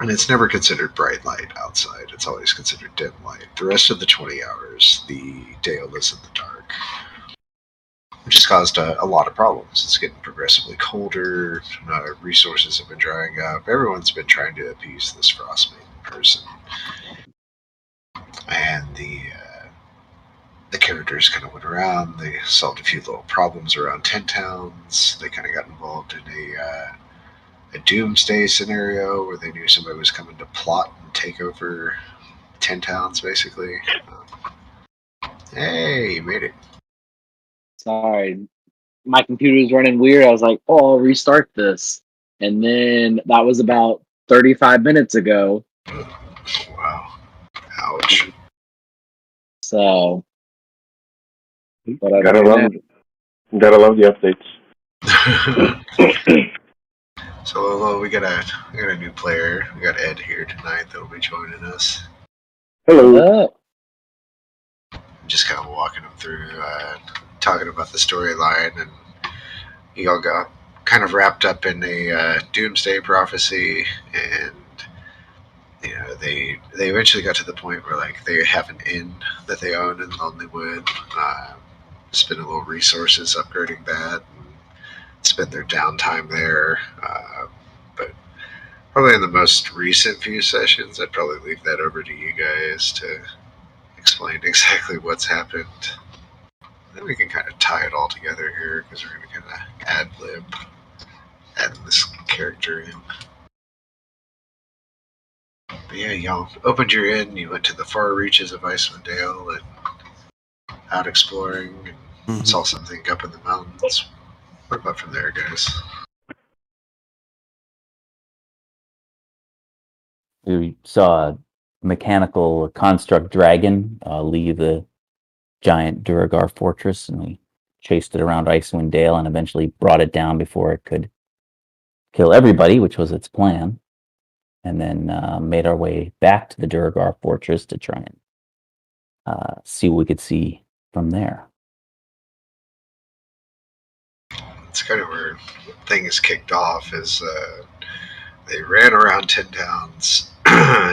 And it's never considered bright light outside. It's always considered dim light. The rest of the 20 hours, the Dale is in the dark, which has caused a lot of problems. It's getting progressively colder. Resources have been drying up. Everyone's been trying to appease this Frostmaiden person, and the characters kind of went around. They solved a few little problems around 10 towns. They kind of got involved in a doomsday scenario where they knew somebody was coming to plot and take over 10 towns, basically. Hey, you made it. Sorry, my computer was running weird. I was like, oh, I'll restart this. And then that was about 35 minutes ago. Wow. Ouch. So, but Gotta love the updates. So we got a new player. We got Ed here tonight that'll be joining us. Hello. Just kind of walking him through, talking about the storyline, and you all got kind of wrapped up in a doomsday prophecy, and they eventually got to the point where like they have an inn that they own in Lonelywood. Spend a little resources upgrading that, and spend their downtime there. But probably in the most recent few sessions, I'd probably leave that over to you guys to explain exactly what's happened. Then we can kind of tie it all together here because we're going to kind of ad-lib adding this character in. But yeah, y'all opened your inn, you went to the far reaches of Icewind Dale and out exploring and saw something up in the mountains. What about from there, guys? We saw a mechanical construct dragon leave the giant Duragar fortress, and we chased it around Icewind Dale and eventually brought it down before it could kill everybody, which was its plan. And then made our way back to the Duragar fortress to try and see what we could see from there. It's kind of where things kicked off is they ran around 10 towns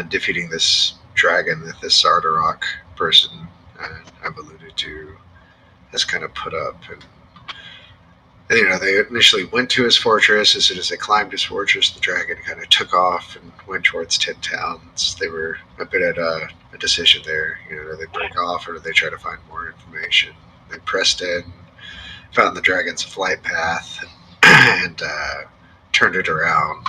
defeating this dragon that this Sardarok person I've alluded to has kind of put up. And they initially went to his fortress. As soon as they climbed his fortress, the dragon kind of took off and went towards 10 towns. They were a bit at a decision there. Do they break off or do they try to find more information? They pressed in, found the dragon's flight path, and turned it around.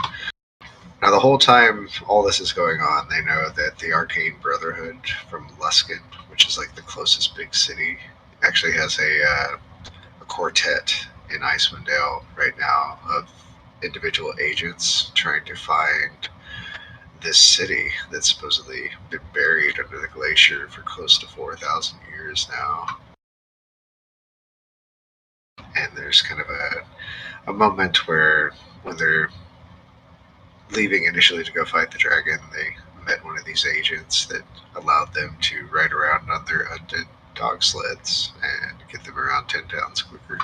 Now, the whole time all this is going on, they know that the Arcane Brotherhood from Luskin, which is like the closest big city, actually has a quartet in Icewind Dale right now of individual agents trying to find this city that's supposedly been buried under the glacier for close to 4,000 years now. And there's kind of a moment where when they're leaving initially to go fight the dragon, they met one of these agents that allowed them to ride around on their undead dog sleds and get them around 10 towns quicker.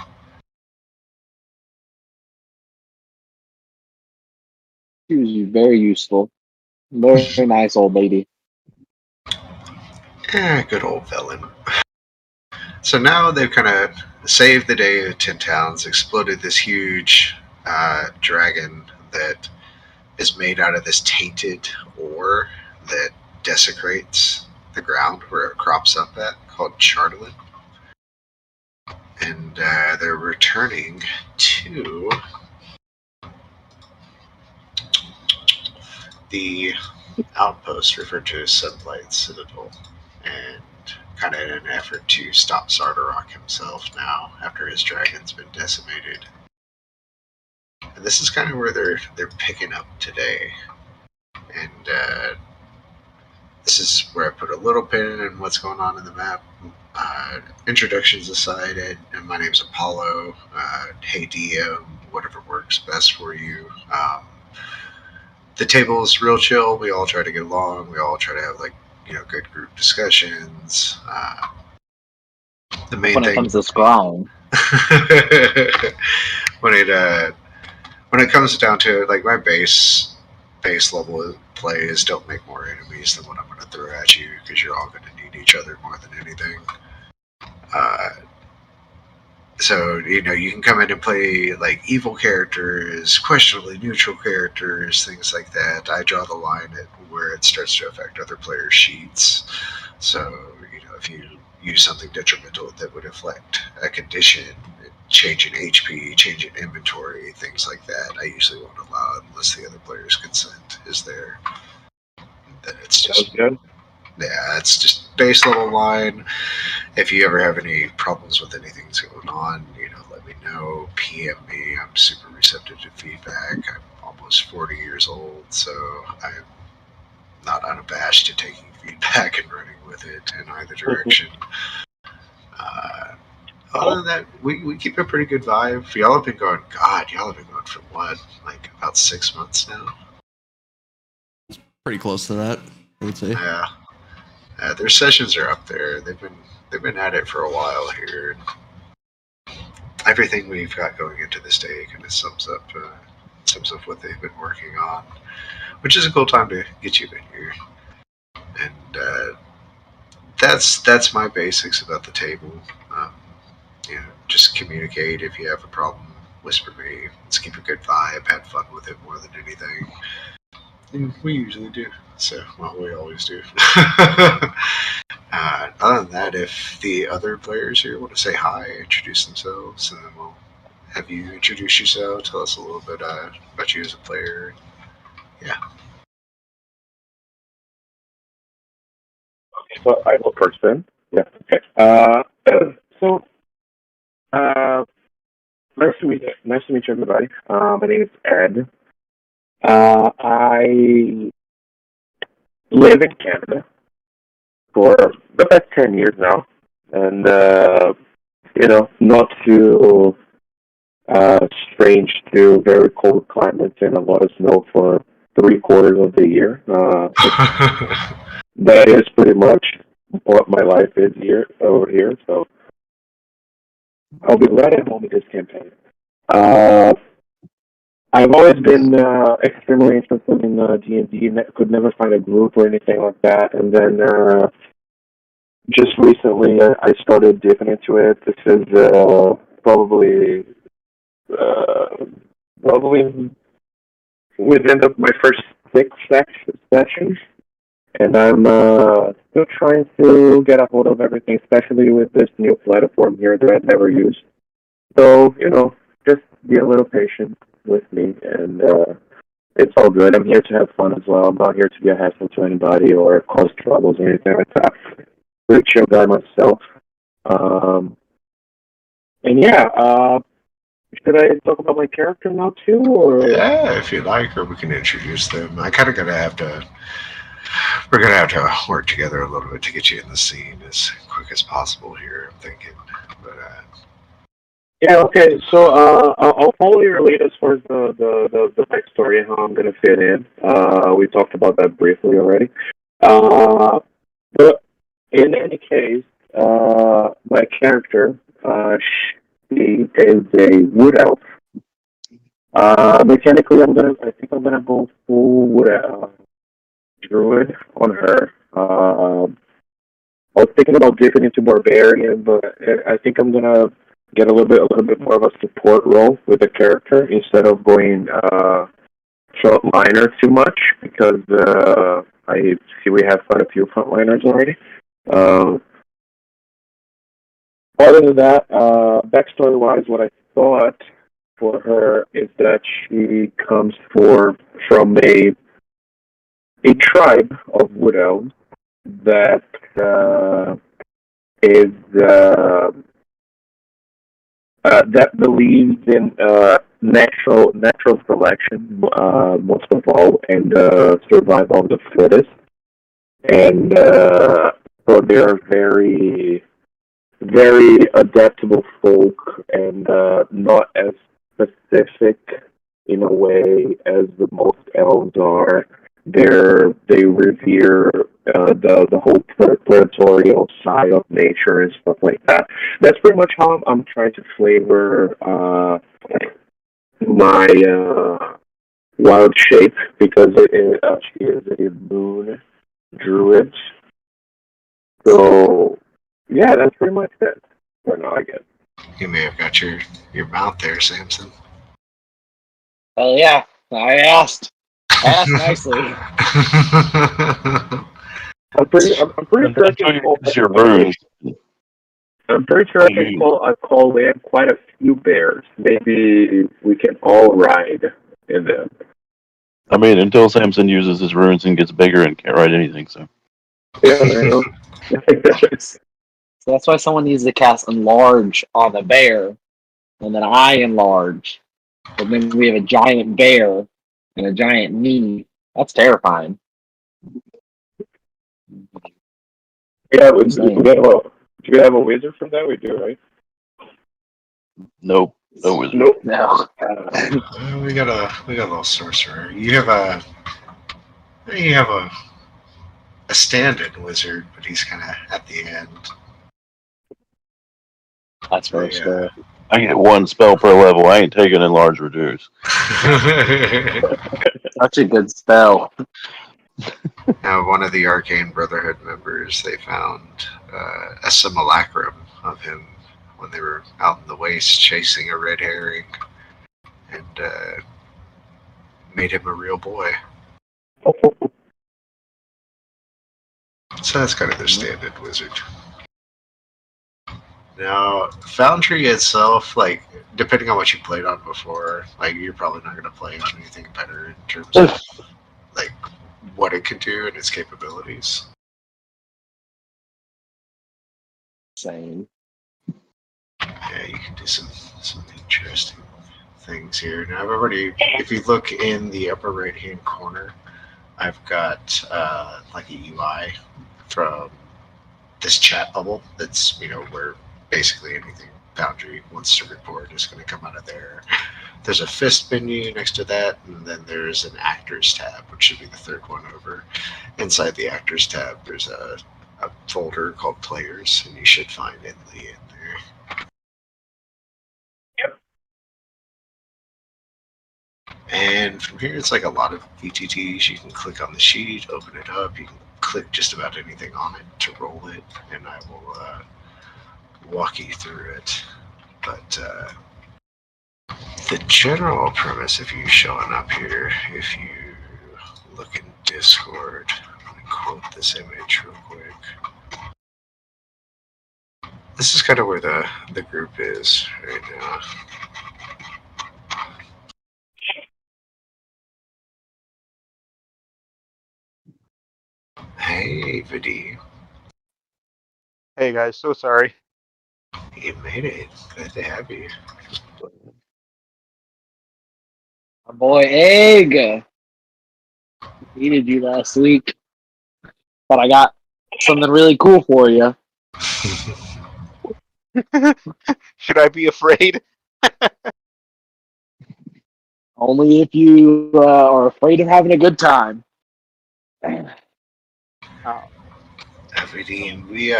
She was very useful. Very nice old lady. Good old villain. So now they've kind of saved the day of 10 towns, exploded this huge dragon that is made out of this tainted ore that desecrates the ground where it crops up at, called Chartolin. And they're returning to the outpost referred to as Sunlight Citadel, and kind of in an effort to stop Sardarok himself now after his dragon's been decimated. And this is kind of where they're picking up today. And this is where I put a little pin in what's going on in the map. Introductions aside, and my name's Apollo. Hey DM, whatever works best for you. The table is real chill. We all try to get along. We all try to have good group discussions. The main when thing it comes to Scrum, when it comes down to it, like my base level play is don't make more enemies than what I'm going to throw at you, because you're all going to need each other more than anything. So, you know, you can come in and play like evil characters, questionably neutral characters, things like that. I draw the line at where it starts to affect other players' sheets. So, you know, if you use something detrimental that would affect a condition, change in HP, change in inventory, things like that, I usually won't allow it unless the other player's consent is there. Then it's Sounds just, good. yeah, it's just base level line. If you ever have any problems with anything that's going on, you know, let me know. PM me. I'm super receptive to feedback. I'm almost 40 years old, so I'm not unabashed to taking feedback and running with it in either direction. Other than that, we keep a pretty good vibe. Y'all have been going, God, y'all have been going for what? Like about 6 months now? Pretty close to that, I would say. Yeah. Their sessions are up there. They've been at it for a while here. Everything we've got going into this day kind of sums up what they've been working on, which is a cool time to get you in here. And that's my basics about the table. You know, just communicate. If you have a problem, whisper me. Let's keep a good vibe. Have fun with it more than anything. And we usually do. So, well, we always do. Other than that, if the other players here want to say hi, introduce themselves, and then we'll have you introduce yourself, tell us a little bit about you as a player. Yeah. Okay, so I will first then. Yeah. Okay. Nice to meet you, everybody. My name is Ed. I live in Canada for the past 10 years now, and you know, not too strange to very cold climates and a lot of snow for 3/4 of the year. That is pretty much what my life is here over here. So I'll be right at home with this campaign. I've always been extremely interested in D&D, and could never find a group or anything like that. And then just recently, I started dipping into it. This is probably within my first 6 sessions, and I'm still trying to get a hold of everything, especially with this new platform here that I've never used. So, you know, just be a little patient with me, and it's all good. I'm here to have fun as well. I'm not here to be a hassle to anybody or cause troubles or anything like that. Pretty chill guy myself. And yeah, should I talk about my character now too, or? Yeah, if you like, or we can introduce them. I kind of we're gonna have to work together a little bit to get you in the scene as quick as possible here, I'm thinking. But yeah, okay. So I'll follow your lead as far as the backstory and how I'm going to fit in. We talked about that briefly already. But in any case, my character, she is a wood elf. Mechanically, I think I'm gonna go full wood druid on her. I was thinking about dipping into barbarian, but I think I'm gonna get a little bit more of a support role with the character instead of going frontliner too much, because I see we have quite a few frontliners already. Other than that, backstory-wise, what I thought for her is that she comes from a tribe of wood elves that is that believes in natural selection most of all, and survival of the fittest, and so they're very adaptable folk, and not as specific in a way as the most elves are. They revere the whole predatorial side of nature and stuff like that. That's pretty much how I'm trying to flavor my wild shape because she is a moon druid. So, yeah, that's pretty much it. Or no, I guess. You may have got your mouth there, Samson. Oh yeah, I asked. I asked nicely. I'm pretty sure I can pull. Your runes. I'm pretty sure I can call. We have quite a few bears. Maybe we can all ride in them. I mean, until Samson uses his runes and gets bigger and can't write anything, so. Yeah, I know. So that's why someone needs to cast enlarge on the bear, and then I enlarge, and then we have a giant bear and a giant me. That's terrifying. Yeah, do we have a wizard from that? We do, right? Nope. No wizard. Nope. No. We got a little sorcerer. You have a stand-in wizard, but he's kind of at the end. That's for sure. I get one spell per level. I ain't taking enlarge reduce. Such a good spell. Now, one of the Arcane Brotherhood members, they found a simulacrum of him when they were out in the waste chasing a red herring, and made him a real boy. So that's kind of their standard wizard. Now, Foundry itself, like, depending on what you played on before, like, you're probably not going to play on anything better in terms of, like, what it can do and its capabilities. Same. Yeah, you can do some interesting things here. Now, I've already, if you look in the upper right-hand corner, I've got, like, a UI from this chat bubble that's, where basically anything Foundry wants to report is going to come out of there. There's a fist menu next to that, and then there's an actors tab, which should be the third one over. Inside the actors tab, there's a folder called players, and you should find Inley in there. Yep. And from here, it's like a lot of VTTs. You can click on the sheet, open it up. You can click just about anything on it to roll it, and I will walk you through it. But the general premise of you showing up here, if you look in Discord, I'm going to quote this image real quick. This is kind of where the group is right now. Hey, Vidi. Hey guys, so sorry. You made it. Glad to have you. My boy Egg needed you last week, but I got something really cool for you. Should I be afraid? Only if you are afraid of having a good time. Oh, Vidi, we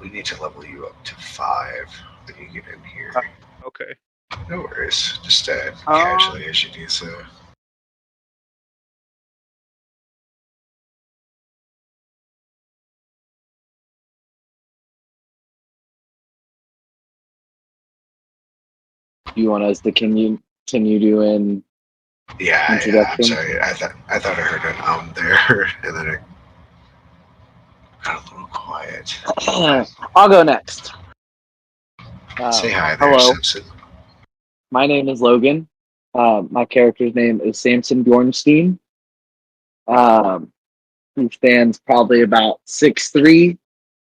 need to level you up to 5 when you get in here. okay. No worries. Just casually as you do so. Do you want us to continue doing? Yeah, I'm introduction? sorry. I thought I heard an there, and then it got a little quiet. I'll go next. Say hi there, hello. Simpson. My name is Logan. My character's name is Samson Bjornstein. He stands probably about 6'3".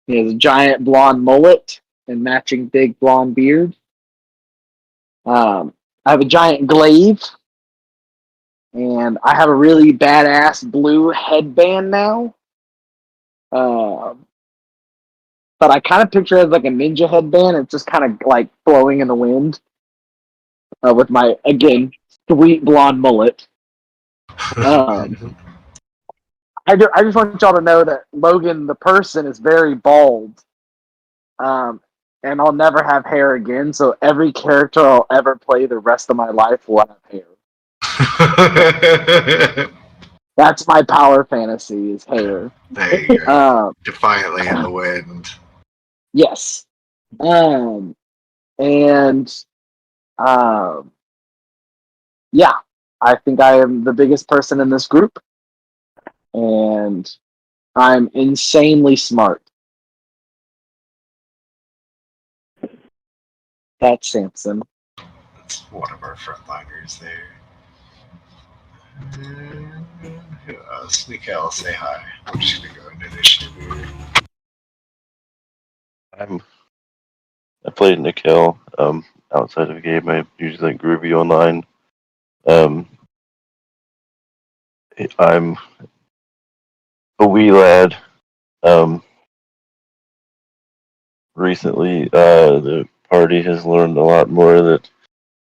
He has a giant blonde mullet and matching big blonde beard. I have a giant glaive, and I have a really badass blue headband now. But I kind of picture it as like a ninja headband. It's just kind of like blowing in the wind with my, again, sweet blonde mullet. I just want y'all to know that Logan, the person, is very bald. And I'll never have hair again, so every character I'll ever play the rest of my life will have hair. That's my power fantasy is hair. There you go. Defiantly in the wind. Yes. And yeah, I think I am the biggest person in this group, and I'm insanely smart. That's Samson. That's one of our frontliners there. Who else? Nikel, say hi. I'm just gonna go into initiative here. I played Nikel outside of the game. I usually like Groovy online. I'm a wee lad. Recently, the party has learned a lot more that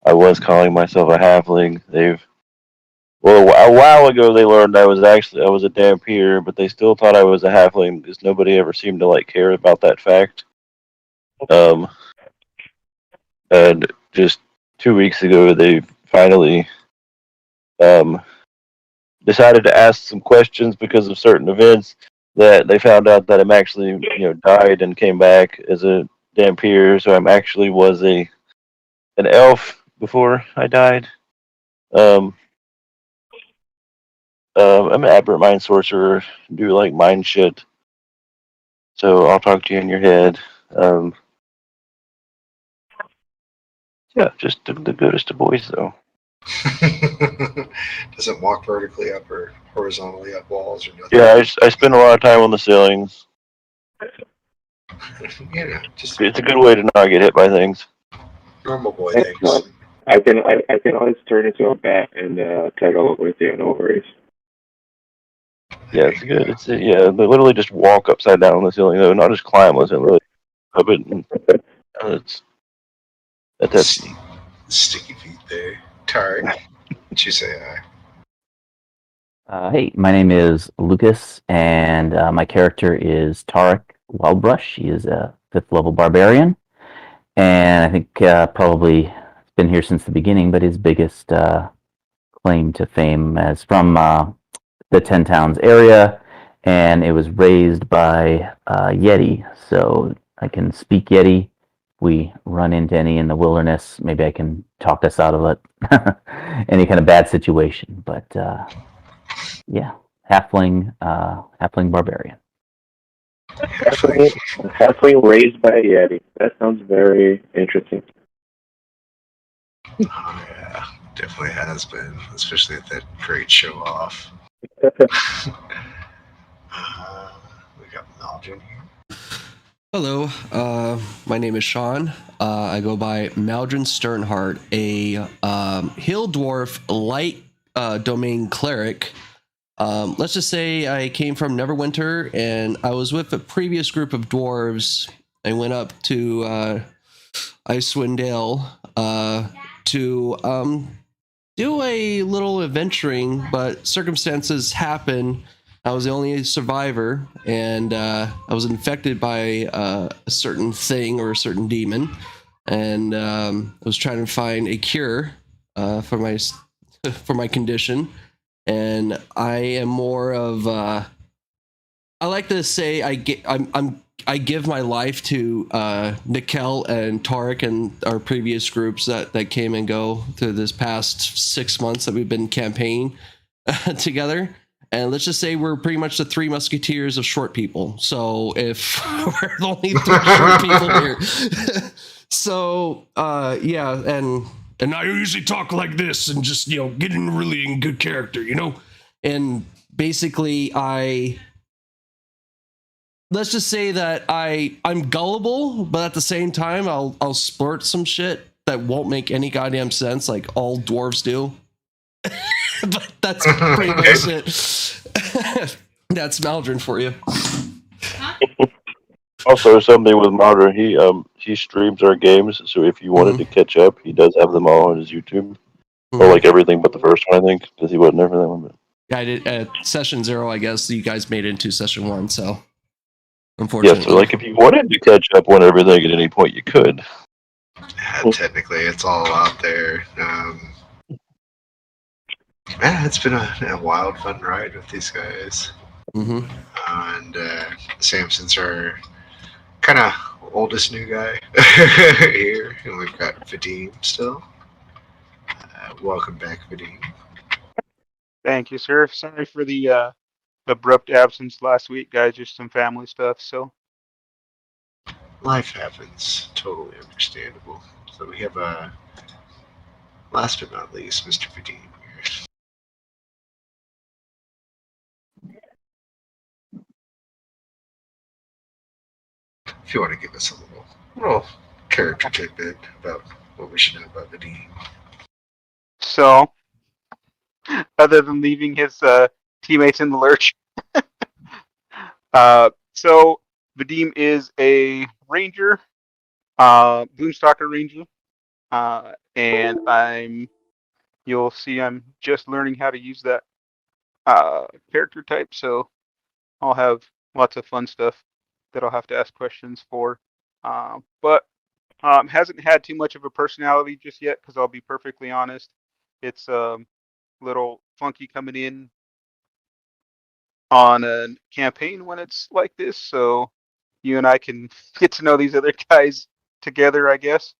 I was calling myself a halfling. A while ago they learned I was a Dampier, but they still thought I was a halfling because nobody ever seemed to like care about that fact. And just 2 weeks ago, they finally decided to ask some questions because of certain events that they found out that I'm actually, died and came back as a Dampier. So I'm actually was an elf before I died. I'm an aberrant mind sorcerer, do like mind shit. So I'll talk to you in your head. Yeah, just the goodest of boys, though. Doesn't walk vertically up or horizontally up walls or nothing. Yeah, I spend a lot of time on the ceilings. Just It's a good way to not get hit by things. normal boy things. I can always turn into a bat and cuddle with you, no worries. Yeah, it's good. They literally just walk upside down on the ceiling, though, not just climb. Listen, really, up it. And, that's Sticky feet there. Tarek, what you say hi? Hey, my name is Lucas, and my character is Tarek Wildbrush. He is a 5th level barbarian, and I think probably been here since the beginning, but his biggest claim to fame is from the 10 Towns area, and it was raised by Yeti, so I can speak Yeti. We run into any in the wilderness, maybe I can talk us out of it. Any kind of bad situation, but yeah, halfling barbarian. Halfling raised by a Yeti. That sounds very interesting. Oh, yeah, definitely has been, especially at that great show off. We got Maldron here. Hello, my name is Sean. I go by Maldron Sternheart, a hill dwarf light domain cleric. Let's just say I came from Neverwinter, and I was with a previous group of dwarves. I went up to Icewind Dale to do a little adventuring, but circumstances happened. I was the only survivor, and I was infected by a certain thing or a certain demon, and I was trying to find a cure for my condition. And I am more of I like to say I give my life to Nikel and Tarek and our previous groups that came and go through this past 6 months that we've been campaigning together. And let's just say we're pretty much the 3 musketeers of short people. So if we're the only 3 short people here. So yeah, and I usually talk like this and just, get in really in good character, And basically let's just say that I'm gullible, but at the same time I'll splurt some shit that won't make any goddamn sense, like all dwarves do. But that's pretty much it. That's Maldron for you. also something with Maldron. He streams our games, so if you wanted to catch up, he does have them all on his YouTube, or like everything but the first one, I think, because he wasn't there for that one. But I did at session 0. I guess you guys made it into session 1, so unfortunately. Yeah, so like if you wanted to catch up on everything at any point, you could. Yeah, technically, it's all out there. Yeah, it's been a wild, fun ride with these guys. Mm-hmm. And Samson's our kind of oldest new guy here, and we've got Vadim still. Welcome back, Vadim. Thank you, sir. Sorry for the abrupt absence last week, guys. Just some family stuff. So Life happens, totally understandable. So we have last but not least, Mr. Vadim here. If you want to give us a little character tidbit about what we should know about Vadim. so other than leaving his teammates in the lurch, so Vadim is a ranger, Boomstalker ranger, and you'll see I'm just learning how to use that character type, so I'll have lots of fun stuff that I'll have to ask questions for. But hasn't had too much of a personality just yet, because I'll be perfectly honest, it's a little funky coming in on a campaign when it's like this. So you and I can get to know these other guys together, I guess.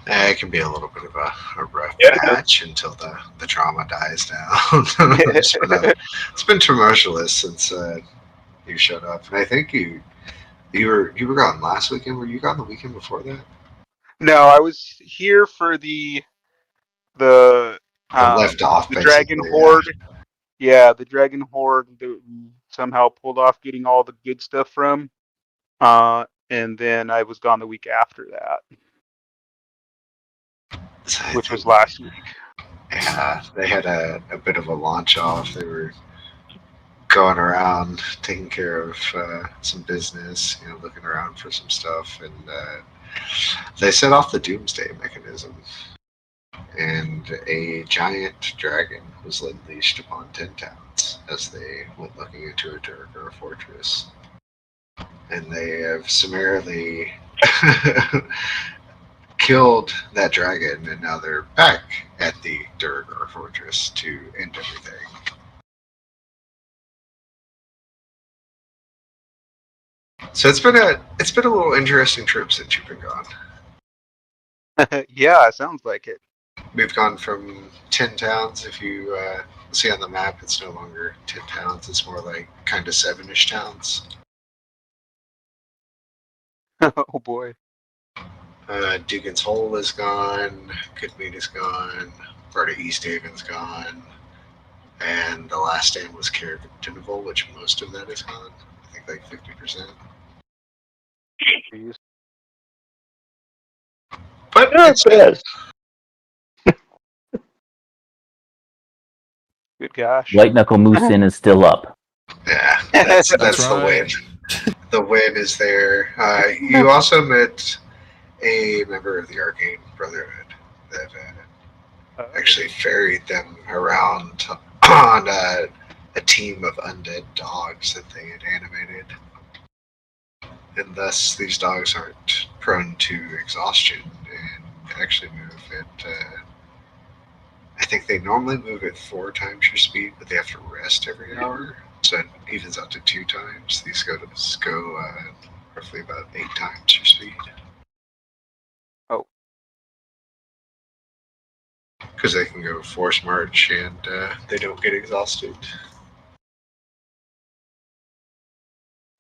It can be a little bit of a rough Yeah. patch until the trauma dies down. It's been tumultuous since you showed up, and I think you were gone last weekend. Were you gone the weekend before that? No, I was here for the Left off the basically. dragon horde. Yeah, the dragon horde that somehow pulled off getting all the good stuff from. And then I was gone the week after that, So I which think was last week. yeah, they had a bit of a launch off. They were going around taking care of some business, looking around for some stuff, and they set off the doomsday mechanism, and a giant dragon was unleashed upon 10 towns as they went looking into a Durgar fortress. And they have summarily killed that dragon, and now they're back at the Durgar fortress to end everything. So it's been a little interesting trip since you've been gone. Yeah, sounds like it. We've gone from 10 towns. If you see on the map, it's no longer 10 towns. It's more like kind of 7-ish towns. Oh boy. Dugan's Hole is gone. Goodmead is gone. Part of East Haven's gone. And the last stand was Carriganville, which most of that is gone. I think like 50%. Jeez. But Yeah, it's best. Good gosh. White Knuckle Moosin is still up. yeah, that's That's the win. right. The win is there. You also met a member of the Arcane Brotherhood that actually ferried them around on a team of undead dogs that they had animated. And thus, these dogs aren't prone to exhaustion and actually move at. I think they normally move at 4 times your speed, but they have to rest every hour. So it evens out to 2 times. These go roughly about 8 times your speed. Oh. Because they can go force march and they don't get exhausted.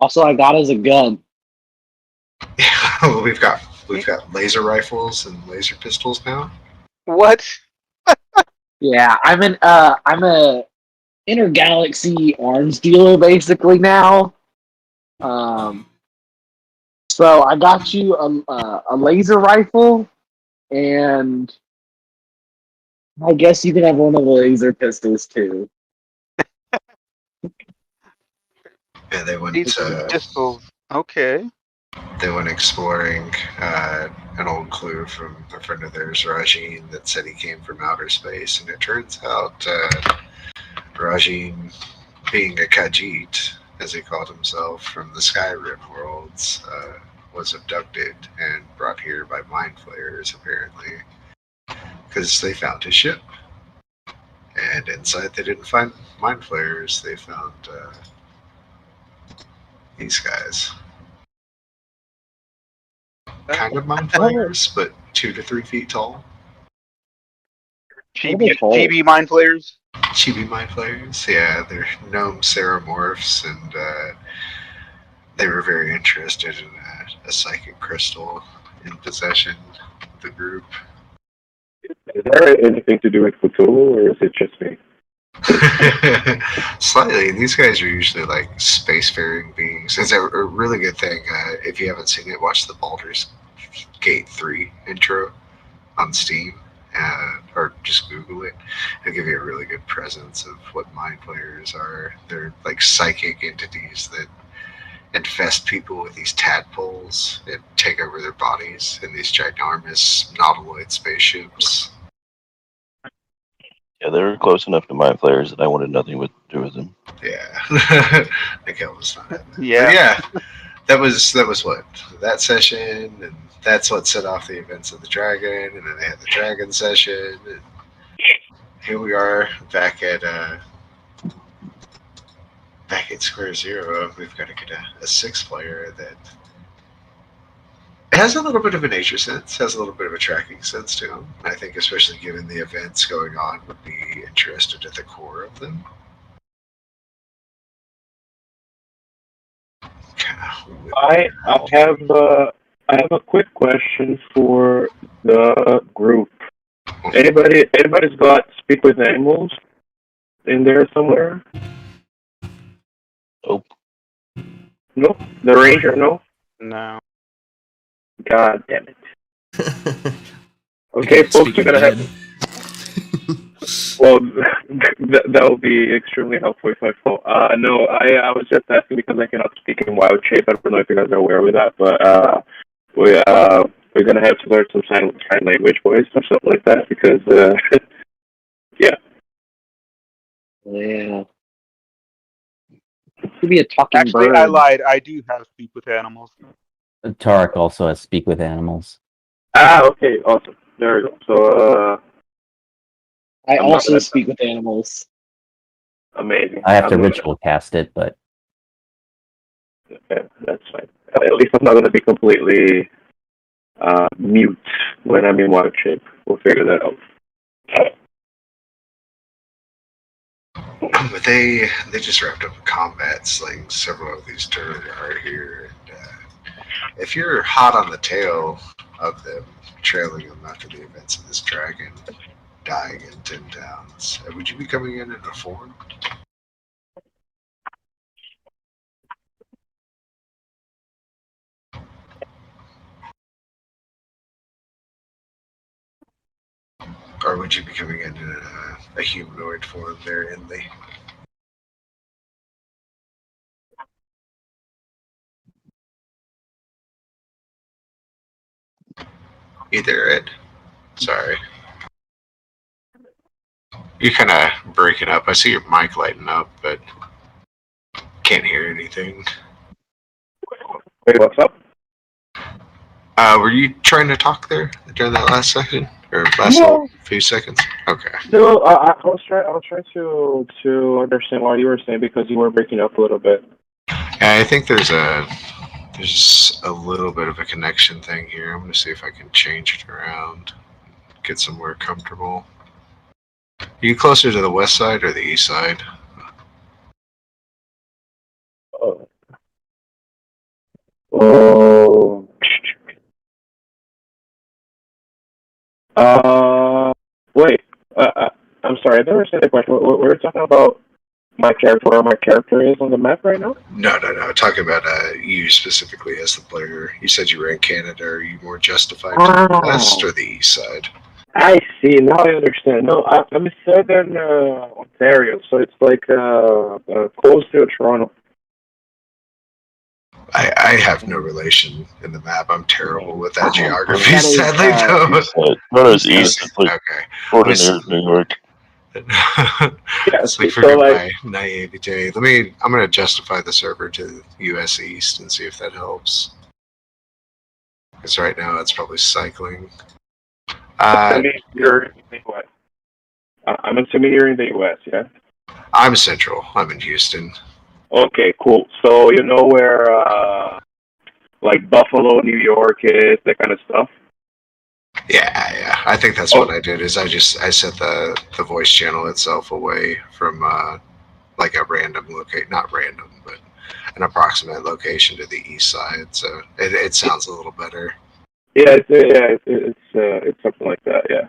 Also, I got as a gun. Yeah, we've got laser rifles and laser pistols now. What? Yeah, I'm a intergalaxy arms dealer basically now. So I got you a laser rifle, and I guess you can have one of the laser pistols too. Yeah, they went Laser pistols. Okay. they went exploring an old clue from a friend of theirs, Rajin, that said he came from outer space, and it turns out Rajin, being a Khajiit, as he called himself, from the Skyrim worlds, was abducted and brought here by mind flayers, apparently, because they found his ship. And inside, they didn't find mind flayers. They found these guys. Kind of mind flayers, but 2 to 3 feet tall. Chibi mind flayers. Chibi mind flayers. Yeah, they're gnome ceramorphs, and they were very interested in a psychic crystal in possession of the group. Is there anything to do with Cthulhu, or is it just me? Slightly. These guys are usually like spacefaring beings. It's a really good thing. If you haven't seen it, watch the Baldur's Gate 3 intro on Steam, or just Google it. It'll give you a really good presence of what mind flayers are. They're like psychic entities that infest people with these tadpoles and take over their bodies in these ginormous nautiloid spaceships. Yeah, they were close enough to mind flayers that I wanted nothing to do with them. Yeah. Miguel was not having it. Yeah. But yeah. That was what that session, and that's what set off the events of the dragon, and then they had the dragon session, and here we are back at Square Zero. We've got to get a 6-player that has a little bit of a nature sense, has a little bit of a tracking sense to him. I think, especially given the events going on, would be interested at the core of them. I have a quick question for the group. Anybody's got speak with animals in there somewhere? Nope. No, the ranger, no. No. God damn it. Okay, folks, we're gonna have. Well, that would be extremely helpful if I fall. No, I was just asking because I cannot speak in wild shape. I don't know if you guys are aware of that, but we're gonna have to learn some sign language, boys, or something like that, because yeah. Yeah. It could be a talking Actually, bird. I lied. I do have speak with animals. Tarek also has speak with animals. Okay, awesome. There we go. So, I I'm not also gonna- speak with animals. amazing. I have to ritual cast it, but Okay, that's fine. At least I'm not gonna be completely mute when I'm in wild shape. We'll figure that out. But they just wrapped up a combat slaying several of these Durgar here. And, if you're hot on the tail of them, trailing them after the events of this dragon dying in 10 towns, would you be coming in a form? Or would you be coming in a humanoid form there in the... Either Ed. Sorry. You're kind of breaking up. I see your mic lighting up, but can't hear anything. Wait, what's up? Were you trying to talk there during that last second? Or last No. few seconds? Okay. No, I was trying to understand what you were saying because you were breaking up a little bit. Yeah, I think there's a little bit of a connection thing here. I'm going to see if I can change it around, get somewhere comfortable. Are you closer to the west side or the east side? Oh. Wait. I'm sorry. I don't understand the question. We're talking about my character, where my character is on the map right now? No. Talking about you specifically as the player. You said you were in Canada. Are you more justified to the west or the east side? I see. Now I understand. No, I'm in southern Ontario, so it's like close to Toronto. I have no relation in the map. I'm terrible with that geography, That is, sadly, though. Toronto's east. It's like Okay. border near New York. Yeah, So so forgive like, my naivete. I'm going to justify the server to US East and see if that helps. Because right now it's probably cycling. I mean, you're what? I'm assuming you're in the U.S., yeah? I'm central. I'm in Houston. Okay, cool. So you know where, like Buffalo, New York is, that kind of stuff? Yeah. I think that's Oh, what I did. Is I set the voice channel itself away from like a random locate, not random, but an approximate location to the east side. So it sounds a little better. yeah, it's something like that, yeah.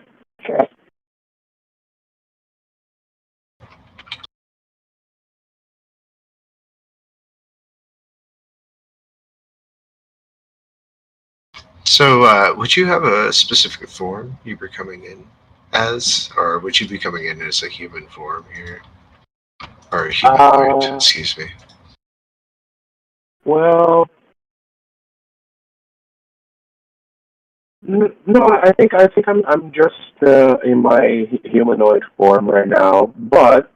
So would you have a specific form you were coming in as, or would you be coming in as a human form here, or a humanoid? Uh, Excuse me. well, no, I think I'm just in my humanoid form right now, but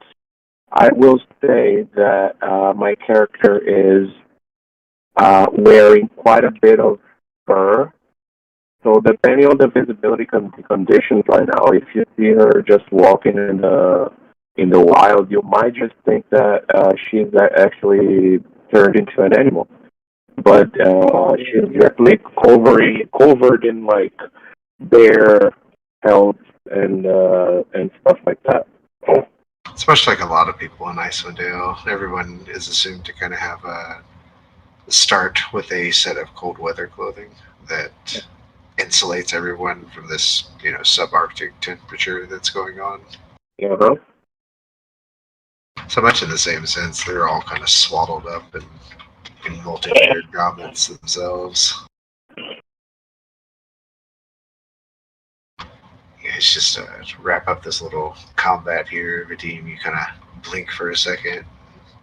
I will say that my character is wearing quite a bit of fur. So depending on the visibility conditions right now, if you see her just walking in the wild, you might just think that she's actually turned into an animal. But she's directly covered in like bare pelts and stuff like that. It's much like a lot of people in Icewind Dale. Everyone is assumed to kind of have a start with a set of cold weather clothing that insulates everyone from this, subarctic temperature that's going on. Uh-huh. So much in the same sense, they're all kind of swaddled up in multi-layered garments themselves. Yeah, it's just to wrap up this little combat here, Vadim. You kind of blink for a second,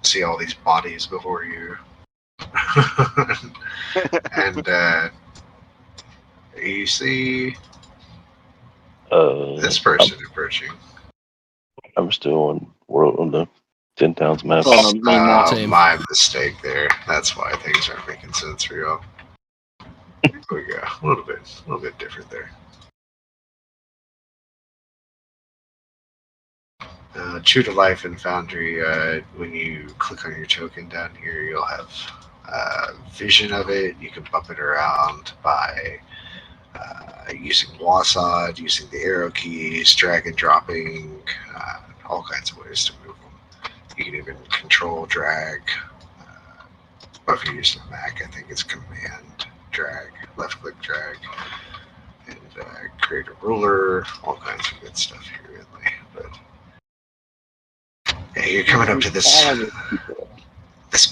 see all these bodies before you, and you see this person approaching. I'm still on the 10 towns map. On the main map. Same. My mistake there. That's why things aren't making sense for y'all. Here we go. A little bit different there. True to life in Foundry, when you click on your token down here, you'll have vision of it. You can bump it around by using Wasad, using the arrow keys, drag and dropping, all kinds of ways to move them. You can even control drag. Or if you're using a Mac, I think it's command drag, left click drag, and create a ruler, all kinds of good stuff here, really. But yeah, you're coming up to this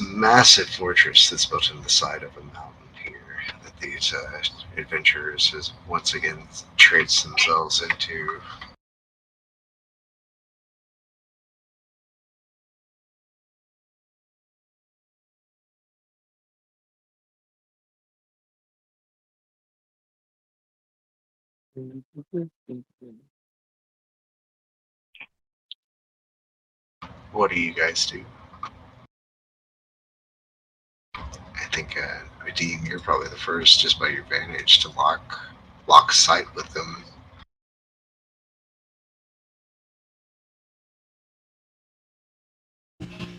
massive fortress that's built in the side of a mountain here that these adventurers has once again traced themselves into. What do you guys do? I think, Vadim, you're probably the first, just by your vantage, to lock sight with them.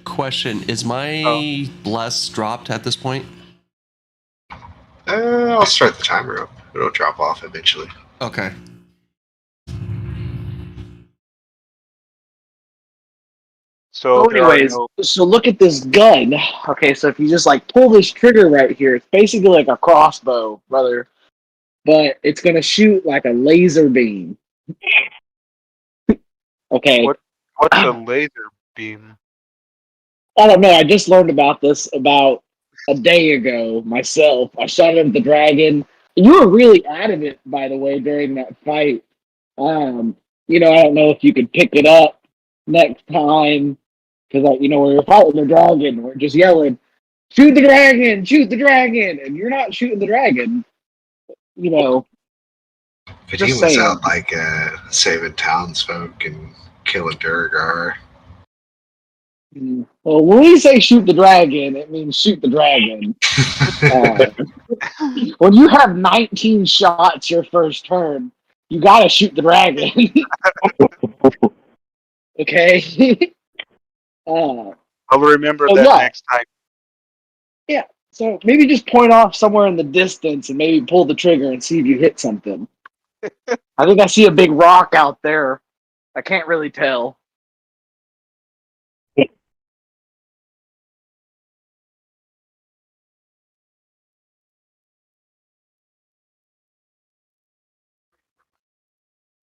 Question: is my bless dropped at this point? I'll start the timer up. It'll drop off eventually. Okay. So So there are anyways, no. so look at this gun. Okay, so if you just like pull this trigger right here, it's basically like a crossbow, brother. But it's gonna shoot like a laser beam. Okay. What's a laser beam? I don't know. I just learned about this about a day ago myself. I shot at the dragon. You were really adamant, by the way, during that fight. I don't know if you could pick it up next time because, when we're fighting the dragon, we're just yelling, "Shoot the dragon!" and you're not shooting the dragon. Vadim Just was saying. out like saving townsfolk and killing Durgar. Well, when we say shoot the dragon, it means shoot the dragon. When you have 19 shots your first turn, you gotta shoot the dragon. Okay. I'll remember Oh, that yeah. next time. Yeah. So maybe just point off somewhere in the distance and maybe pull the trigger and see if you hit something. I think I see a big rock out there. I can't really tell. I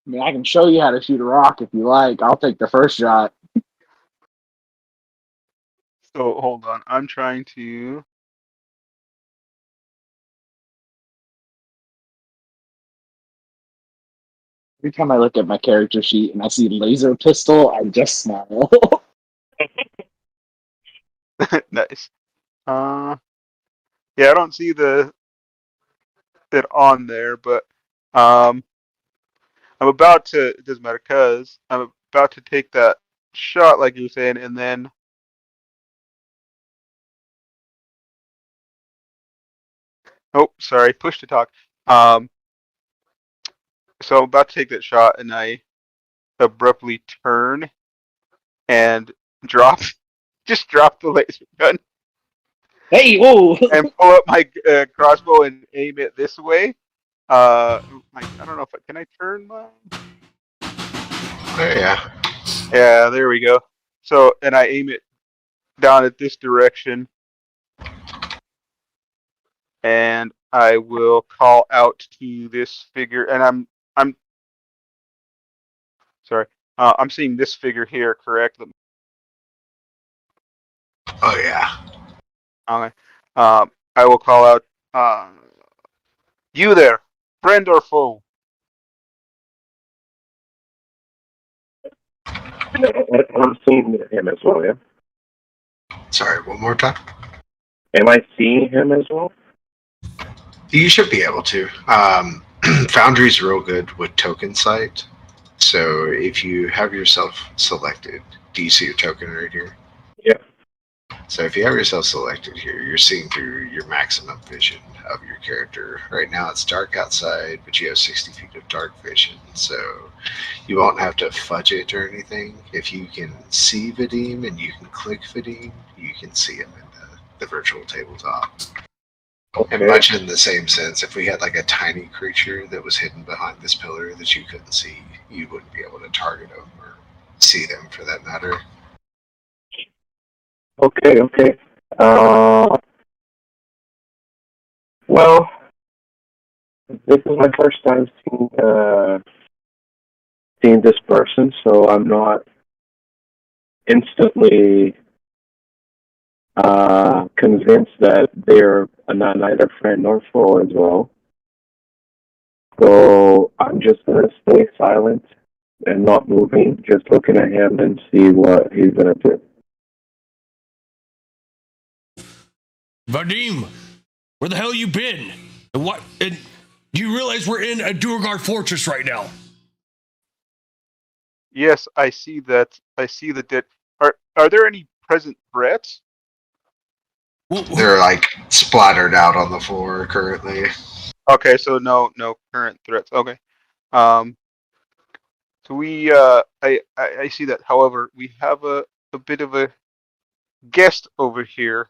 mean, I can show you how to shoot a rock if you like. I'll take the first shot. So hold on, I'm trying to. Every time I look at my character sheet and I see laser pistol, I just smile. Nice. Yeah, I don't see it on there, but I'm about to. It doesn't matter, cause I'm about to take that shot, like you were saying, and then. Oh, sorry, push to talk. So I'm about to take that shot, and I abruptly turn and drop, just drop the laser gun Hey, whoa! and pull up my crossbow and aim it this way. I don't know if can I turn mine? Yeah. Yeah, there we go. So, and I aim it down at this direction, and I will call out to this figure, and I'm sorry, I'm seeing this figure here, correct? Oh yeah. Okay. I will call out, you there, friend or foe? I'm seeing him as well, yeah? Sorry, one more time. Am I seeing him as well? You should be able to. Foundry's real good with token sight. So if you have yourself selected, do you see your token right here? Yeah. So if you have yourself selected here, you're seeing through your maximum vision of your character. Right now it's dark outside, but you have 60 feet of dark vision. So you won't have to fudge it or anything. If you can see Vadim and you can click Vadim, you can see him in the virtual tabletop. Okay. And much in the same sense, if we had like a tiny creature that was hidden behind this pillar that you couldn't see, you wouldn't be able to target them or see them for that matter. Okay. Well, this is my first time seeing this person, so I'm not instantly convinced that they're neither friend nor foe as well. So I'm just gonna stay silent and not moving, just looking at him and see what he's gonna do. Vadim, where the hell you been? And what? And do you realize we're in a Durgar fortress right now? Yes, I see that. I see that. Are there any present threats? Well, They're like splattered out on the floor currently. Okay, so no current threats. Okay. So we I see that. However, we have a bit of a guest over here.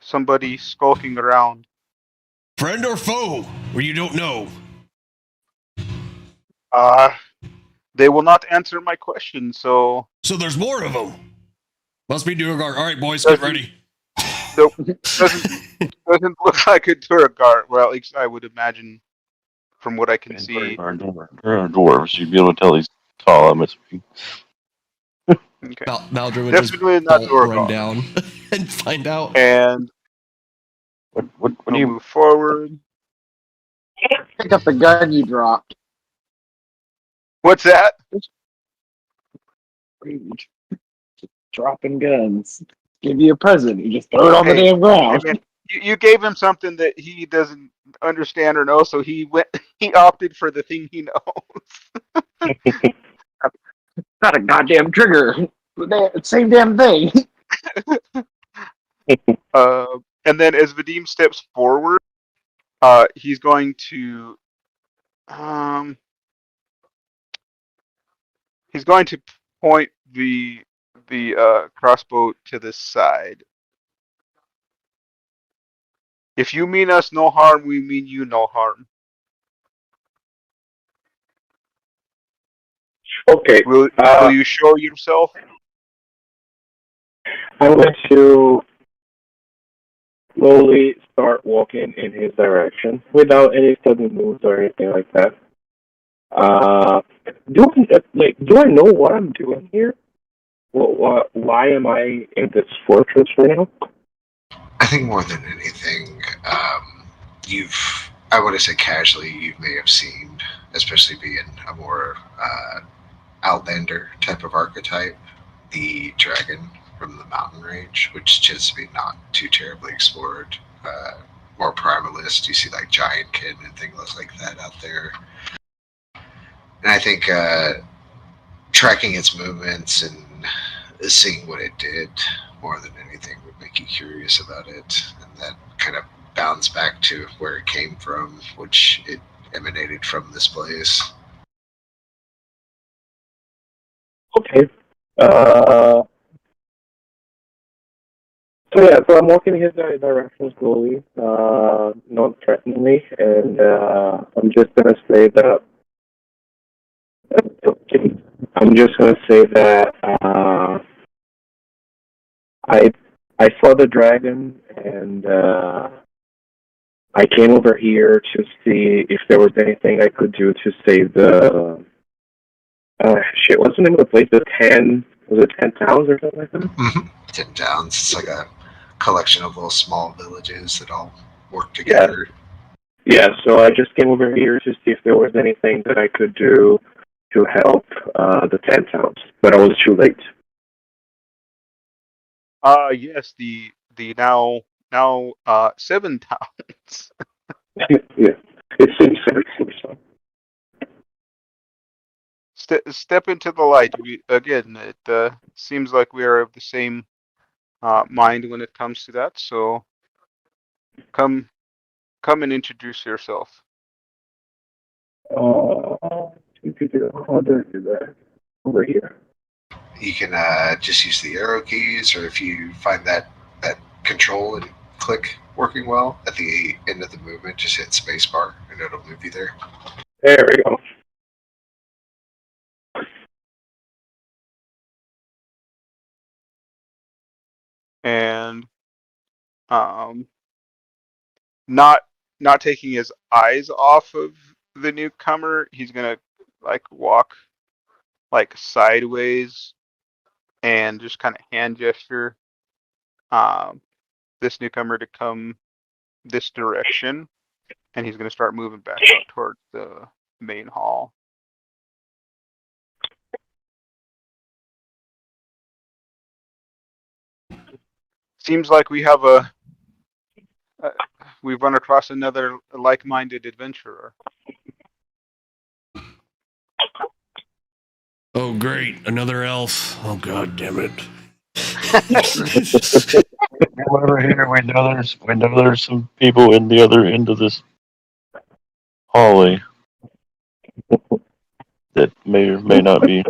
Somebody skulking around. friend or foe? Or you don't know? Uh they will not answer my question, so So there's more of them. Must be Durgar. All right, boys, get ready. nope. Doesn't look like a Durgar. Well, at least I would imagine from what I can see. Dwarves. You'd be able to tell he's tall, I'm assuming. Okay. Valdrin would just Definitely not bolt run Durgar. down and find out. And What do we'll you move forward. Pick up the gun you dropped. What's that? Rude. Dropping guns. Give you a present. You just throw it on the Hey, damn ground. hey man, you gave him something that he doesn't understand or know, so he went. He opted for the thing he knows. Not a goddamn trigger. Same damn thing. And then as Vadim steps forward, he's going to he's going to point the crossbow to the side. If you mean us no harm, we mean you no harm. Okay. Will you show yourself? I'm going to slowly start walking in his direction without any sudden moves or anything like that. Do I know what I'm doing here? Why am I in this fortress right now? I think more than anything, I want to say casually, you may have seen, especially being a more Outlander type of archetype, the dragon from the mountain range, which tends to be not too terribly explored. More primalist, you see like giantkin and things like that out there. And I think tracking its movements and seeing what it did more than anything would make you curious about it, and that kind of bounds back to where it came from, which it emanated from this place. Okay. So I'm walking in his direction slowly, non-threateningly, and I'm just gonna say that. Okay, I'm just gonna say that I saw the dragon, and I came over here to see if there was anything I could do to save the. What's the name of the place? Was it 10 towns or something like that? Mm-hmm. 10 towns. It's like a collection of little small villages that all work together. Yeah, so I just came over here to see if there was anything that I could do to help the 10 towns, but I was too late. Yes, the now 7 towns. Yeah, it seems very so. Step into the light. It seems like we are of the same mind when it comes to that. So come and introduce yourself. How do I do that? Over here. You can just use the arrow keys, or if you find that control and click working well at the end of the movement, just hit spacebar and it'll move you there. There we go. And not taking his eyes off of the newcomer, he's gonna like walk like sideways and just kind of hand gesture this newcomer to come this direction, and he's gonna start moving back out towards the main hall. Seems like we have we've run across another like-minded adventurer. Oh, great. Another elf. Oh, god damn it. Over here, we know there's some people in the other end of this hallway that may or may not be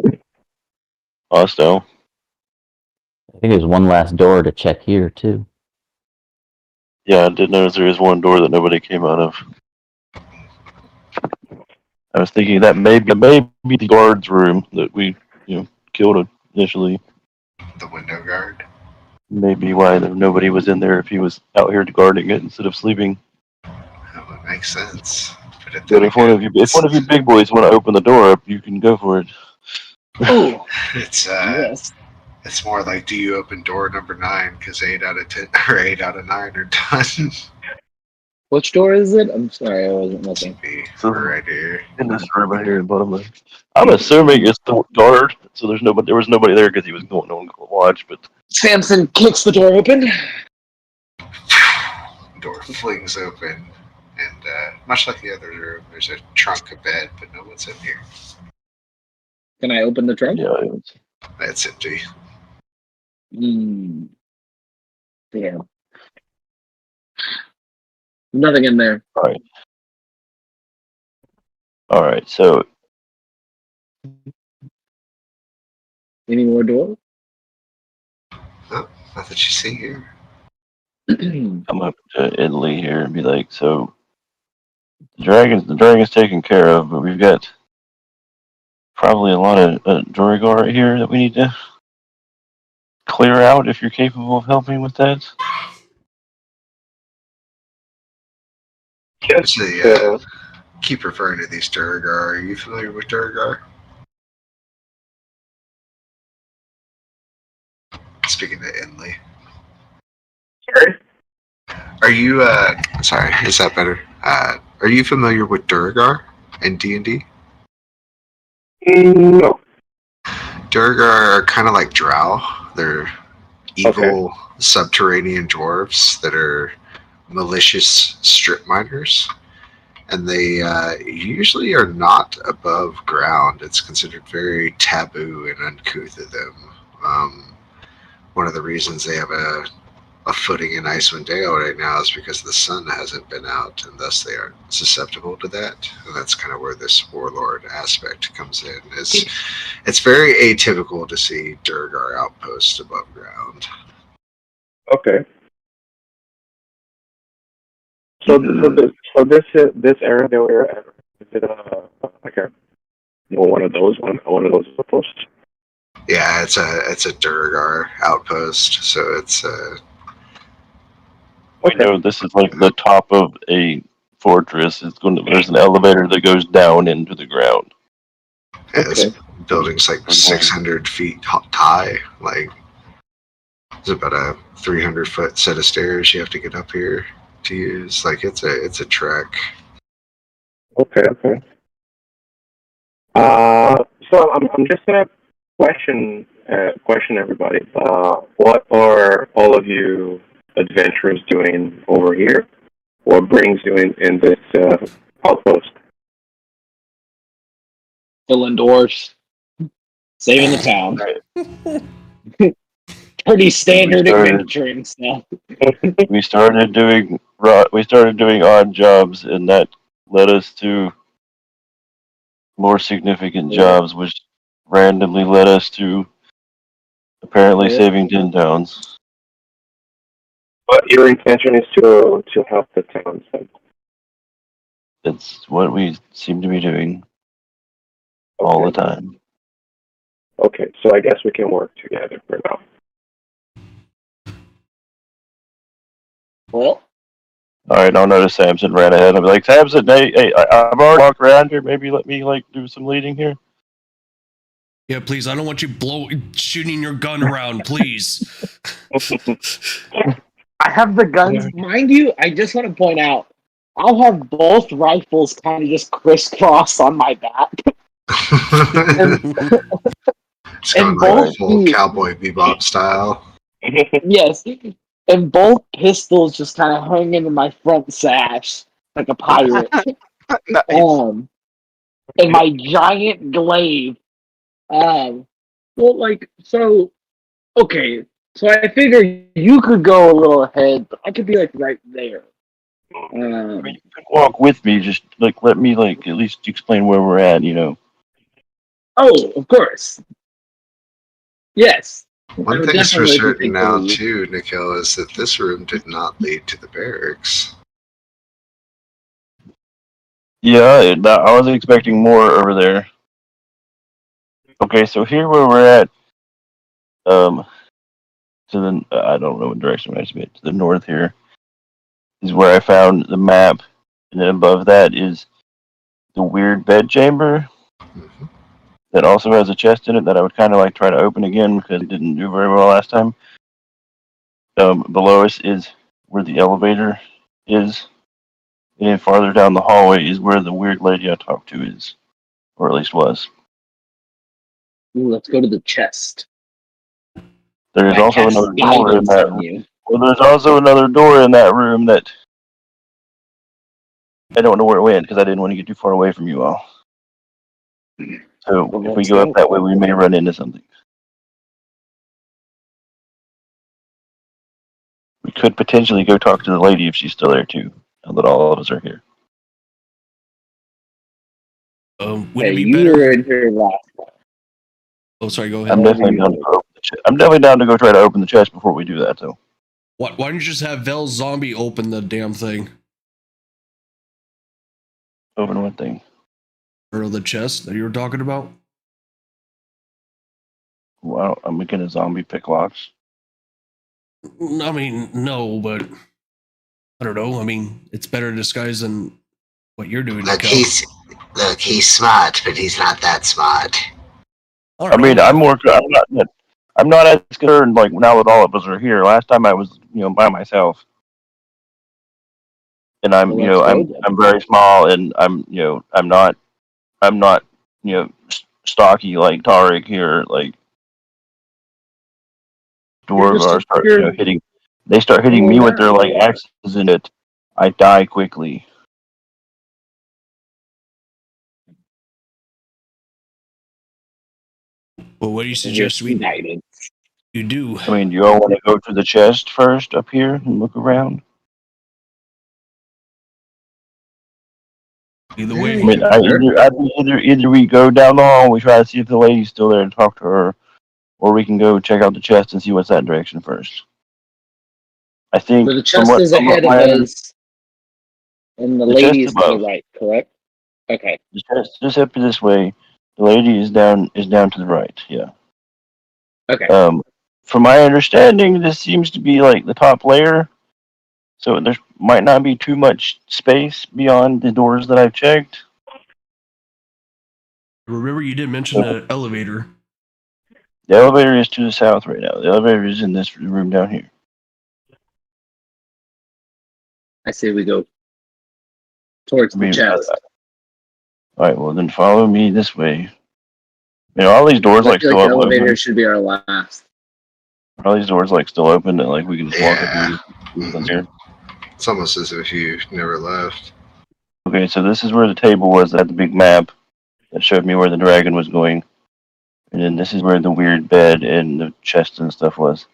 hostile. I think there's one last door to check here too. Yeah, I did notice there is one door that nobody came out of. I was thinking that may be the guard's room that we killed initially. The window guard. Maybe why nobody was in there if he was out here guarding it instead of sleeping. That would make sense. But if one of you big boys want to open the door up, you can go for it. Oh, It's yes. it's more like, do you open door number 9 because 8 out of 10 or 8 out of 9 are done. Which door is it? I'm sorry, I wasn't looking. Right here. In this room right here in the bottom left. I'm assuming it's the guard, so there was nobody there because he was going on watch, but Samson kicks the door open. Door flings open, and much like the other room, there's a trunk, a bed, but no one's in here. Can I open the trunk? yeah, It's empty. Damn. Nothing in there. all right. So Any more doors? Oh, not that you see here. Come up to Italy here and be like, so the dragon's taken care of, but we've got probably a lot of Dorigar right here that we need to clear out if you're capable of helping with that. Yes. So, keep referring to these Durgar. Are you familiar with Durgar? Speaking to Inley. Sorry? Are you, sorry, is that better? Are you familiar with Durgar in D&D? No. Durgar are kind of like Drow. They're evil subterranean dwarves that are malicious strip miners. And they usually are not above ground. It's considered very taboo and uncouth of them. One of the reasons they have a footing in Icewind Dale right now is because the sun hasn't been out, and thus they aren't susceptible to that. And that's kind of where this warlord aspect comes in. It's very atypical to see Durgar outposts above ground. Okay. So this area that we're at, is it like one of those outposts? Yeah, it's a Durgar outpost, so it's We know this is like the top of a fortress. There's an elevator that goes down into the ground. this building's like 600 feet high. Like, it's about a 300-foot set of stairs you have to get up here to use. Like, it's a trek. Okay. So I'm just gonna question everybody. What are all of you adventurers doing over here? What brings you in this outpost? Filling doors. Saving the town. Pretty standard adventuring stuff. We started doing odd jobs, and that led us to more significant jobs, which randomly led us to apparently saving 10 towns. But your intention is to help the town. So. It's what we seem to be doing all the time. Okay, so I guess we can work together for now. Well, all right, I'll notice Samson ran ahead. I'll be like, Samson, hey, I've already walked around here. Maybe let me do some leading here. Yeah, please. I don't want you shooting your gun around, please. I have the guns. Mind you, I just want to point out, I'll have both rifles kind of just crisscross on my back. It's going like full Cowboy Bebop style. Yes, and both pistols just kind of hanging in my front sash like a pirate. Nice. And my giant glaive. So I figure you could go a little ahead, but I could be like right there. You could walk with me, just let me at least explain where we're at, Oh, of course. Yes. One thing's for certain now, too, Nikhil, is that this room did not lead to the barracks. Yeah, I was expecting more over there. Okay, so here where we're at, I don't know what direction I should be. To the north here is where I found the map, and then above that is the weird bed chamber that also has a chest in it that I would kind of try to open again because it didn't do very well last time. Below us is where the elevator is, and then farther down the hallway is where the weird lady I talked to is, or at least was. Ooh, let's go to the chest. There is also another door in that room. Well, there's also another door in that room that I don't know where it went because I didn't want to get too far away from you all. So if we go up that way, we may run into something. We could potentially go talk to the lady if she's still there too, now that all of us are here. Would it be better? Were in here last time. Oh, sorry. Go ahead. I'm definitely down to go open the chest. I'm definitely down to go try to open the chest before we do that, though. Why don't you just have Vel's zombie open the damn thing? Open what thing? Or the chest that you were talking about? Well, I'm making a zombie pick locks. I mean, no, but I don't know. I mean, it's better disguised than what you're doing. Look, Kel. he's smart, but he's not that smart. All I right, mean, well, I'm not as concerned like now that all of us are here. Last time I was, by myself, and I'm, Well, let's go then. I'm very small, and I'm not, stocky like Tarek here. Like You're just dwarves a are start, pure hitting. They start hitting me with their like axes, and I die quickly. well, what do you suggest we united. you do? I mean, do you all want to go to the chest first up here and look around? Either way, I mean, either we go down the hall and we try to see if the lady's still there and talk to her, or we can go check out the chest and see what's that direction first. I think So the chest is ahead of us, and the lady is to the right, correct? Okay. The chest is up this way. The lady is down to the right. Yeah. Okay. From my understanding, this seems to be like the top layer, so there might not be too much space beyond the doors that I've checked. Remember, you did mention the elevator. The elevator is to the south right now. The elevator is in this room down here. I say we go towards the chest. All right, well then follow me this way. All these doors I feel still like the open. elevator should be our last. All these doors still open and we can just walk through here. It's almost as if you never left. Okay, so this is where the table was that had the big map that showed me where the dragon was going. And then this is where the weird bed and the chest and stuff was.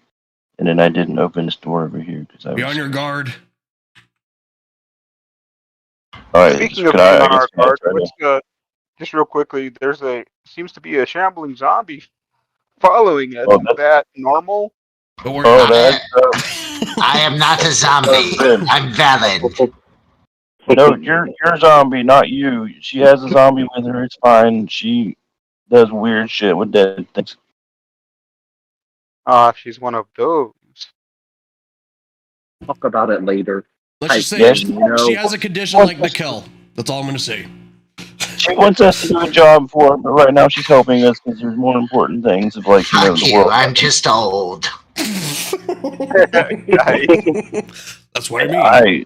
And then I didn't open this door over here because I was... Be on your guard. All right, Speaking of being on our guard, just real quickly, seems to be a shambling zombie following us. Is that normal? I am not a zombie. I'm valid. No, you're a zombie, not you. She has a zombie with her. It's fine. She does weird shit with dead things. She's one of those. Talk about it later. Let's just say she has a condition like Mikkel. That's all I'm going to say. She wants us to do a job for her, but right now she's helping us because there's more important things of the world. I'm just old. That's what I mean.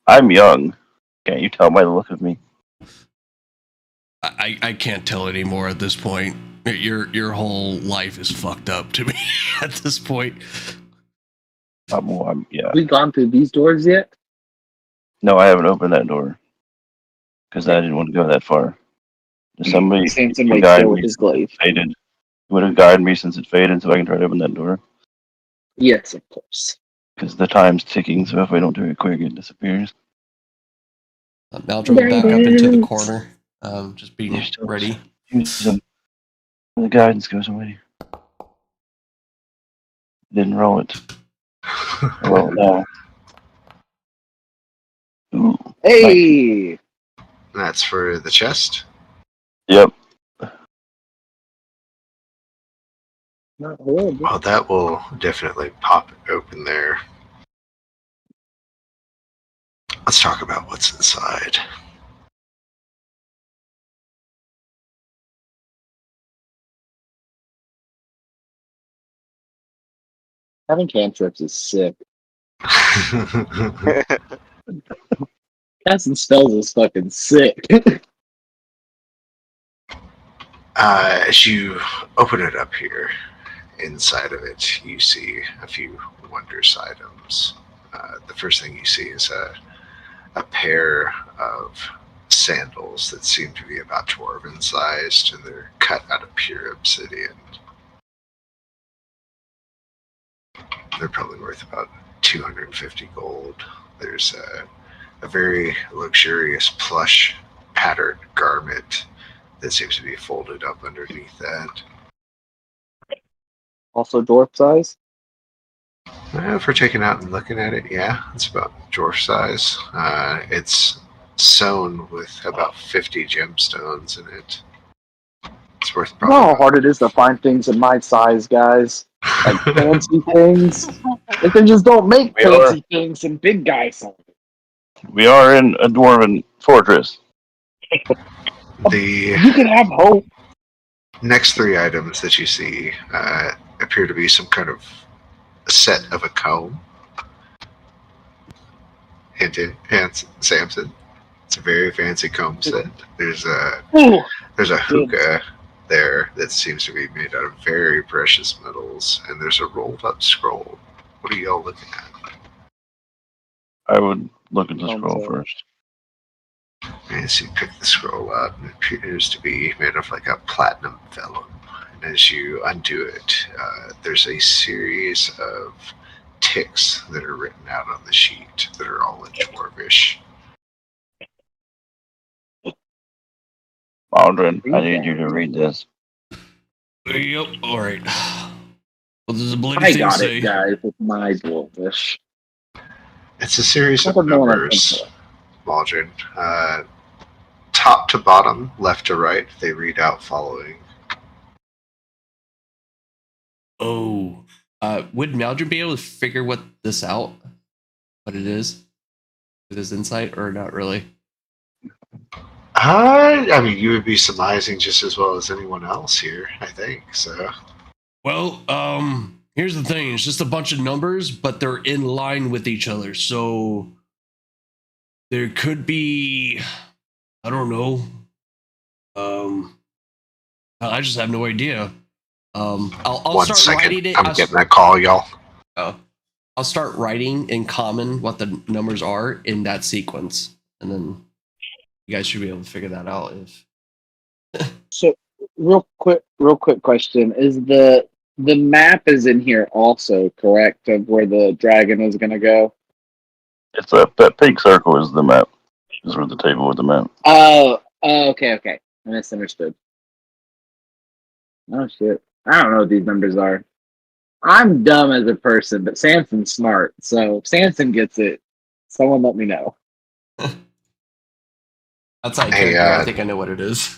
I'm young. Can't you tell by the look of me? I can't tell anymore at this point. Your whole life is fucked up to me at this point. Yeah. We gone through these doors yet? No, I haven't opened that door because I didn't want to go that far. Somebody guide me. His glaive. Faded. Would have guided me since it faded, so I can try to open that door. Yes, of course. Because the time's ticking, so if we don't do it quick, it disappears. I'll drop back up into the corner. Just being ready. The guidance goes away. Didn't roll it. Roll it now. Ooh, hey! That's for the chest? Yep. Not horrible. Well, that will definitely pop open there. Let's talk about what's inside. Having cantrips is sick. Casting spells is fucking sick. As you open it up here, inside of it, you see a few wondrous items. The first thing you see is a pair of sandals that seem to be about dwarven sized, and they're cut out of pure obsidian. They're probably worth about 250 gold. There's a very luxurious plush patterned garment that seems to be folded up underneath that. Also dwarf size. If we're taking out and looking at it, yeah, it's about dwarf size. It's sewn with about 50 gemstones in it. It's worth You know how probably. hard it is to find things in my size, guys. Like fancy things. Like they just don't make We are. fancy things in big guy size. We are in a dwarven fortress. The You can have hope. next three items that you see appear to be some kind of set of a comb. Hinted, Samson. It's a very fancy comb set. There's a Ooh, hookah there that seems to be made out of very precious metals, and there's a rolled up scroll. What are y'all looking at? I would look at the I'm scroll sorry. first. As you pick the scroll up, it appears to be made of like a platinum vellum. And as you undo it, there's a series of ticks that are written out on the sheet that are all in Dwarvish. Aldrin, I need you to read this. Yep. All right. What does the bloody I thing got say? it, guys, with my dwarfish. It's a series of Never known I numbers, think Waldron. Top to bottom, left to right, they read out following. Oh, would Maldron be able to figure what this out? What it is? With his insight, or not really? I mean, you would be surmising just as well as anyone else here, I think. So, Well, Here's the thing: it's just a bunch of numbers, but they're in line with each other. So there could be, I don't know. I just have no idea. I'll 1 start second, writing it. I'm getting that call, y'all. I'll start writing in common what the numbers are in that sequence, and then you guys should be able to figure that out. If So, real quick question: is the map is in here also correct of where the dragon is going to go? It's that pink circle is the map. Is where the table with the map. Oh, okay. I misunderstood. Oh shit! I don't know what these numbers are. I'm dumb as a person, but Samson's smart. So if Samson gets it, someone let me know. outside Hey, character, I think I know what it is.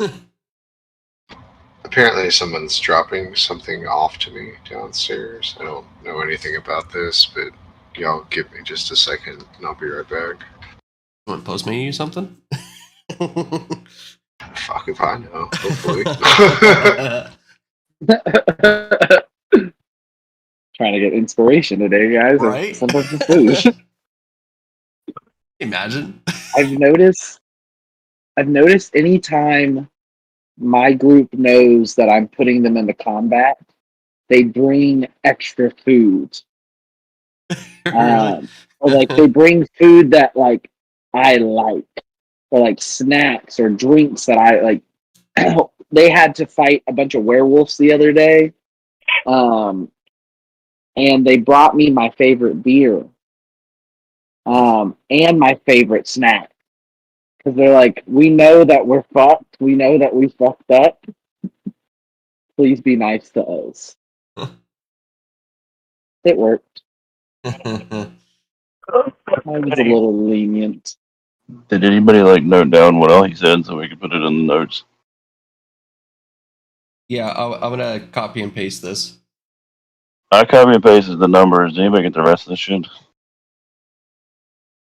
Apparently, someone's dropping something off to me downstairs. I don't know anything about this, but y'all give me just a second, and I'll be right back. Want Postman you something? Fuck if I know. Hopefully. Trying to get inspiration today, guys. Right? Sometimes it's food. Imagine. I've noticed anytime my group knows that I'm putting them into combat, they bring extra food. Really? Or like they bring food that like I like, or like snacks or drinks that I like. They had to fight a bunch of werewolves the other day, and they brought me my favorite beer, and my favorite snack. Because they're like, we know that we're fucked. We know that we fucked up. Please be nice to us. It worked. I was a little lenient. Did anybody note down what all he said so we could put it in the notes? Yeah, I'm gonna copy and paste this. I copy and pasted the numbers. Did anybody get the rest of the shit?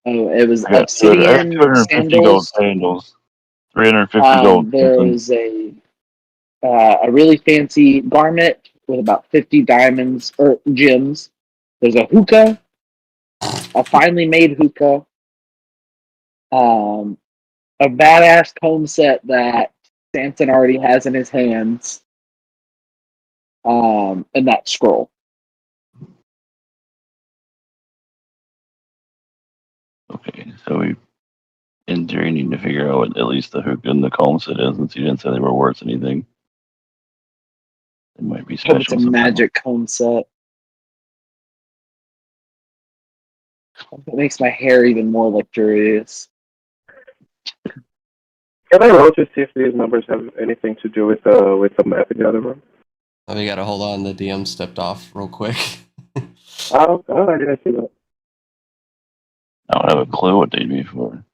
Oh, it was I got obsidian 250 gold sandals. sandals, 350 gold. There is a really fancy garment with about 50 diamonds or gems. There's a hookah, a finely made hookah, a badass comb set that Samson already has in his hands, and that scroll. Okay, so we, in theory, need to figure out what at least the hook and the comb set is, since you didn't say they were worth anything. It might be Hope special. it's a somehow. magic comb set. It makes my hair even more luxurious. Can I roll to see if these numbers have anything to do with the map in the other room? Oh, we gotta hold on. The DM stepped off real quick. Oh, I didn't see that. I don't have a clue what they'd be for.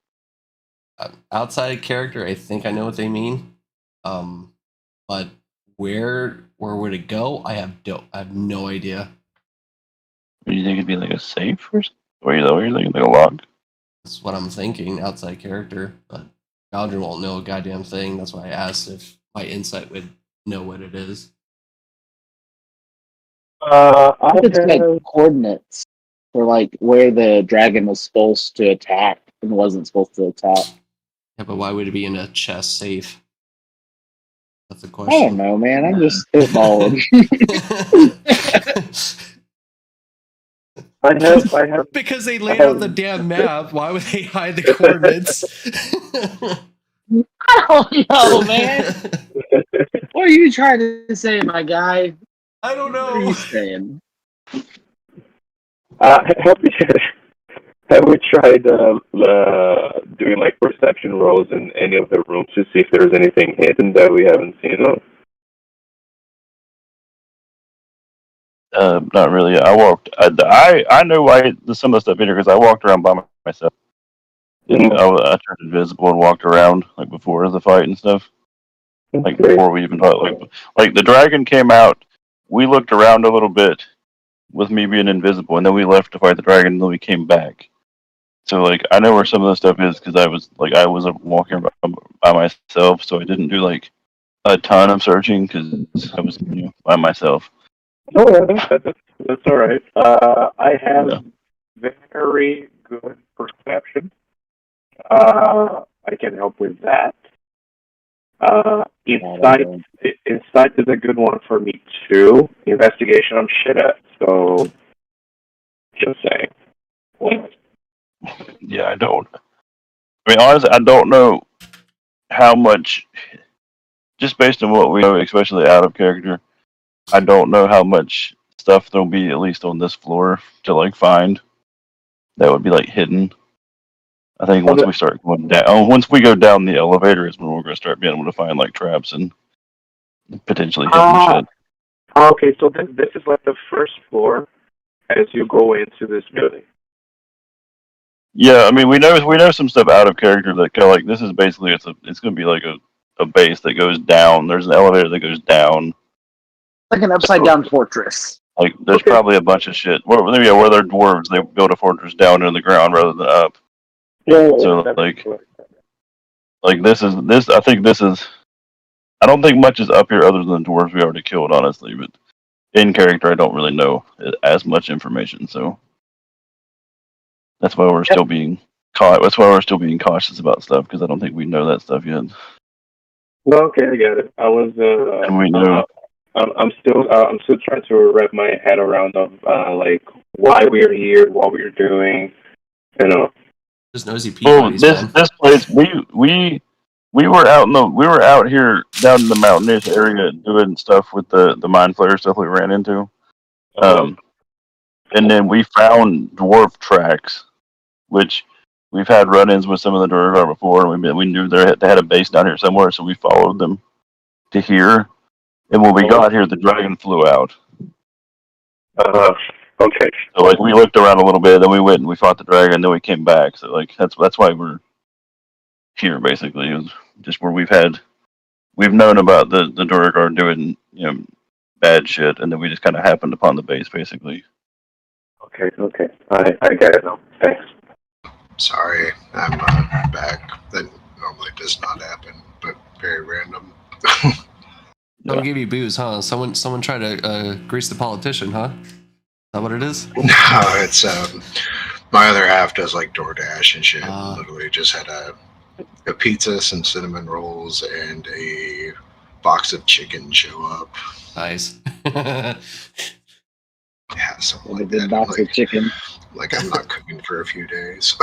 Outside character, I think I know what they mean. But where would it go? I have no idea. Do you think it'd be like a safe or something? Or you're thinking like a lock? That's what I'm thinking. Outside character, but Aldrin won't know a goddamn thing. That's why I asked if my insight would know what it is. I It's like have coordinates for like where the dragon was supposed to attack and wasn't supposed to attack. Yeah, but why would it be in a chest safe? That's the I don't question. know, man. I'm just spitballing. I have Because they laid out the damn map. Why would they hide the coordinates? I don't know, man. What are you trying to say, my guy? I don't What are you know. saying? have we tried doing like perception rolls in any of the rooms to see if there's anything hidden that we haven't seen of? Not really. I walked. I know why some of the stuff in here because I walked around by myself. Mhm. I turned invisible and walked around like before the fight and stuff. Like Okay. before we even like the dragon came out. We looked around a little bit with me being invisible, and then we left to fight the dragon, and then we came back. So like I know where some of the stuff is because I was walking around by myself, so I didn't do like a ton of searching because I was by myself. Oh, yeah, that's all right. I have Yeah. very good perception. I can help with that. Insight is a good one for me too. Investigation I'm shit at, so just saying. Yeah, I don't. I mean, honestly, I don't know how much. Just based on what we know, especially out of character, I don't know how much stuff there'll be at least on this floor to like find that would be like hidden. I think once we start going down, once we go down the elevator, is when we're going to start being able to find like traps and potentially hidden shit. Okay, so this is like the first floor as you go into this building. Yeah, I mean we know some stuff out of character that kind of like this is basically it's going to be like a base that goes down. There's an elevator that goes down. Like an upside down fortress. Like there's probably a bunch of shit. Where they're dwarves, they build a fortress down in the ground rather than up. Yeah. So like this. I think this is. I don't think much is up here other than dwarves we already killed, honestly. But in character, I don't really know as much information. So that's why we're still being That's why we're still being cautious about stuff because I don't think we know that stuff yet. No, okay, I get it. I was. And we know. I'm still trying to wrap my head around of like why we're here, what we're doing, you know. Just nosy people. Oh, this place we were out here down in the mountainous area doing stuff with the mind flayer stuff we ran into. And then we found dwarf tracks, which we've had run-ins with some of the Durgar before. We knew they had a base down here somewhere, so we followed them to here. And when we got here, the dragon flew out. Okay. So like we looked around a little bit, then we went and we fought the dragon, then we came back. So like that's why we're here basically. It was just where we've known about the Durgar doing bad shit, and then we just kind of happened upon the base basically. Okay. I get it now. Thanks. Sorry, I'm back. That normally does not happen, but very random. Don't give you booze, huh? Someone tried to grease the politician, huh? Is that what it is? No, it's my other half does like DoorDash and shit. Literally just had a pizza, some cinnamon rolls, and a box of chicken show up. Nice. Yeah, something like With a box of chicken. Like I'm not cooking for a few days.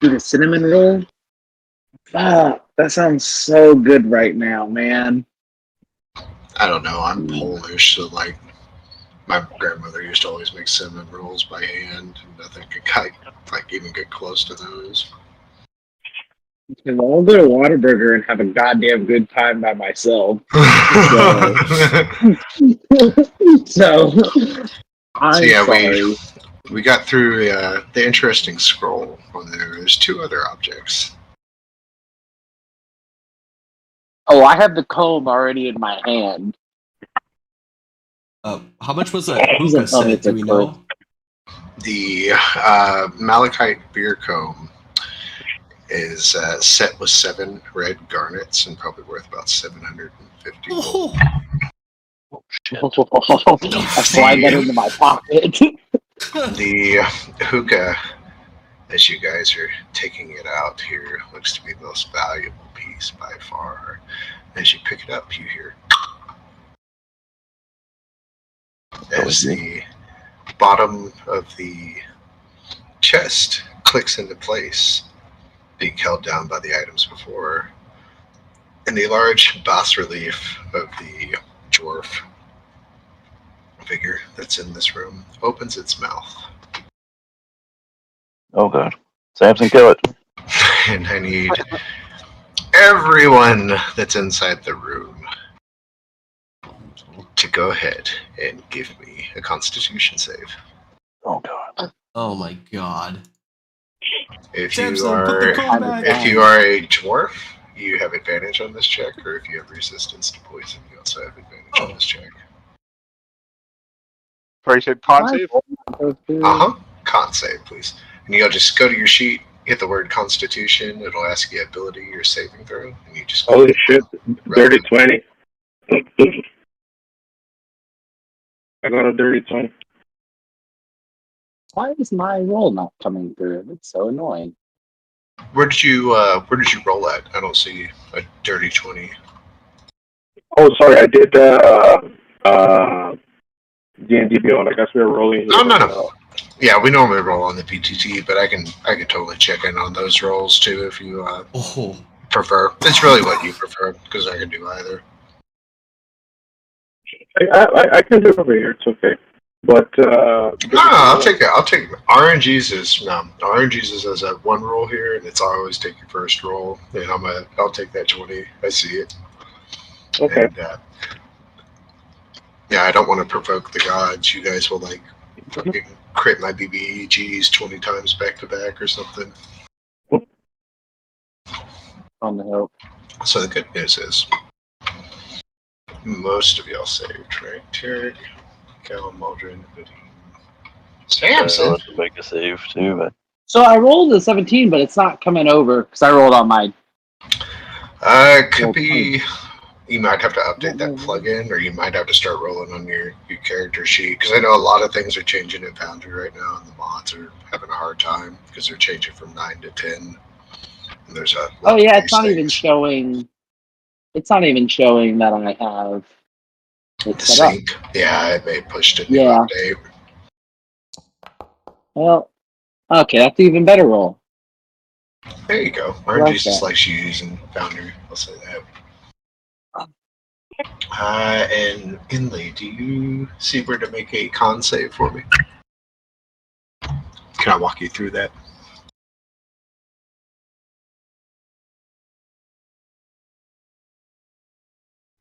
Dude, a cinnamon roll? Ah, that sounds so good right now, man. I don't know. I'm Polish, so like my grandmother used to always make cinnamon rolls by hand, and nothing could even get close to those. Because I'll go to Whataburger and have a goddamn good time by myself. So I'm yeah, sorry. we got through the interesting scroll on there. There's two other objects. Oh, I have the comb already in my hand. How much was that Please hookah don't tell me set? it's Do a we clip. know? The malachite beer comb is set with 7 red garnets and probably worth about 750 gold. Oh, shit. I slide that into my pocket. The hookah, as you guys are taking it out here, looks to be the most valuable piece by far. As you pick it up, you hear as the bottom of the chest clicks into place, being held down by the items before, and the large bas relief of the dwarf figure that's in this room opens its mouth. Oh god. Samson, kill it. And I need everyone that's inside the room to go ahead and give me a constitution save. Oh god. Oh my god. If Samson, you put the are comb back. if you are a dwarf, you have advantage on this check, or if you have resistance to poison, you also have advantage on this check. Sorry, you said con save? Con save, please. And you'll just go to your sheet, hit the word Constitution. It'll ask you ability or saving throw, and you just Holy shit. Dirty 20. I got a dirty 20. Why is my roll not coming through? It's so annoying. Where did you roll at? I don't see a dirty 20. Oh, sorry, I did D&D Beyond. I guess we were rolling. No. Yeah, we normally roll on the PTT, but I can totally check in on those rolls too if you prefer. It's really what you prefer, because I can do either. I can do it over here. It's okay. But I'll take it. RNGs is as a one roll here, and it's always take your first roll. And I'll take that 20. I see it. Okay. And, yeah, I don't want to provoke the gods. You guys will like fucking crit my BBEGs 20 times back to back or something. On the help. So the good news is most of y'all saved, right? Tarek, Cal, Maldron, Samson. To make a save too, but So I rolled a 17, but it's not coming over because I rolled on my. Could be. You might have to update that plugin, or you might have to start rolling on your character sheet, because I know a lot of things are changing in Foundry right now, and the mods are having a hard time because they're changing from 9 to 10. And there's a Oh yeah, it's not even showing. It's not even showing that I have it the set up. sync. Yeah, it may push to new Yeah. update. Well, okay, that's an even better roll. There you go. like RNG's just that. like she using Foundry. I'll say that. And Inlay, do you see where to make a con save for me? Can I walk you through that?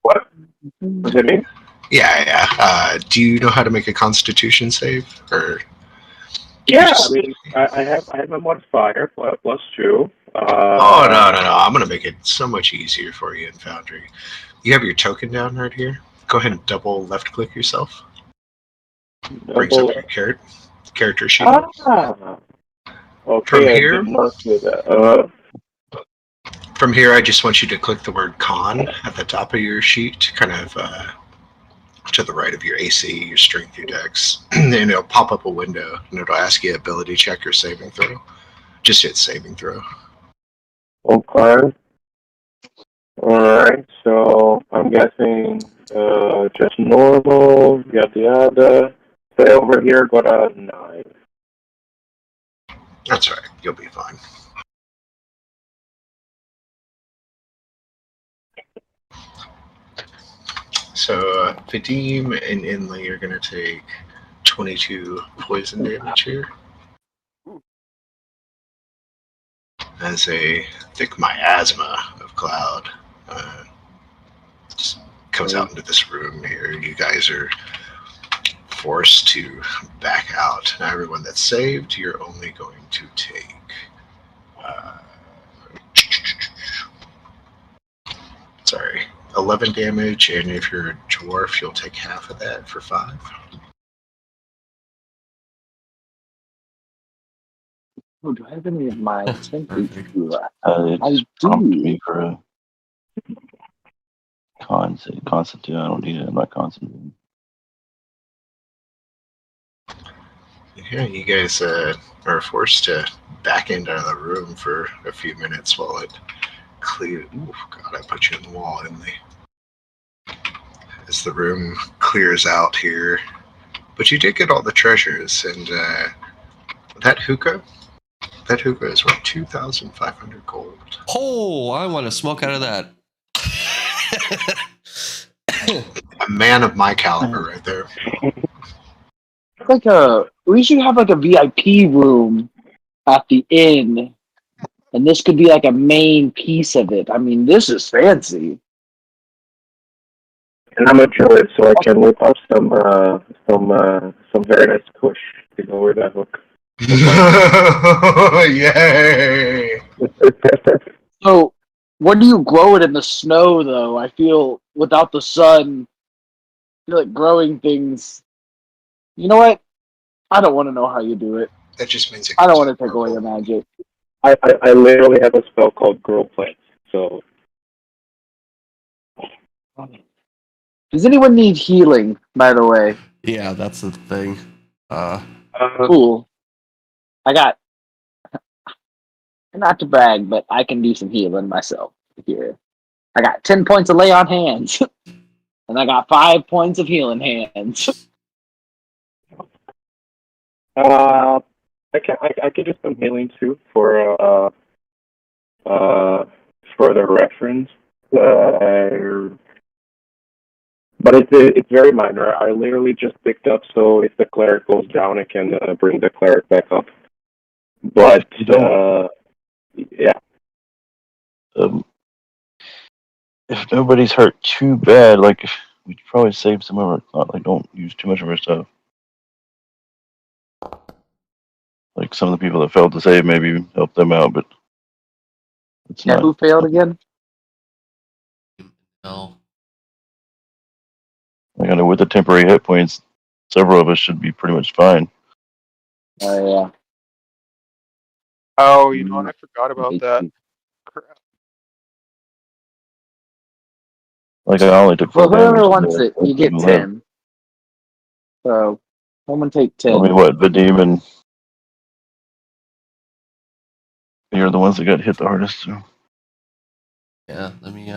What does it mean? Yeah. Do you know how to make a Constitution save, or? Yeah, I mean, I have a modifier +2. Oh no! I'm gonna make it so much easier for you in Foundry. You have your token down right here. Go ahead and double left click yourself. Brings up your character sheet. Okay, From I here? did not do that. From here, I just want you to click the word con at the top of your sheet, kind of to the right of your AC, your strength, your dex, and it'll pop up a window, and it'll ask you ability check or saving throw. Just hit saving throw. Okay. Alright, so I'm guessing just normal, yada. Stay over here, got a 9. That's right. You'll be fine. So, Vadim and Inlay are going to take 22 poison damage here. as a thick miasma of cloud just comes out into this room here. You guys are forced to back out. Now, everyone that's saved, you're only going to take. Sorry, 11 damage, and if you're a dwarf, you'll take half of that for 5. Oh, do I have any of my temp Perfect. HP left? It's I prompted do. me for a constitute. I don't need it. I'm not constituting. Yeah, you guys are forced to back into the room for a few minutes while it clears. Ooh, God, I put you in the wall, didn't they? As the room clears out here. But you did get all the treasures, and that hookah is worth 2,500 gold. Oh, I want to smoke out of that. A man of my caliber right there. We should have like a VIP room at the inn, and this could be like a main piece of it. I mean, this is fancy. And I'm a druid, so I can whip up some very nice push to go with that hook. Yay! So, when do you grow it in the snow, though? I feel without the sun, I feel like growing things. You know what? I don't want to know how you do it. That just means it I don't comes want to out take away your purple. magic. I literally have a spell called Grow Plants, so Does anyone need healing, by the way? Yeah, that's the thing. Cool. I got, not to brag, but I can do some healing myself here. I got 10 points of lay on hands, and I got 5 points of healing hands. I can do some healing too for further reference. But it's very minor. I literally just picked up, so if the cleric goes down, I can bring the cleric back up. But yeah. If nobody's hurt too bad, like we'd probably save some of our. Like, don't use too much of our stuff. Like some of the people that failed to save, maybe help them out, but it's Yeah, not. who failed again? No. Like, I know with the temporary hit points, several of us should be pretty much fine. Oh, yeah. Oh, you know what? I forgot about that. Crap. Like I only took 4 Well, whoever damage. wants it, you get people have. 10. So, someone take 10. I mean, what, Vadim and you're the ones that got hit the hardest. So. Yeah, let me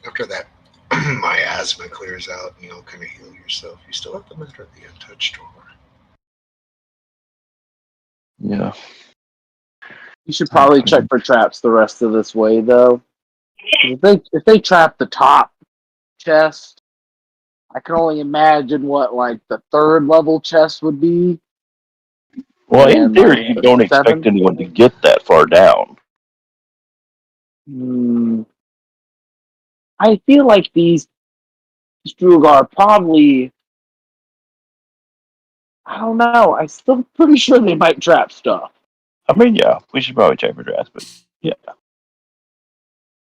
After that miasma clears out and you'll kind of heal yourself, you still have to enter the untouched door. Yeah. You should probably check for traps the rest of this way, though. If they trap the top chest, I can only imagine what like the 3rd level chest would be. Well, in And, theory, like, you don't 7. expect anyone to get that far down. I feel like these Strugar probably. I don't know. I'm still pretty sure they might trap stuff. I mean, yeah, we should probably check for drafts, but yeah.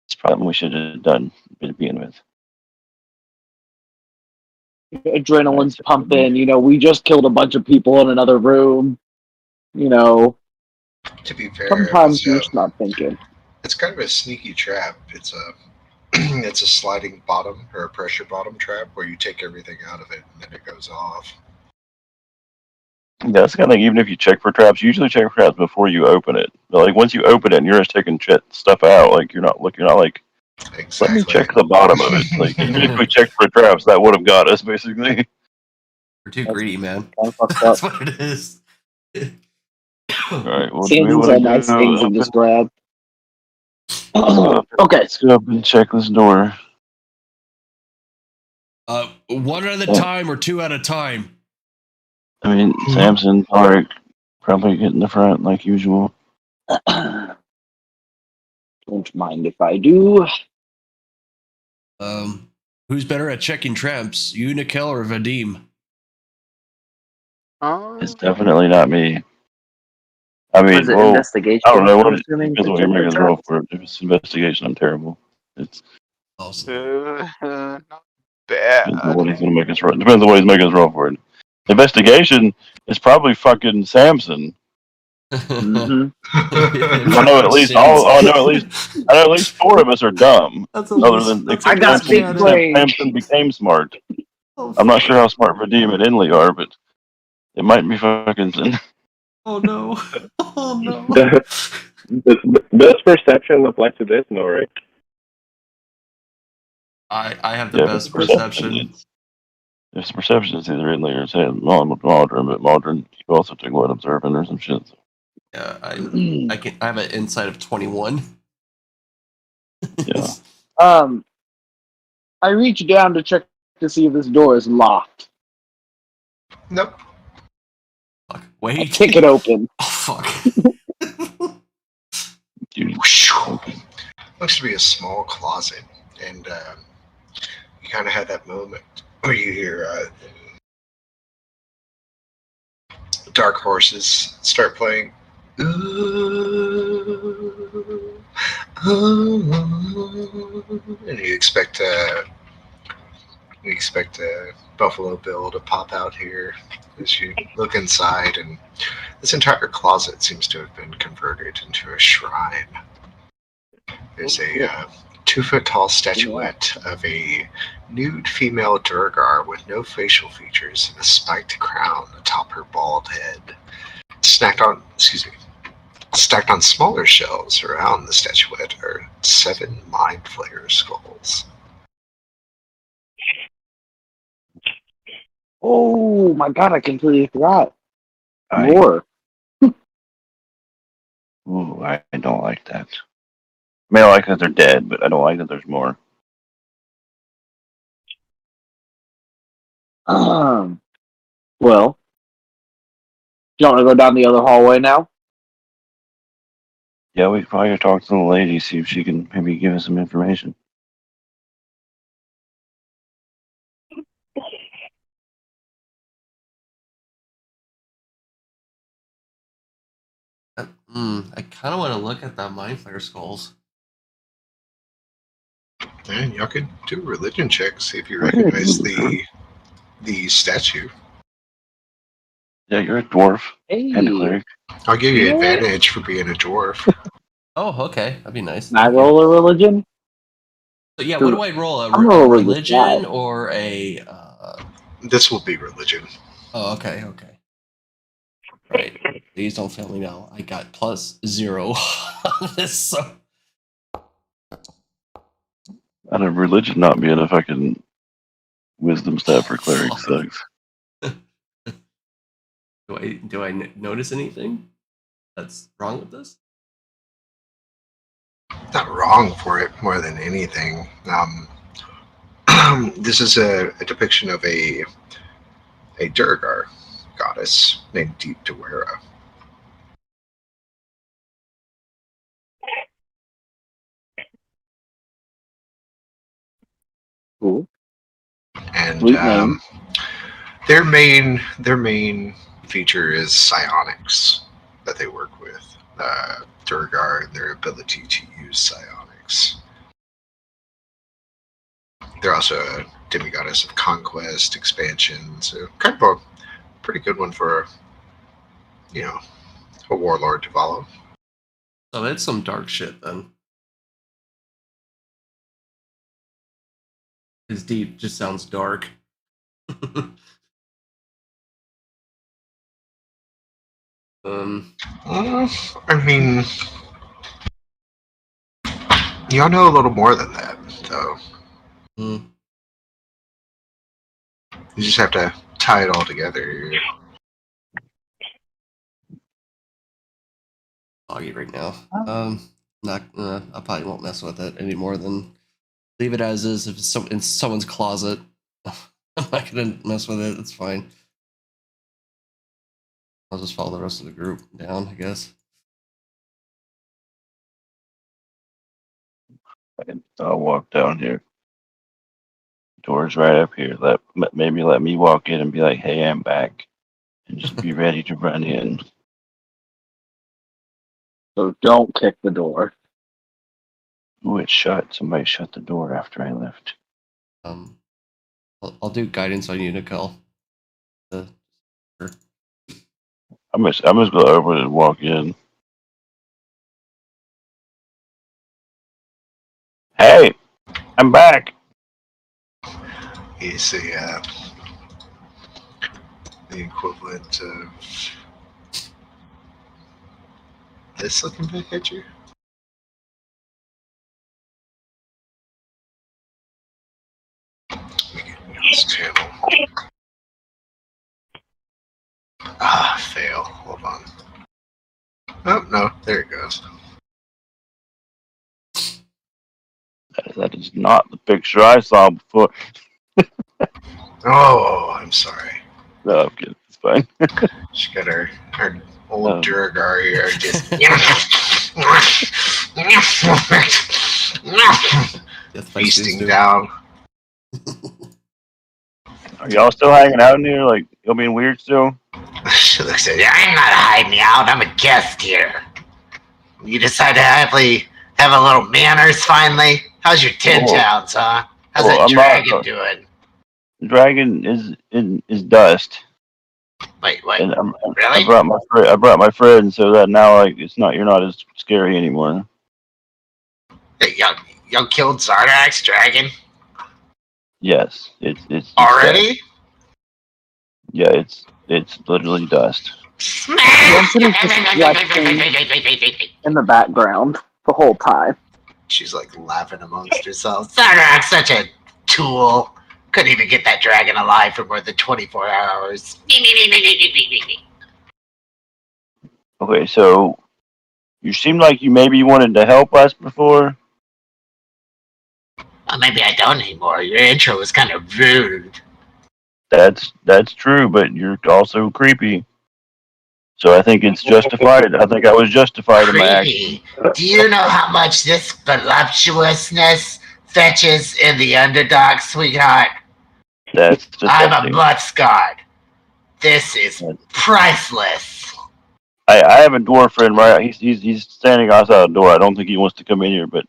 It's probably what we should have done to begin with. Adrenaline's pumping. You know, we just killed a bunch of people in another room. You know, To be fair, sometimes you're just not thinking. it's kind of a sneaky trap. It's a it's a sliding bottom or a pressure bottom trap where you take everything out of it and then it goes off. Yeah, that's the kind of thing. Even if you check for traps, you usually check for traps before you open it. But like once you open it and you're just taking stuff out, like you're not like Exactly. let me check the bottom of it. Like even if we checked for traps, that would have got us basically. we're too greedy, man. Kind of fucked That's up. what it is. All right. Well, do we Savings want are to nice things to just grab. Okay. Let's go up and check this door. One at a time or 2 at a time? I mean, Samson, Tarek, Probably get in the front like usual. Don't mind if I do. Who's better at checking traps, you, Nikel, or Vadim? It's definitely not me. I mean, Was it well, investigation? I don't know. I'm What assuming depends to on what you're check the making us roll traps? for. If it's investigation, I'm terrible. It's Awesome. Not bad. depends on what he's going to make us roll. Depends on what he's making us roll for it. Investigation is probably fucking Samson. Mm-hmm. I know at least I know at least 4 of us are dumb. That's a Other than that's I except got big Samson, brain. Samson became smart. Oh, I'm not sure how smart Vadim and Inley are, but it might be fucking. Oh no. Oh no. Does perception apply to this? No, right? I have the Yeah, best perception. If it's perception, it's either Inley or Maldron, but Maldron, you also took what, observing or some shit. Yeah, I have an insight of 21. Yeah. I reach down to check to see if this door is locked. Nope. Fuck. I Wait. kick it open. Oh fuck. Looks to be a small closet, and you kind of have that moment where you hear Dark Horses start playing. Ooh, ooh, and you expect Buffalo Bill to pop out here as you look inside, and this entire closet seems to have been converted into a shrine. There's a 2-foot-tall statuette of a nude female Durgar with no facial features and a spiked crown atop her bald head. Stacked on smaller shelves around the statuette are 7 mind flayer skulls. Oh my god, I completely forgot. I More. don't like that. I mean, I like that they're dead, but I don't like that there's more. Well, you want to go down the other hallway now? Yeah, we probably gotta talk to the lady, see if she can maybe give us some information. I kind of want to look at the mind flare skulls. And y'all could do a religion check, see if you recognize the statue. Yeah, you're a dwarf and a Hey, cleric. I'll give you Yeah. advantage for being a dwarf. Oh, okay, that'd be nice. can I Thank you. roll a religion? So, yeah, what do I roll? I'm A rolling with religion that. or a? This will be religion. Oh, okay. Right. Please don't fail me now. I got +0 on this. So Out of religion not being a fucking wisdom stat for cleric Fuck. sucks. do I notice anything that's wrong with this? Not wrong for it more than anything. This is a depiction of a Durgar goddess named Deep Dewera. Cool. And Sweet name. their main feature is psionics that they work with. Durgar and their ability to use psionics. They're also a demigoddess of conquest, expansion, so kind of a pretty good one for a warlord to follow. So it's some dark shit then. His deep just sounds dark. I mean, y'all know a little more than that, though. Mm. You just have to tie it all together. Foggy right now. I probably won't mess with it any more than leave it as is. If it's in someone's closet, I'm not gonna mess with it. It's fine. I'll just follow the rest of the group down, I guess. I'll walk down here. Door's right up here. Maybe let me walk in and be like, "Hey, I'm back," and just be ready to run in. So don't kick the door. Ooh, it's shut. Somebody shut the door after I left. I'll do guidance on you, Nicole. I'm just go over and walk in. Hey, I'm back. You see the equivalent of this looking back at you. Let me get this channel. Fail. Hold on. Oh, no. There it goes. That is not the picture I saw before. Oh, I'm sorry. No, I'm kidding. It's fine. She got her old Duragar here just feasting down. Are y'all still hanging out in here? Like, y'all being weird still? She looks at you. I'm not hiding out. I'm a guest here. You decide to have a little manners finally? How's your 10 towns, huh? How's that dragon doing? Dragon is dust. Wait. And Really? I brought my friend, so that now like you're not as scary anymore. Hey, y'all killed Zardax's dragon? Yes, it's already. Yeah, it's literally dust. Vincent is just resting in the background the whole time. She's like laughing amongst herself. Zardax's such a tool. Couldn't even get that dragon alive for more than 24 hours. Okay, so you seem like you maybe wanted to help us before. Well, maybe I don't anymore. Your intro was kind of rude. That's true, but you're also creepy. So I think it's justified. I think I was justified in my action. Do you know how much this voluptuousness fetches in the underdog, sweetheart? That's I'm a McCluskers. This is priceless. I have a dwarf friend, right? He's standing outside the door. I don't think he wants to come in here, but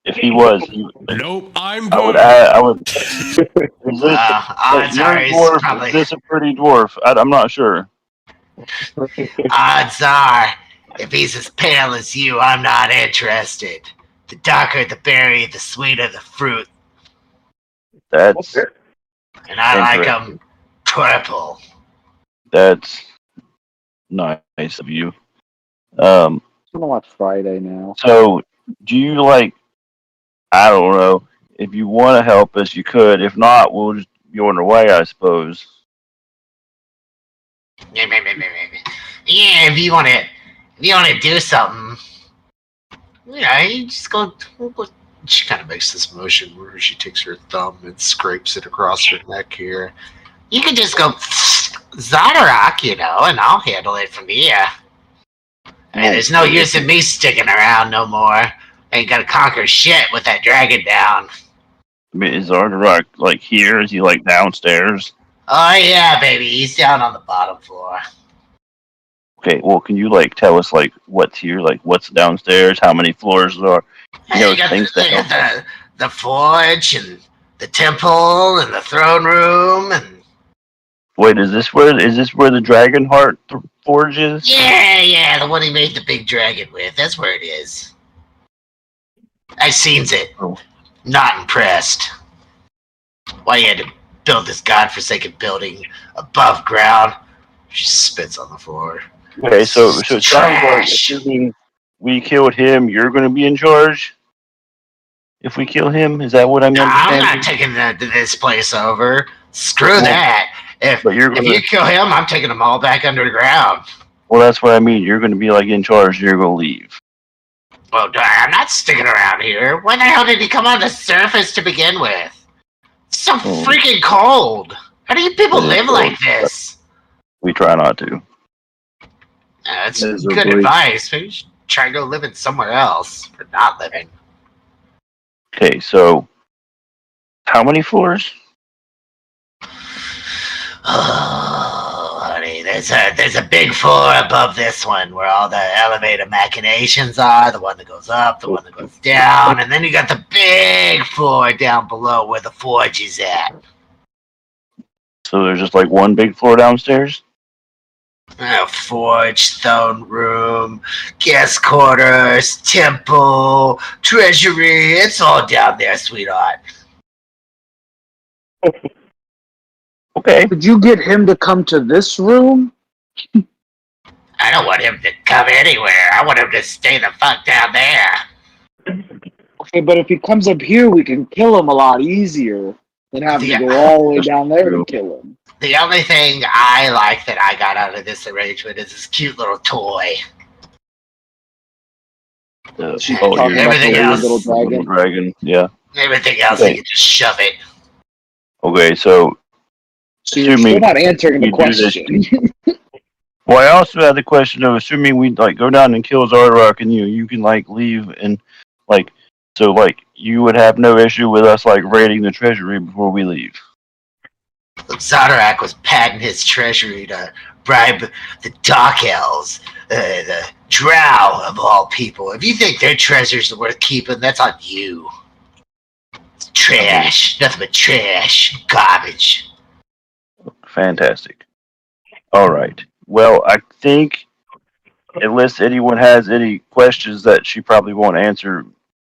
if he was, nope, I'm good. I would. Odds are he's probably. Is this a pretty dwarf? I'm not sure. Odds are, if he's as pale as you, I'm not interested. The darker the berry, the sweeter the fruit. That's. And I like them purple. That's nice of you. I'm gonna watch Friday now. So, do you like? I don't know. If you want to help us, you could. If not, we'll just be on our way, I suppose. Yeah, if you want to do something, you just go. She kind of makes this motion where she takes her thumb and scrapes it across her neck here. You can just go Zodarak, and I'll handle it from here. I mean, there's no use in me sticking around no more. I ain't gonna conquer shit with that dragon down. I mean, is Zodarak like here? Is he like downstairs? Oh yeah, baby, he's down on the bottom floor. Okay, well, can you like tell us like what's here, like what's downstairs, how many floors there are? You got the forge and the temple and the throne room and. Wait, is this where the dragon heart forge is? Yeah, the one he made the big dragon with. That's where it is. I seen it. Oh. Not impressed. Why you had to build this godforsaken building above ground? She spits on the floor. Okay, so it sounds like assuming we killed him, you're going to be in charge. If we kill him, is that what I'm understanding? I'm not taking this place over. Screw that. If you kill him, I'm taking them all back underground. Well, that's what I mean. You're going to be like in charge. You're going to leave. Well, I'm not sticking around here. When the hell did he come on the surface to begin with? It's so freaking cold. How do you people live like this? We try not to. That's Miserably. good advice. Maybe you should try to go living somewhere else or not living. Okay, so how many floors? Oh, honey, there's a big floor above this one where all the elevator machinations are. The one that goes up, the one that goes down, and then you got the big floor down below where the forge is at. So there's just like one big floor downstairs? Forge, throne room, guest quarters, temple, treasury. It's all down there, sweetheart. Okay. Could you get him to come to this room? I don't want him to come anywhere. I want him to stay the fuck down there. Okay, but if he comes up here, we can kill him a lot easier than having to go all the way down there to kill him. The only thing I like that I got out of this arrangement is this cute little toy. She's oh, talking about everything the else. little dragon. Dragon, yeah. Everything else, Okay. you can just shove it. Okay, so So you're still not answering the question. Well, I also had the question of assuming we like go down and kill Zardorak and you can like leave and like so like you would have no issue with us like raiding the treasury before we leave. Zardorak was padding his treasury to bribe the Dark Elves, the Drow of all people. If you think their treasures are worth keeping, that's on you. It's trash. Nothing but trash. Garbage. Fantastic. All right. Well, I think unless anyone has any questions that she probably won't answer,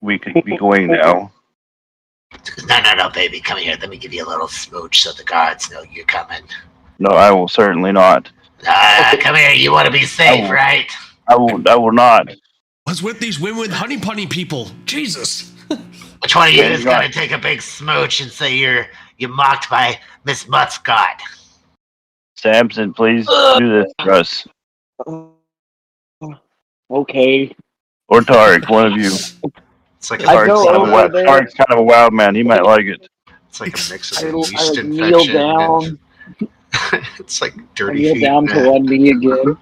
we could be going now. No, baby. Come here. Let me give you a little smooch so the guards know you're coming. No, I will certainly not. Come here. You want to be safe, right? I will not. What's with these women with honey punny people? Jesus. Which one of you Yeah, is right. going to take a big smooch and say you're mocked by Miss Muttscott? Samson, please do this for us. Okay. Or Tarek, one of you. It's like I go over there. Tarek's kind of a wild man. He might like it. It's like a mix I of a yeast kneel infection. down. It's like I dirty kneel feet. down to one knee again.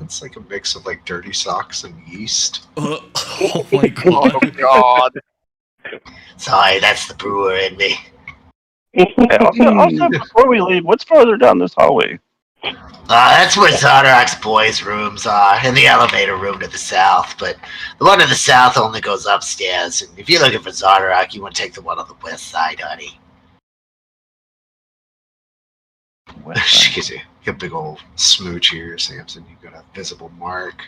It's like a mix of like dirty socks and yeast. Oh my god. Oh God. Sorry, that's the brewer in me. Hey, also, before we leave, what's farther down this hallway? That's where Zardorak's boys' rooms are, in the elevator room to the south. But the one to the south only goes upstairs. And if you're looking for Zardorak, you want to take the one on the west side, honey. She gives you a big old smooch here, Samson. You've got a visible mark.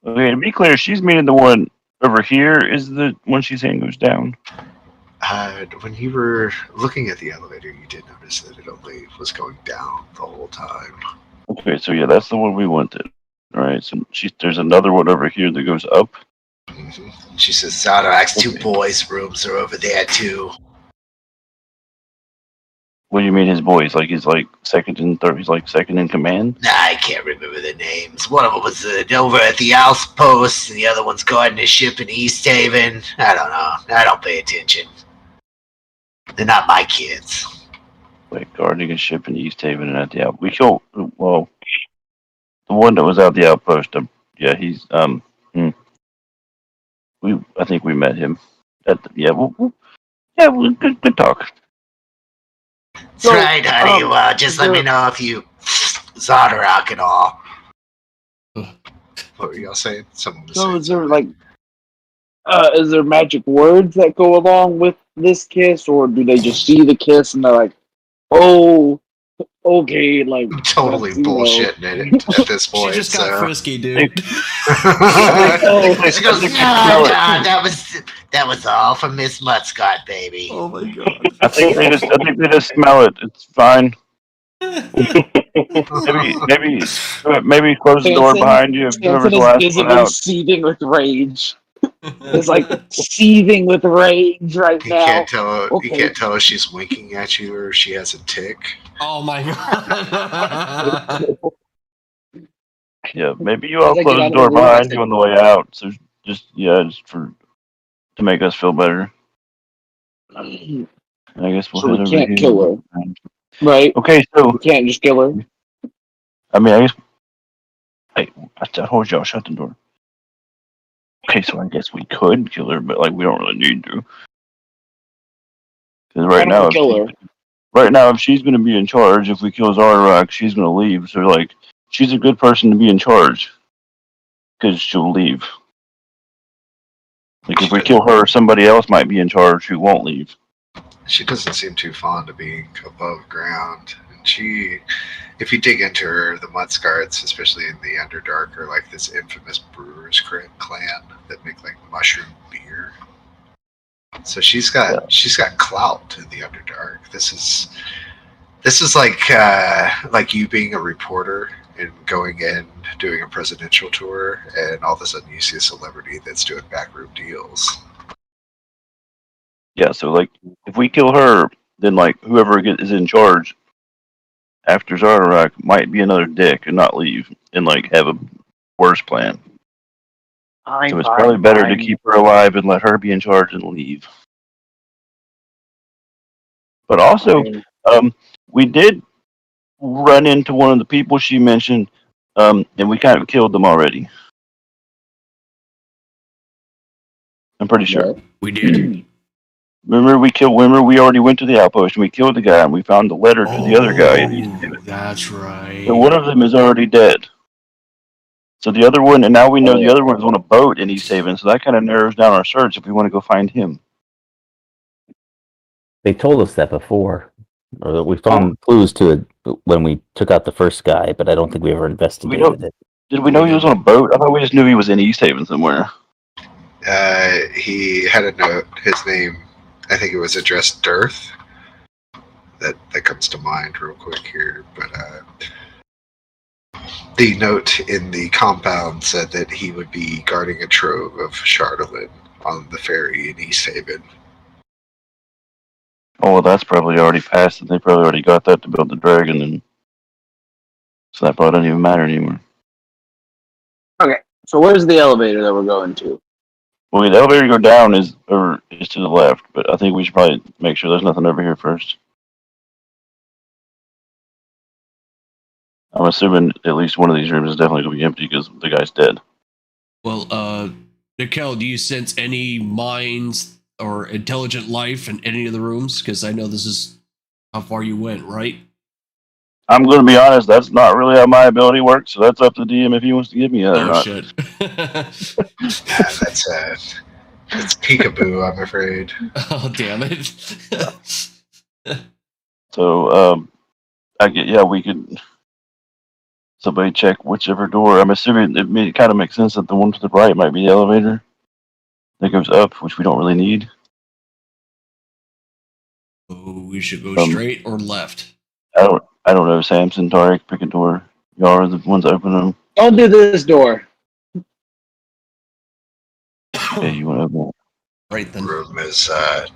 Okay, to be clear, she's meaning the one over here is the one she's saying goes down. When you were looking at the elevator, you did notice that it only was going down the whole time. Okay, so yeah, that's the one we wanted. All right, so there's another one over here that goes up. Mm-hmm. She says Zardorak's two boys' rooms are over there, too. What do you mean his boys? Like he's like second and third? He's like second in command? Nah, I can't remember the names. One of them was over at the outpost, and the other one's guarding a ship in East Haven. I don't know. I don't pay attention. They're not my kids. Wait, guarding a ship in East Haven and at the out. We killed the one that was out the outpost. Yeah, he's I think we met him. Good talk. That's right, honey. Well, just let me know if you Zardorak at all. What were y'all saying? Something to So say. is there like, is there magic words that go along with this kiss, or do they just see the kiss and they're like, oh, okay, like Totally you know. bullshitting it at this She point. just got frisky, dude. She goes, no, that was all for Miss Muttscott, baby. Oh my god. I think they just smell it. It's fine. Maybe close the door Samson- behind you if whoever's Samson the is last one visibly out. seething with rage. It's like seething with rage right You now. can't tell. Okay. You can't tell if she's winking at you or if she has a tick. Oh my god. Yeah, maybe you all As I get close out the of door the room, I behind say- you on the way out. So just to make us feel better. And I guess we'll So head we over can't here. kill her. Right? Okay, so We can't just kill her. I mean, I guess I told y'all shut the door. Okay, so I guess we could kill her, but like we don't really need to. Because Why don't we kill her? right now, if she's going to be in charge, if we kill Zardorak, she's going to leave. So like, she's a good person to be in charge because she'll leave. Like if we kill her, somebody else might be in charge who won't leave. She doesn't seem too fond of being above ground. And she, if you dig into her, the Mudscarts, especially in the Underdark, are like this infamous brewers clan that make like mushroom beer. So she's got clout in the Underdark. This is like you being a reporter and going in doing a presidential tour, and all of a sudden you see a celebrity that's doing backroom deals. Yeah, so like if we kill her, then like whoever is in charge after Zardorak might be another dick and not leave and like have a worse plan. So it's probably better to keep her alive and let her be in charge and leave. But also, we did run into one of the people she mentioned, and we kind of killed them already. I'm pretty sure. We did. Remember we already went to the outpost and we killed the guy and we found the letter to the other guy. That's right. So one of them is already dead. So the other one, and now we know the other one's on a boat in East Haven, so that kind of narrows down our search if we want to go find him. They told us that before, or that we found clues to it when we took out the first guy, but I don't think we ever investigated it. Did we know he was on a boat? I thought we just knew he was in East Haven somewhere. He had a note. His name, I think it was addressed Dearth. That comes to mind real quick here, but the note in the compound said that he would be guarding a trove of Chardolin on the ferry in East Haven. Oh, well, that's probably already passed, and they probably already got that to build the dragon, and so that probably doesn't even matter anymore. Okay, so where's the elevator that we're going to? Well, the elevator to go down is to the left, but I think we should probably make sure there's nothing over here first. I'm assuming at least one of these rooms is definitely going to be empty because the guy's dead. Well, Nicole, do you sense any minds or intelligent life in any of the rooms? Because I know this is how far you went, right? I'm going to be honest, that's not really how my ability works, so that's up to DM if he wants to give me that or not. Shit. That's peekaboo, I'm afraid. Oh, damn it. So, we could somebody check whichever door. I'm assuming it kind of makes sense that the one to the right might be the elevator that goes up, which we don't really need. Oh, we should go straight or left? I don't know, Samson, Tarek, pick a door. Y'all are the ones opening them. I'll do this door. Okay, you want to open it? Right then. The room is a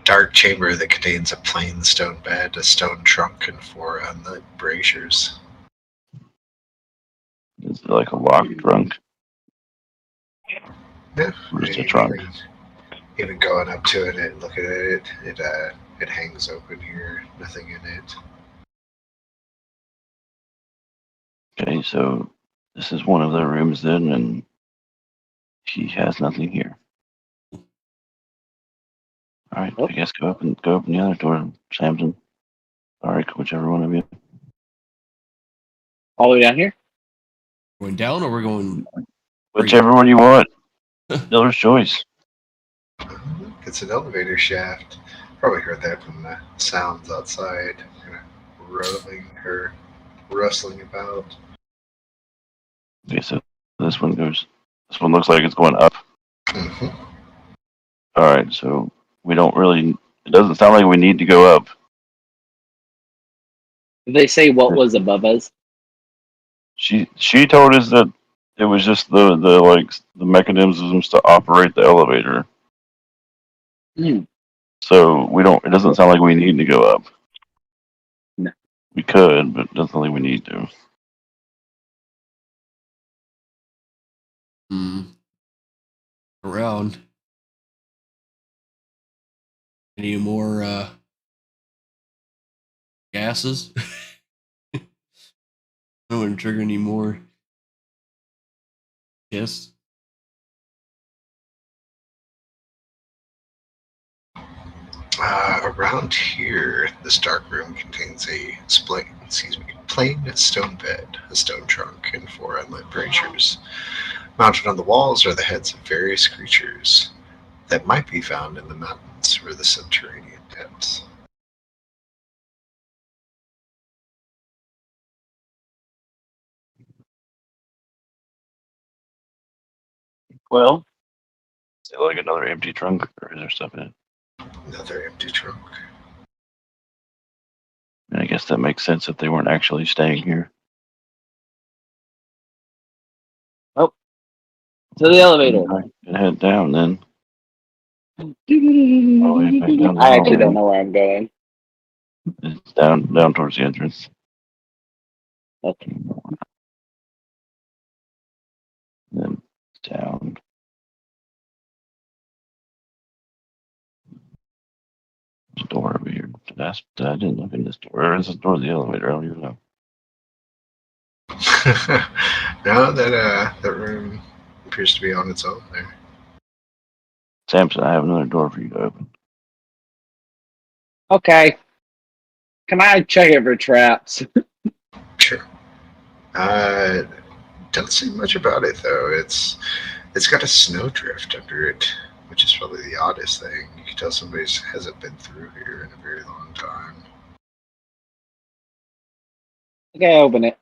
dark chamber that contains a plain stone bed, a stone trunk, and 4 unlit braziers. Is it like a locked trunk? Yeah, Or just a trunk? Even going up to it and looking at it, it hangs open here. Nothing in it. Okay, so this is one of the rooms then, and he has nothing here. All right, I guess go open the other door, Samson. All right, whichever one of you. All the way down here? Going down or we're going... Whichever one you want. Dealer's choice. It's an elevator shaft. Probably heard that from the sounds outside, kind of rolling or rustling about. Okay, so this one looks like it's going up. Mm-hmm. All right, so we don't really. It doesn't sound like we need to go up. Did they say what was above us? She told us that it was just the mechanisms to operate the elevator. So we don't. It doesn't sound like we need to go up. No. We could, but it doesn't sound like we need to. Around. Any more gases? I don't want to trigger any more Yes. Around here, this dark room contains a plain stone bed, a stone trunk, and 4 unlit braziers. Mounted on the walls are the heads of various creatures that might be found in the mountains or the subterranean depths. Well, is it like another empty trunk, or is there stuff in it? Another empty trunk. And I guess that makes sense if they weren't actually staying here. To the elevator. And head down then. I actually don't know where I'm going. It's down towards the entrance. Okay. Then down. There's a door over here. I didn't look in this door. Or is this door of the elevator? I don't even know. No, that room appears to be on its own there. Samson, I have another door for you to open. Okay. Can I check it for traps? Sure. Don't see much about it though. It's got a snowdrift under it, which is probably the oddest thing. You can tell somebody hasn't been through here in a very long time. Okay, open it.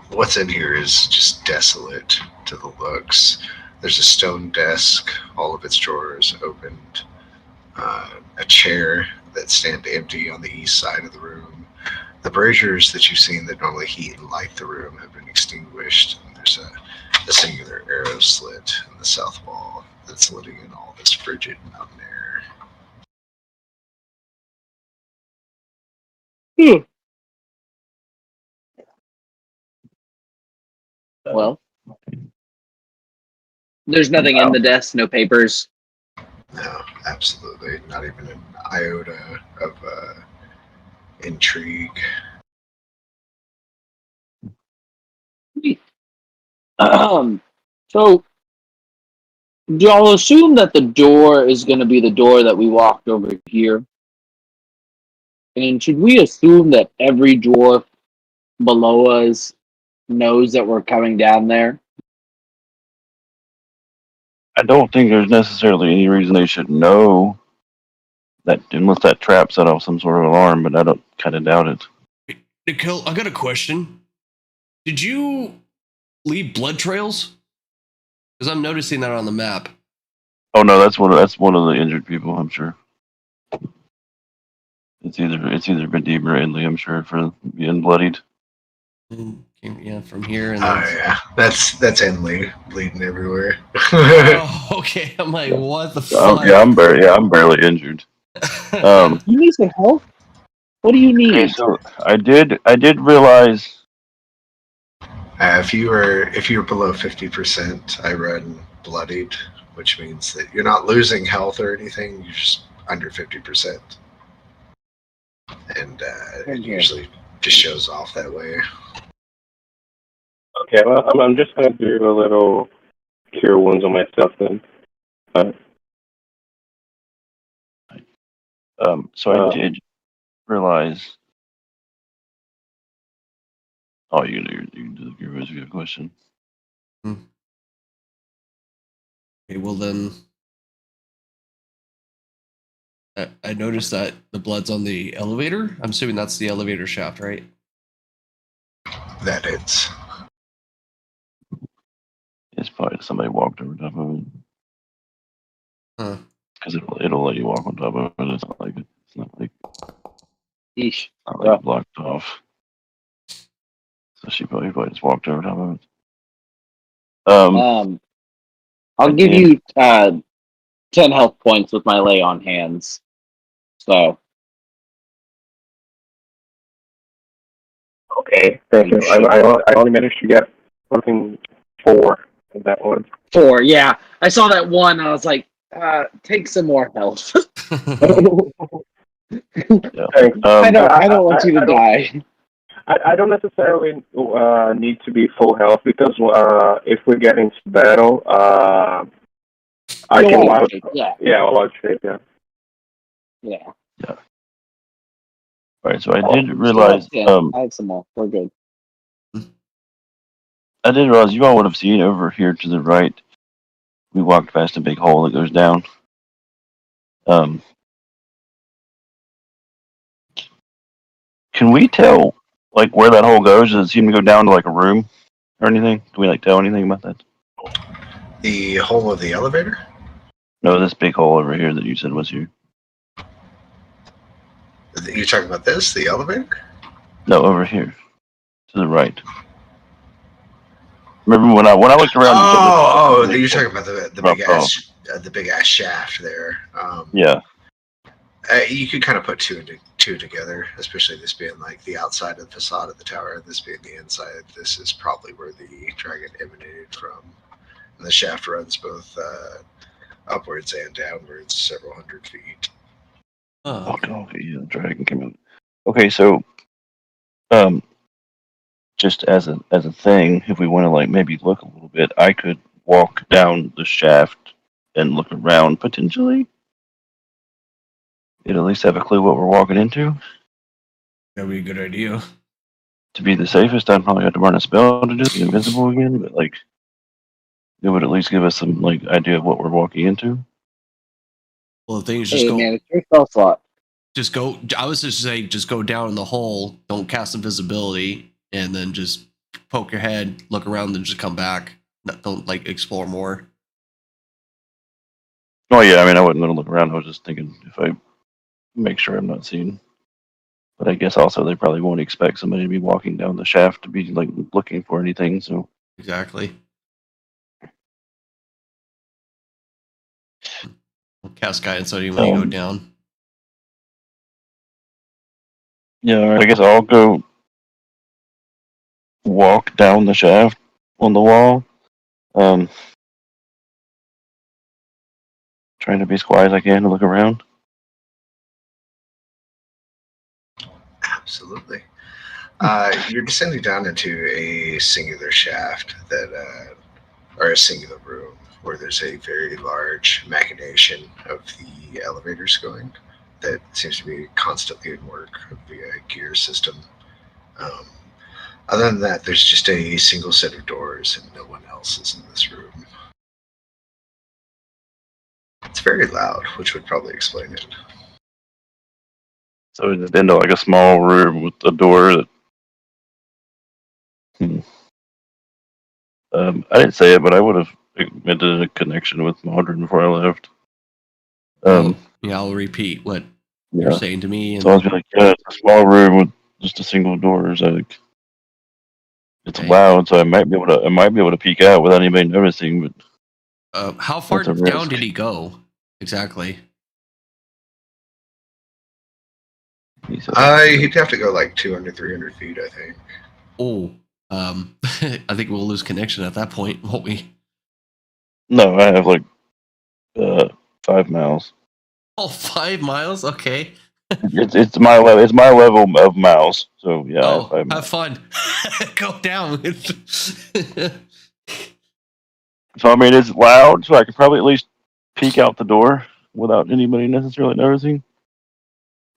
What's in here is just desolate to the looks. There's a stone desk, all of its drawers opened, a chair that stand empty on the east side of the room. The braziers that you've seen that normally heat and light the room have been extinguished, and there's a singular arrow slit in the south wall that's letting in all this frigid mountain air. Well, there's nothing in the desk, no papers. No, absolutely. Not even an iota of intrigue. So, do y'all assume that the door is going to be the door that we walked over here? And should we assume that every dwarf below us knows that we're coming down there? I don't think there's necessarily any reason they should know that, unless that trap set off some sort of alarm, but I don't kind of doubt it. Nicole, I got a question. Did you leave blood trails? Because I'm noticing that on the map. Oh no, that's one of the injured people, I'm sure. It's either Vadim or Inley, I'm sure, for being bloodied. Yeah, from here. And Oh yeah, that's Enley bleeding everywhere. Oh, okay. I'm like, what the fuck? I'm barely injured. You need some help? What do you need? Okay, so I did realize. If you were below 50%, I run bloodied, which means that you're not losing health or anything. You're just under 50%, and it usually just shows off that way. Okay, well, I'm just going to do a little cure wounds on myself then. So I did realize. Oh, you can do the cure wounds if you have a question. Okay, well then, I noticed that the blood's on the elevator. I'm assuming that's the elevator shaft, right? That it's. It's probably somebody walked over top of it. Huh. Because it'll let you walk on top of it. It's not like Yeesh. it's blocked off. So she probably just walked over top of it. I'll give you 10 health points with my lay on hands. So. Okay, thank you. I only managed to get fucking 4 in that one. 4, yeah. I saw that one, and I was like, take some more health. Thanks. I don't want you to die. I don't necessarily need to be full health because if we get into battle, I can Large loud. shape, yeah. Yeah, a large shape. Yeah. Yeah. All right, so I did realize. I have some more. We're good. I did realize you all would have seen over here to the right. We walked past a big hole that goes down. Can we tell like where that hole goes? Does it seem to go down to like a room or anything? Do we like tell anything about that? The hole of the elevator? No, this big hole over here that you said was here. You're talking about this, the elevator? No, over here to the right. Remember when I looked around? You're talking about the big ass shaft there. Yeah. You could kind of put two together, especially this being like the outside of the facade of the tower, and this being the inside. This is probably where the dragon emanated from. And the shaft runs both upwards and downwards, several hundred feet. Okay, yeah, the dragon came out. Okay, so, just as a thing, if we want to like maybe look a little bit, I could walk down the shaft and look around potentially. You'd at least have a clue what we're walking into. That'd be a good idea. To be the safest, I'd probably have to burn a spell to just be invisible again, but like, it would at least give us some like idea of what we're walking into. Well, the thing is, Man, it's your spell slot. just go. I was just saying, just go down in the hole. Don't cast invisibility, and then just poke your head, look around, then just come back. Don't like explore more. Oh yeah, I mean, I wasn't going to look around. I was just thinking if I make sure I'm not seen. But I guess also they probably won't expect somebody to be walking down the shaft to be like looking for anything. So Exactly. Cast guidance on you when you go down. yeah, all right, I guess I'll go walk down the shaft on the wall. Trying to be as quiet as I can to look around. Absolutely. You're descending down into a singular shaft or a singular room where there's a very large machination of the elevators going that seems to be constantly at work via a gear system. Other than that, there's just a single set of doors and no one else is in this room. It's very loud, which would probably explain it. So it's into like a small room with a door that. I didn't say it, but I would have admitted a connection with Modern before I left. Yeah, I'll repeat what Yeah. you're saying to me. And So I was like, yeah, it's a small room with just a single door. So like, it's Okay. loud, so I might be able to peek out without anybody noticing. But how far That's a down risk. did he go? Exactly. he said, He'd have to go like 200, 300 feet, I think. Oh, I think we'll lose connection at that point, won't we? no, I have like 5 miles. Oh, 5 miles? Okay. It's my level. It's my level of miles. So yeah. I have 5 miles. Have fun. Go down. So I mean, it's loud, so I could probably at least peek out the door without anybody necessarily noticing.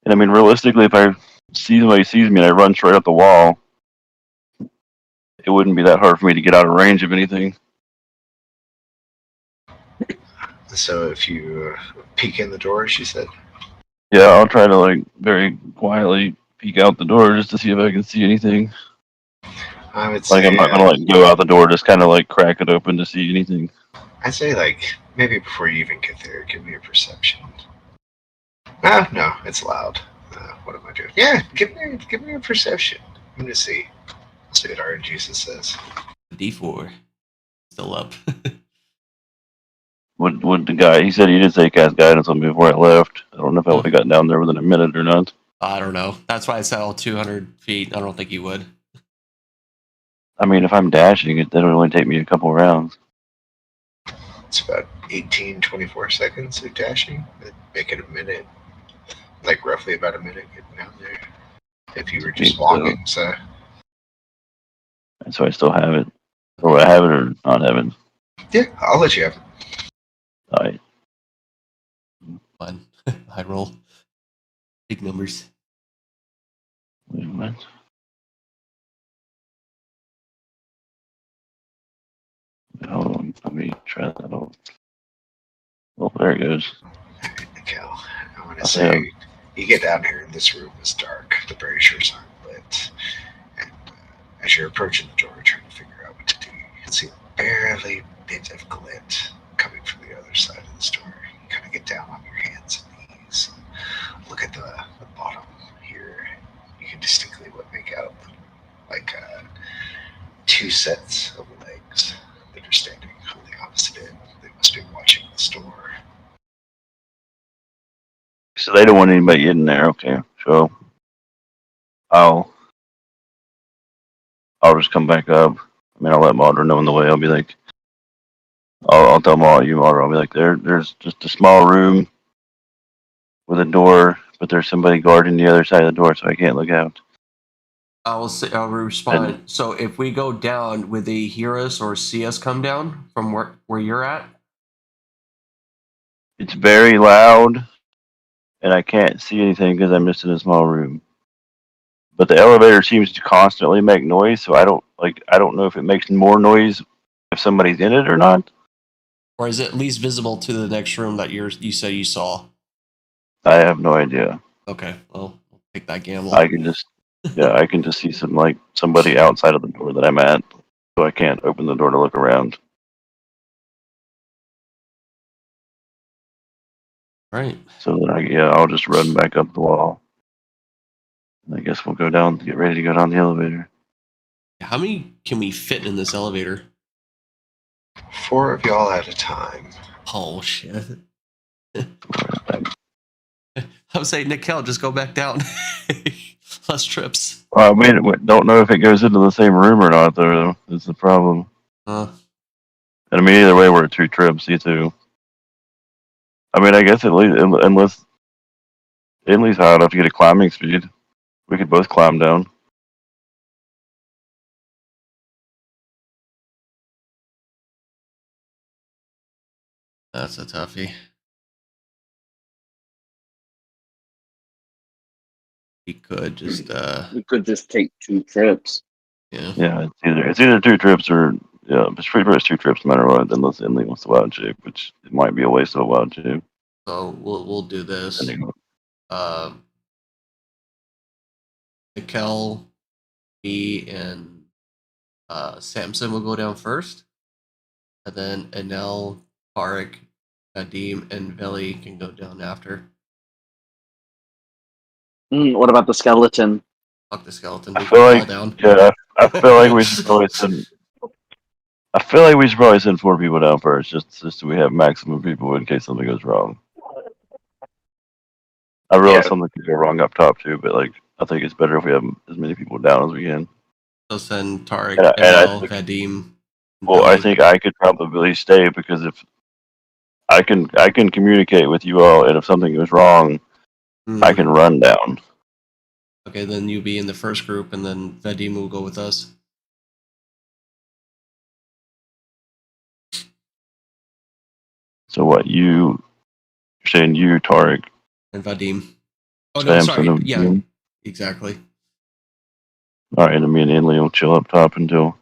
And I mean, realistically, if somebody sees me and I run straight up the wall, it wouldn't be that hard for me to get out of range of anything. So if you peek in the door, she said. Yeah, I'll try to like very quietly peek out the door just to see if I can see anything. I would say, Like I'm not gonna like go out the door, just kind of like crack it open to see anything. I'd say like maybe before you even get there, give me a perception. No, it's loud. What am I doing? Yeah, give me a perception. Let me see. Let's see what RNG says. D4. Still up. Would the guy? He said he did say cast guidance on me before I left. I don't know if I would have gotten down there within a minute or not. I don't know. That's why I said all 200 feet. I don't think you would. I mean, if I'm dashing, it would only take me a couple rounds. It's about 18, 24 seconds of dashing. That'd make it a minute. Like roughly about a minute getting down there. If you were just walking, so And so I still have it. Or I have it or not have it. Yeah, I'll let you have it. Alright. Fine. High roll. Big numbers. Wait a minute. Hold on, let me try that out. Well, there it goes. Cal, I want to I say, have- you get down here and this room is dark. The braziers aren't lit. And as you're approaching the door, trying to figure out what to do, you can see a barely bit of glint coming from the other side of this door. You kind of get down on your hands and knees and look at the bottom here. You can distinctly make out like two sets of legs that are standing on the opposite end. They must be watching this door. So they don't want anybody in there. Okay, so I'll just come back up. I mean, I'll let Mauder know on the way. I'll be like, I'll tell Mauder. I'll be like, there's just a small room with a door, but there's somebody guarding the other side of the door, so I can't look out. I'll respond. So if we go down, would they hear us or see us come down from where you're at? It's very loud, and I can't see anything because I'm just in a small room. But the elevator seems to constantly make noise, so I don't know if it makes more noise if somebody's in it or not. Or is it at least visible to the next room that you said you saw? I have no idea. Okay, well, I'll take that gamble. I can just see somebody outside of the door that I'm at, so I can't open the door to look around. Right. So then I'll just run back up the wall. And I guess we'll go down, get ready to go down the elevator. How many can we fit in this elevator? 4 of y'all at a time. Oh, shit. I would say, Nickel, just go back down. Less trips. I mean, don't know if it goes into the same room or not, though. Is the problem. And I mean, either way, we're 2 trips, you two. I mean, I guess at least high enough to get a climbing speed. We could both climb down. That's a toughie. We could just, We could just take 2 trips. yeah. Yeah, it's either 2 trips or it's pretty much 2 trips no matter what, unless Inley wants to wild shape, which it might be a waste of a wild shape. So we'll do this. Nickel, me, and Samson will go down first, and then Enel, Tarek, Nadim, and Veli can go down after. What about the skeleton? Fuck the skeleton. I feel like down. yeah, I feel like we should probably send. I feel like we should probably send 4 people down first, just so we have maximum people in case something goes wrong. I realize something could go wrong up top too, but I think it's better if we have as many people down as we can. So send Tarek, And Enel, Vadim. Well, I think I could probably stay because if I can communicate with you all, and if something goes wrong, I can run down. Okay, then you be in the first group, and then Vadim will go with us. So what you're saying, you Tarek and Vadim. Oh no, sorry. Yeah, exactly. All right, and me and Inley will chill up top until.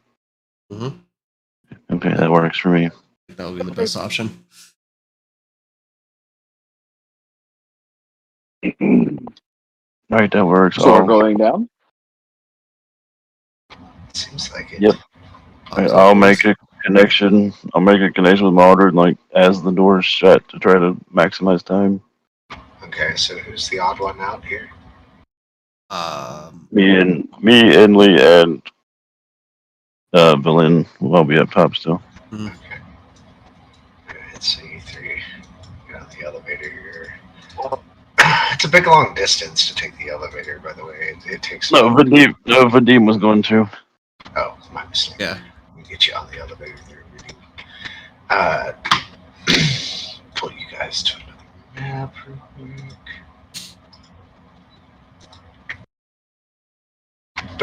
Mm-hmm. Okay, that works for me. That would be the best option. All right, that works. So we're going down? Seems like it. Yep. Right, I'll make a connection. I'll make a connection with Mulder, as the door's shut to try to maximize time. Okay, so who's the odd one out here? Me, Inley, and Berlin will all be up top still. Okay. Alright, so you 3 get on the elevator here. It's a big long distance to take the elevator, by the way. It takes. No, Vadim was going to. Oh, my mistake. Yeah. We get you on the elevator there, Rudy. Pull you guys to another map real quick.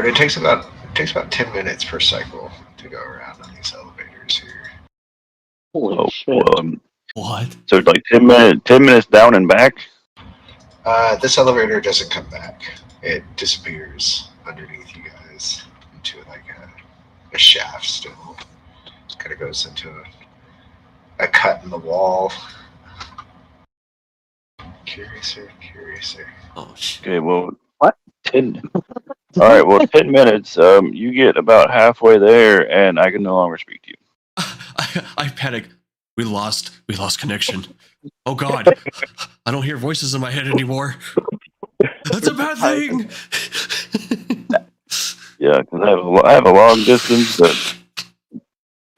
But it takes about 10 minutes per cycle to go around on these elevators here. Holy shit. What? So it's like 10 minutes down and back. This elevator doesn't come back. It disappears underneath you guys into like a shaft still. It kind of goes into a cut in the wall. Curiouser. Oh shit. Okay, well, What? 10. All right, well, 10 minutes. You get about halfway there, and I can no longer speak to you. I panic. We lost connection. Oh God, I don't hear voices in my head anymore. That's a bad thing. Yeah, because I have a long distance, but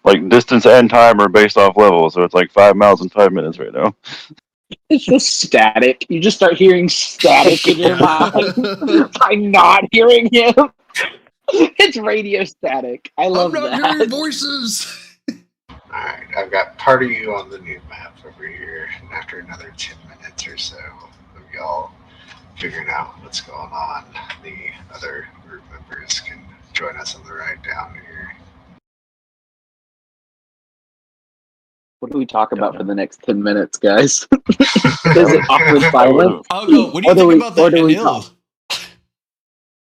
like distance and time are based off level, so it's like 5 miles in 5 minutes right now. It's just static. You just start hearing static in your mind by not hearing him. It's radio static. I love I'm not that. hearing voices. Alright, I've got part of you on the new map over here, and after another 10 minutes or so of y'all figuring out what's going on, the other group members can join us on the ride down here. What do we talk about for the next 10 minutes, guys? Is it awkward silence? I'll go. What do you Or do think we- about or the do we hill?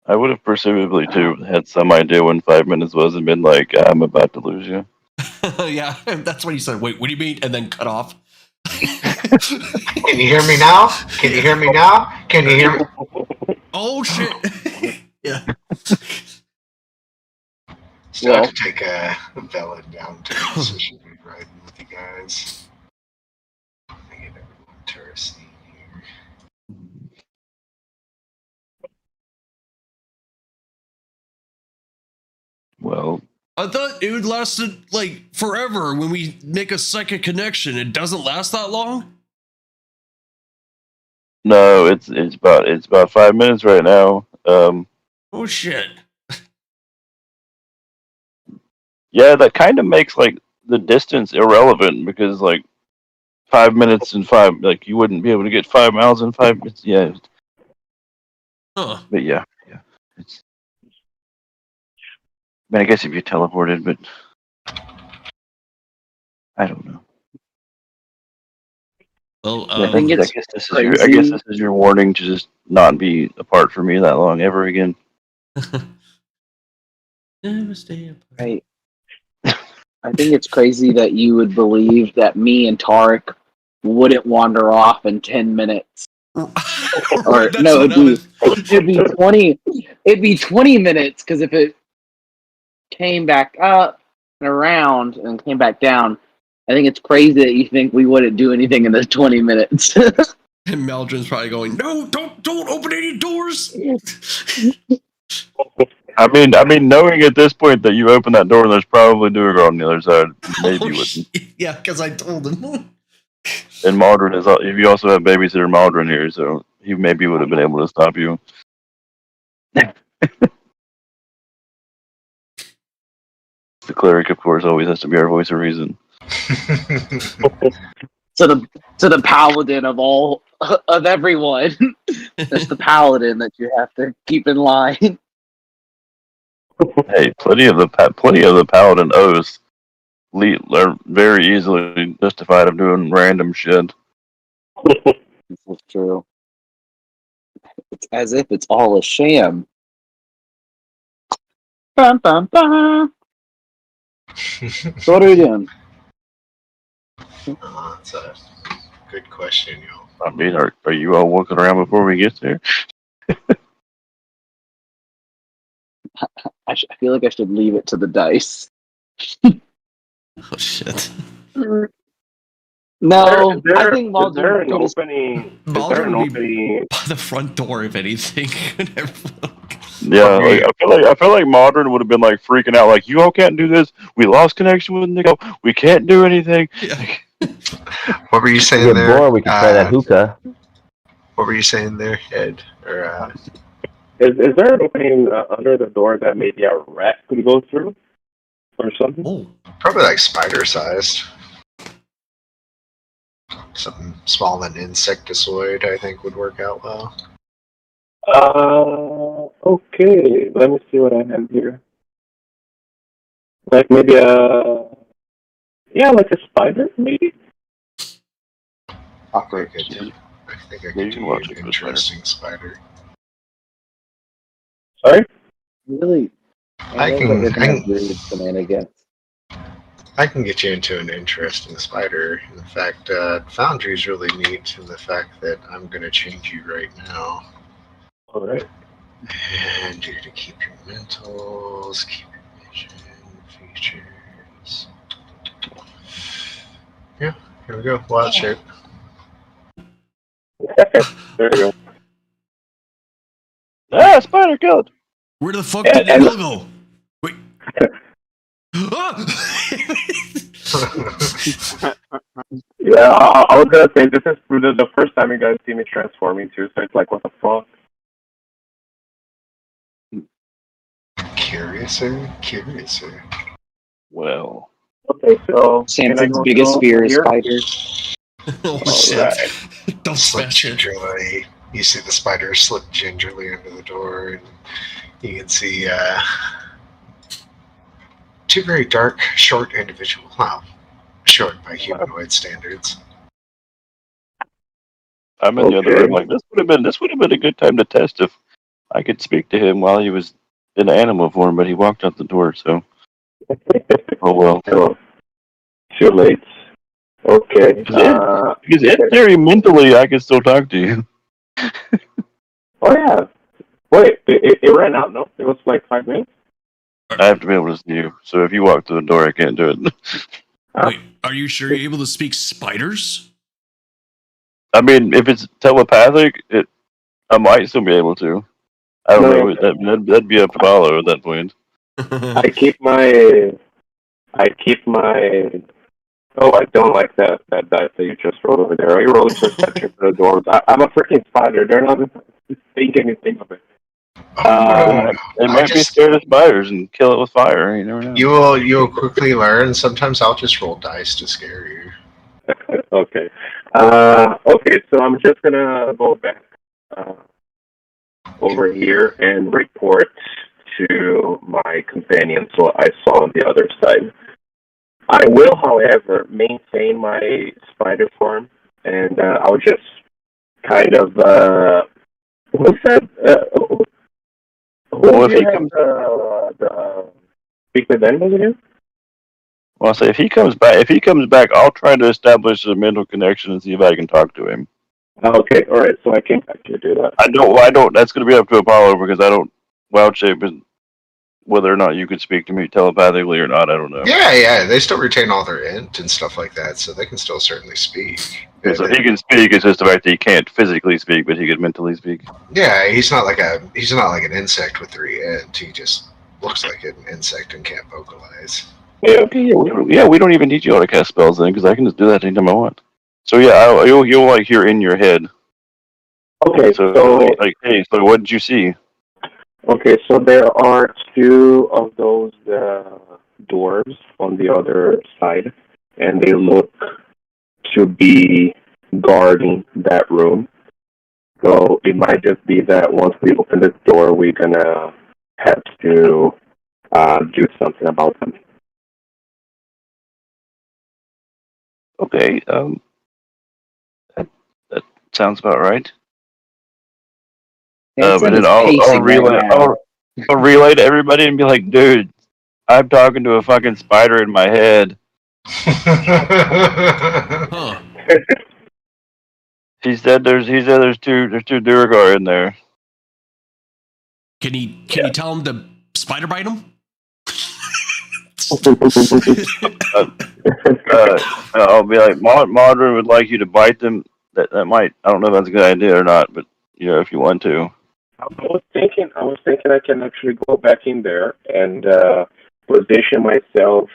I would have presumably too had some idea when 5 minutes was and been like, I'm about to lose you. Yeah, that's what he said. Wait, what do you mean? And then cut off. Can you hear me now? Can you hear me now? Can you hear me? Oh shit. Yeah. Still Well- have to take a Velen down to the position to be riding with you guys. Let me get everyone to our scene here. Well, I thought it would last like forever when we make a psychic connection. It doesn't last that long. no, it's about 5 minutes right now. Oh shit. Yeah, that kind of makes like the distance irrelevant because like 5 minutes and like you wouldn't be able to get 5 miles in 5 minutes. Yeah, Huh. but yeah. It's. I mean, I guess if you teleported, but I don't know. Well, I think it's guess this is crazy. I guess this is your warning to just not be apart from me that long ever again. never stay apart. Right. I think it's crazy that you would believe that me and Tarek wouldn't wander off in 10 minutes. Or That's no, what it'd be 20. It'd be 20 minutes because if it came back up and around and came back down, I think it's crazy that you think we wouldn't do anything in those 20 minutes. And Meldrin's probably going, no, don't open any doors. I mean, knowing at this point that you open that door and there's probably Duergar on the other side, maybe you wouldn't. Shit. Yeah, because I told him. And Maldron is. If you also have babysitter Maldron here, so he maybe would have been able to stop you. The cleric, of course, always has to be our voice of reason. to the paladin of all of everyone. That's the paladin that you have to keep in line. Hey, plenty of the paladin oaths are very easily justified of doing random shit. This is true. It's as if it's all a sham. Bum, bum, bum. So what are we doing? That's a good question, yo. I mean, are you all walking around before we get there? I feel like I should leave it to the dice. Oh shit. No, Is there I think an Waldron could have. opening? Is Baldwin there an would be- opening? By the front door, if anything. Yeah, like, I feel like Modern would have been like freaking out, like you all can't do this. We lost connection with Nico. We can't do anything. Yeah. What were you We saying get there? bored, we can try that hookah. What were you saying there, Ed? Or Is there an opening under the door that maybe a rat could go through, or something? Oh. probably like spider-sized. Something small and insectoid, I think, would work out well. Okay, let me see what I have here. Like maybe like a spider, maybe? I think I do. I think I Yeah, could you can do watch an it for a interesting spider. Sorry? Really, I love can, that we're I gonna have can, weird shenanigans. I can get you into an interesting spider. In fact, Foundry is really neat in the fact that I'm going to change you right now. Alright. And you're going to keep your mentals, keep your vision, features. Yeah, here we go. Wild shape. There you go. Ah, spider killed. Where the fuck Yeah, did the and- hill go? Wait. Ah! Yeah, I was gonna say, this is the first time you guys see me transforming too, so it's like, what the fuck? Curiouser. Well, Okay, so... can I Samson's go biggest through fear is here? spiders. Oh shit! Alright. Don't Slip smash it. gingerly. You see the spider slip gingerly under the door, and you can see two very dark, short individuals. Wow, short by humanoid standards. I'm in the other Okay. room. Like this would have been a good time to test if I could speak to him while he was in animal form, but he walked out the door. So, oh well. So, too late. Okay. Because in theory, mentally, I can still talk to you. Oh yeah. Wait, it ran out, no? It was like 5 minutes? I have to be able to see you. So if you walk through the door, I can't do it. Wait, are you sure you're able to speak spiders? I mean, if it's telepathic, I might still be able to. I don't No. know. That'd be up to Paulo at that point. I keep my... Oh, I don't like that dice that you just rolled over there. You rolled a perception for the doors. I'm a freaking spider. They're not think anything of it. They might be scared of spiders and kill it with fire. You never know. You will quickly learn. Sometimes I'll just roll dice to scare you. Okay. Okay, so I'm just gonna go back over here and report to my companions what I saw on the other side. I will, however, maintain my spider form, and I'll just kind of what's that? Well, if he had comes, the speak with animals again? well, I say if he comes back, I'll try to establish a mental connection and see if I can talk to him. Okay, all right. So I can actually do that. I don't. That's going to be up to Apollo because I don't wild shape and whether or not you could speak to me telepathically or not. I don't know. Yeah. They still retain all their int and stuff like that, so they can still certainly speak. Okay, so he can speak. It's just the fact that he can't physically speak, but he could mentally speak. Yeah, he's not like an insect with 3 int. He just looks like an insect and can't vocalize. Yeah. Okay. We don't even need you all to cast spells then, because I can just do that anytime I want. So yeah, you'll like hear in your head. Okay, So like, hey, so what did you see? Okay, so there are 2 of those doors on the other side, and they look to be guarding that room. So it might just be that once we open this door, we're gonna have to do something about them. Okay. That sounds about right. But Samson then is I'll pacing relay. right now. I'll relay to everybody and be like, dude, I'm talking to a fucking spider in my head. Huh. He said there's two Duragar in there. Can you tell him to spider bite him? I'll be like, Modern would like you to bite them. That might, I don't know if that's a good idea or not, but if you want to. I was thinking I can actually go back in there and position myself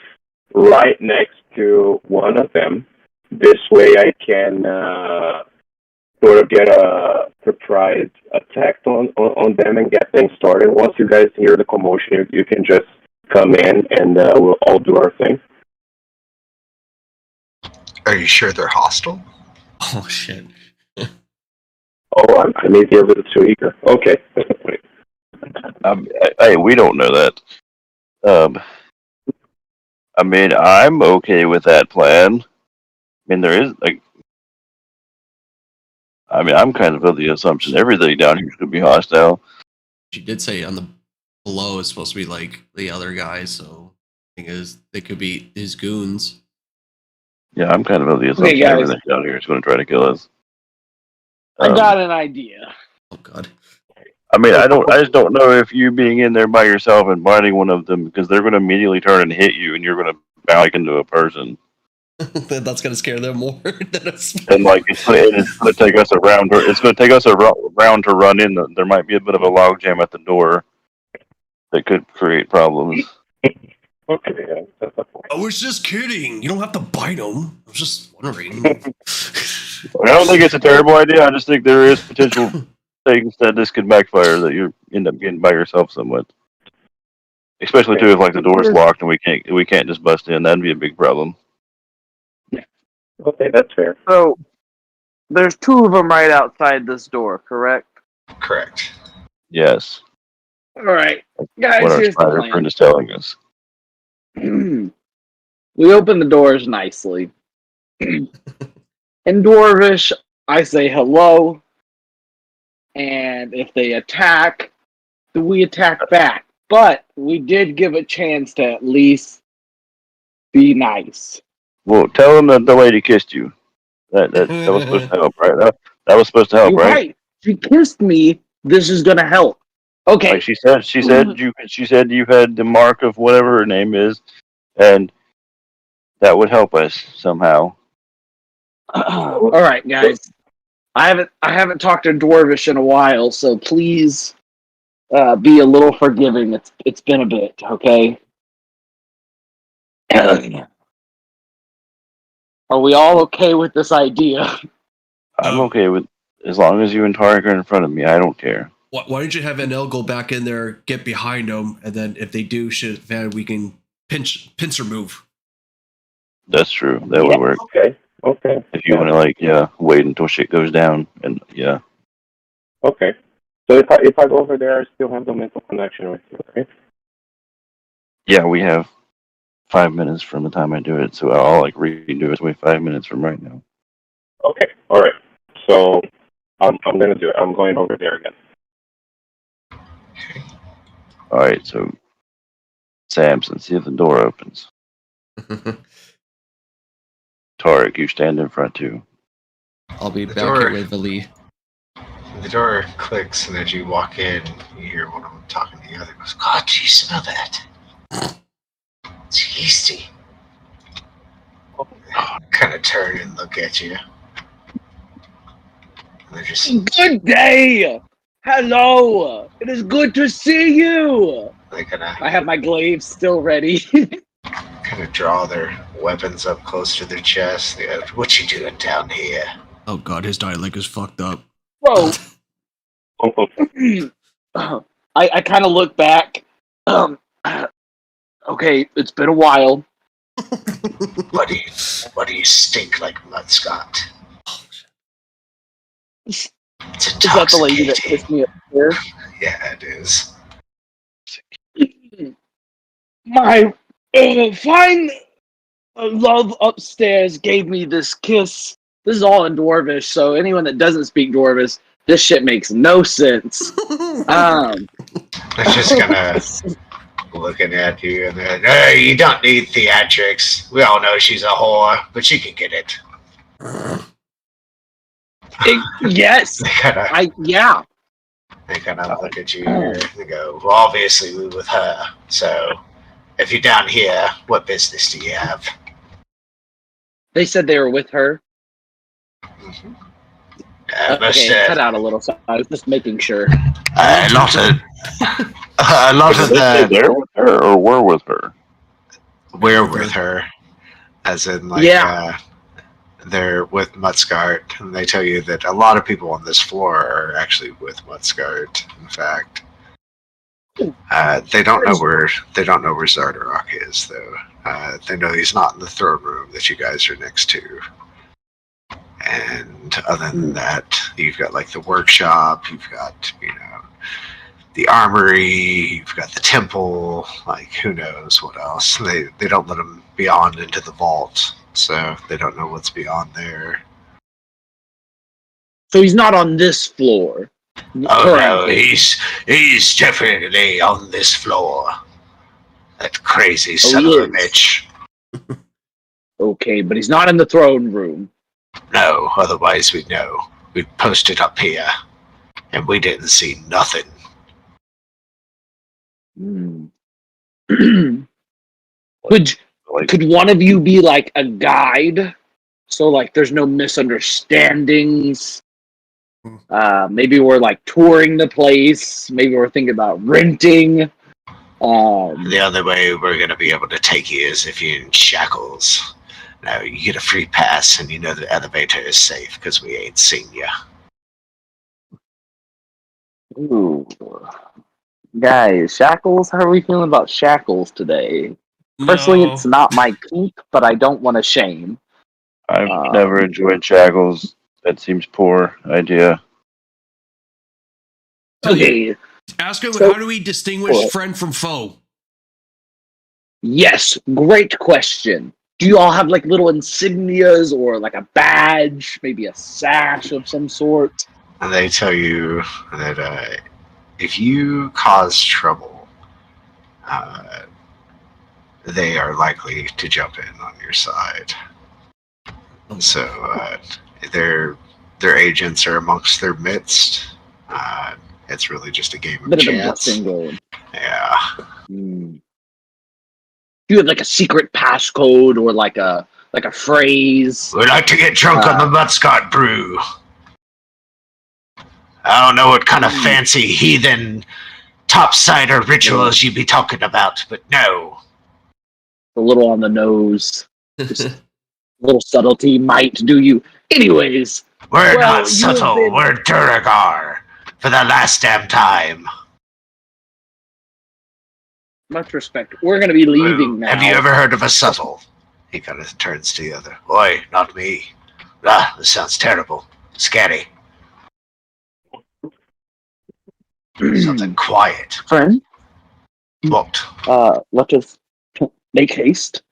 right next to one of them. This way I can sort of get a surprise attack on them and get things started. Once you guys hear the commotion, you can just come in and we'll all do our thing. Are you sure they're hostile? Oh shit. Oh, I may be a little too eager. Okay. Hey, we don't know that. I mean, I'm okay with that plan. I mean, there is like, I mean, I'm kind of the assumption everything down here is going to be hostile. She did say on the below is supposed to be like the other guys, so the thing is they could be his goons. Yeah, I'm kind of the assumption guys. everything down here is going to try to kill us. I got an idea. Oh god. I mean, I just don't know if you being in there by yourself and biting one of them, because they're going to immediately turn and hit you, and you're going to back into a person. That's gonna scare them more than us. And like it's going to take us a round. It's going to take us a round to run in. There might be a bit of a logjam at the door that could create problems. Okay, yeah, that's a point. I was just kidding. You don't have to bite them. I was just wondering. I don't think it's a terrible idea. I just think there is potential things that this could backfire, that you end up getting by yourself somewhat. Especially too if like the door's locked and we can't just bust in. That'd be a big problem. Okay, that's fair. So, there's two of them right outside this door, correct? Correct. Yes. All right, guys, What our here's the spider plan. friend is telling us. We open the doors nicely. In Dwarvish, I say hello, and if they attack, we attack back. But we did give a chance to at least be nice. Well, tell them that the lady kissed you. That was supposed to help, right? That was supposed to help, You're right? right. She kissed me. This is gonna help. Okay. Like she said you had the mark of whatever her name is, and that would help us somehow. All right, guys. I haven't talked to Dwarvish in a while, so please be a little forgiving. It's been a bit, okay? Are we all okay with this idea? I'm okay with, as long as you and Tarek are in front of me. I don't care. Why don't you have NL go back in there, get behind them, and then if they do shit, Van, we can pincer move. That's true. That would work. Okay. If you want to wait until shit goes down, and yeah. Okay. So if I go over there, I still have the mental connection with you, right? Yeah, we have 5 minutes from the time I do it, so I'll redo it. Wait 5 minutes from right now. Okay. All right. So I'm gonna do it. I'm going over there again. All right. So Samson, see if the door opens. Tarek, you stand in front too. I'll be The back door- here with Ali. The door clicks, and as you walk in, you hear one of them talking to the other. Goes, God, do you smell that? It's yeasty. Kind of turn and look at you. And they're just Good day! Hello! It is good to see you! they kind I have my glaive still ready. of draw their weapons up close to their chest. They go, what you doing down here? Oh god, his dialect is fucked up. Bro, I kind of look back. Okay, it's been a while. What do you stink like mud, Scott? It's Is that the lady that intoxicating. kissed me upstairs? Yeah, it is. My fine love upstairs gave me this kiss. This is all in Dwarvish, so anyone that doesn't speak Dwarvish, this shit makes no sense. They're just kind of looking at you, and they're like, hey, you don't need theatrics. We all know she's a whore, but she can get it. Yes, They kind of yeah. look at you and they go, well, obviously we with her, so if you're down here, what business do you have? They said they were with her. Mm-hmm. Okay, cut out a little, so I was just making sure. A lot of Did they say they're with her or we're with her? we're with her, as in they're with Mutskart, and they tell you that a lot of people on this floor are actually with Mutskart. In fact, they don't know where Zardarok is, though. They know he's not in the throne room that you guys are next to. And other than that, you've got the workshop. You've got the armory, you've got the temple, like who knows what else. They don't let them beyond into the vault, so they don't know what's beyond there. So he's not on this floor. Oh no, currently. he's definitely on this floor. That crazy he son of a is. bitch. Okay, but he's not in the throne room. No, otherwise we'd know. We'd post it up here, and we didn't see nothing. Hmm. Like, Could one of you be like a guide? So like there's no misunderstandings. Maybe we're like touring the place. Maybe we're thinking about renting. The only way we're gonna be able to take you is if you're in shackles. Now you get a free pass, and you know the elevator is safe because we ain't seen you. Ooh. Guys, shackles? How are we feeling about shackles today? Personally, No. it's not my kink, but I don't want to shame. I've never enjoyed shackles. That seems poor idea. Okay. Ask him, So- how do we distinguish What? friend from foe? Yes, great question. Do you all have like little insignias or like a badge, maybe a sash of some sort? And they tell you that if you cause trouble, they are likely to jump in on your side. So their agents are amongst their midst. It's really just a game of Bit of a chance. guessing game. Yeah. Hmm. Do you have like a secret passcode or like a phrase? We like to get drunk on the Mudscott brew. I don't know what kind of fancy heathen topsider rituals you'd be talking about, but no. A little on the nose. Just a little subtlety might do you. Anyways, We're Well, not subtle. you've been- We're Duragar. For the last damn time. much respect. We're gonna be leaving now. Have you ever heard of a subtle? He kind of turns to the other. Oi, not me. Ah, this sounds terrible. Scary. Something quiet. friend? What? Let us make haste.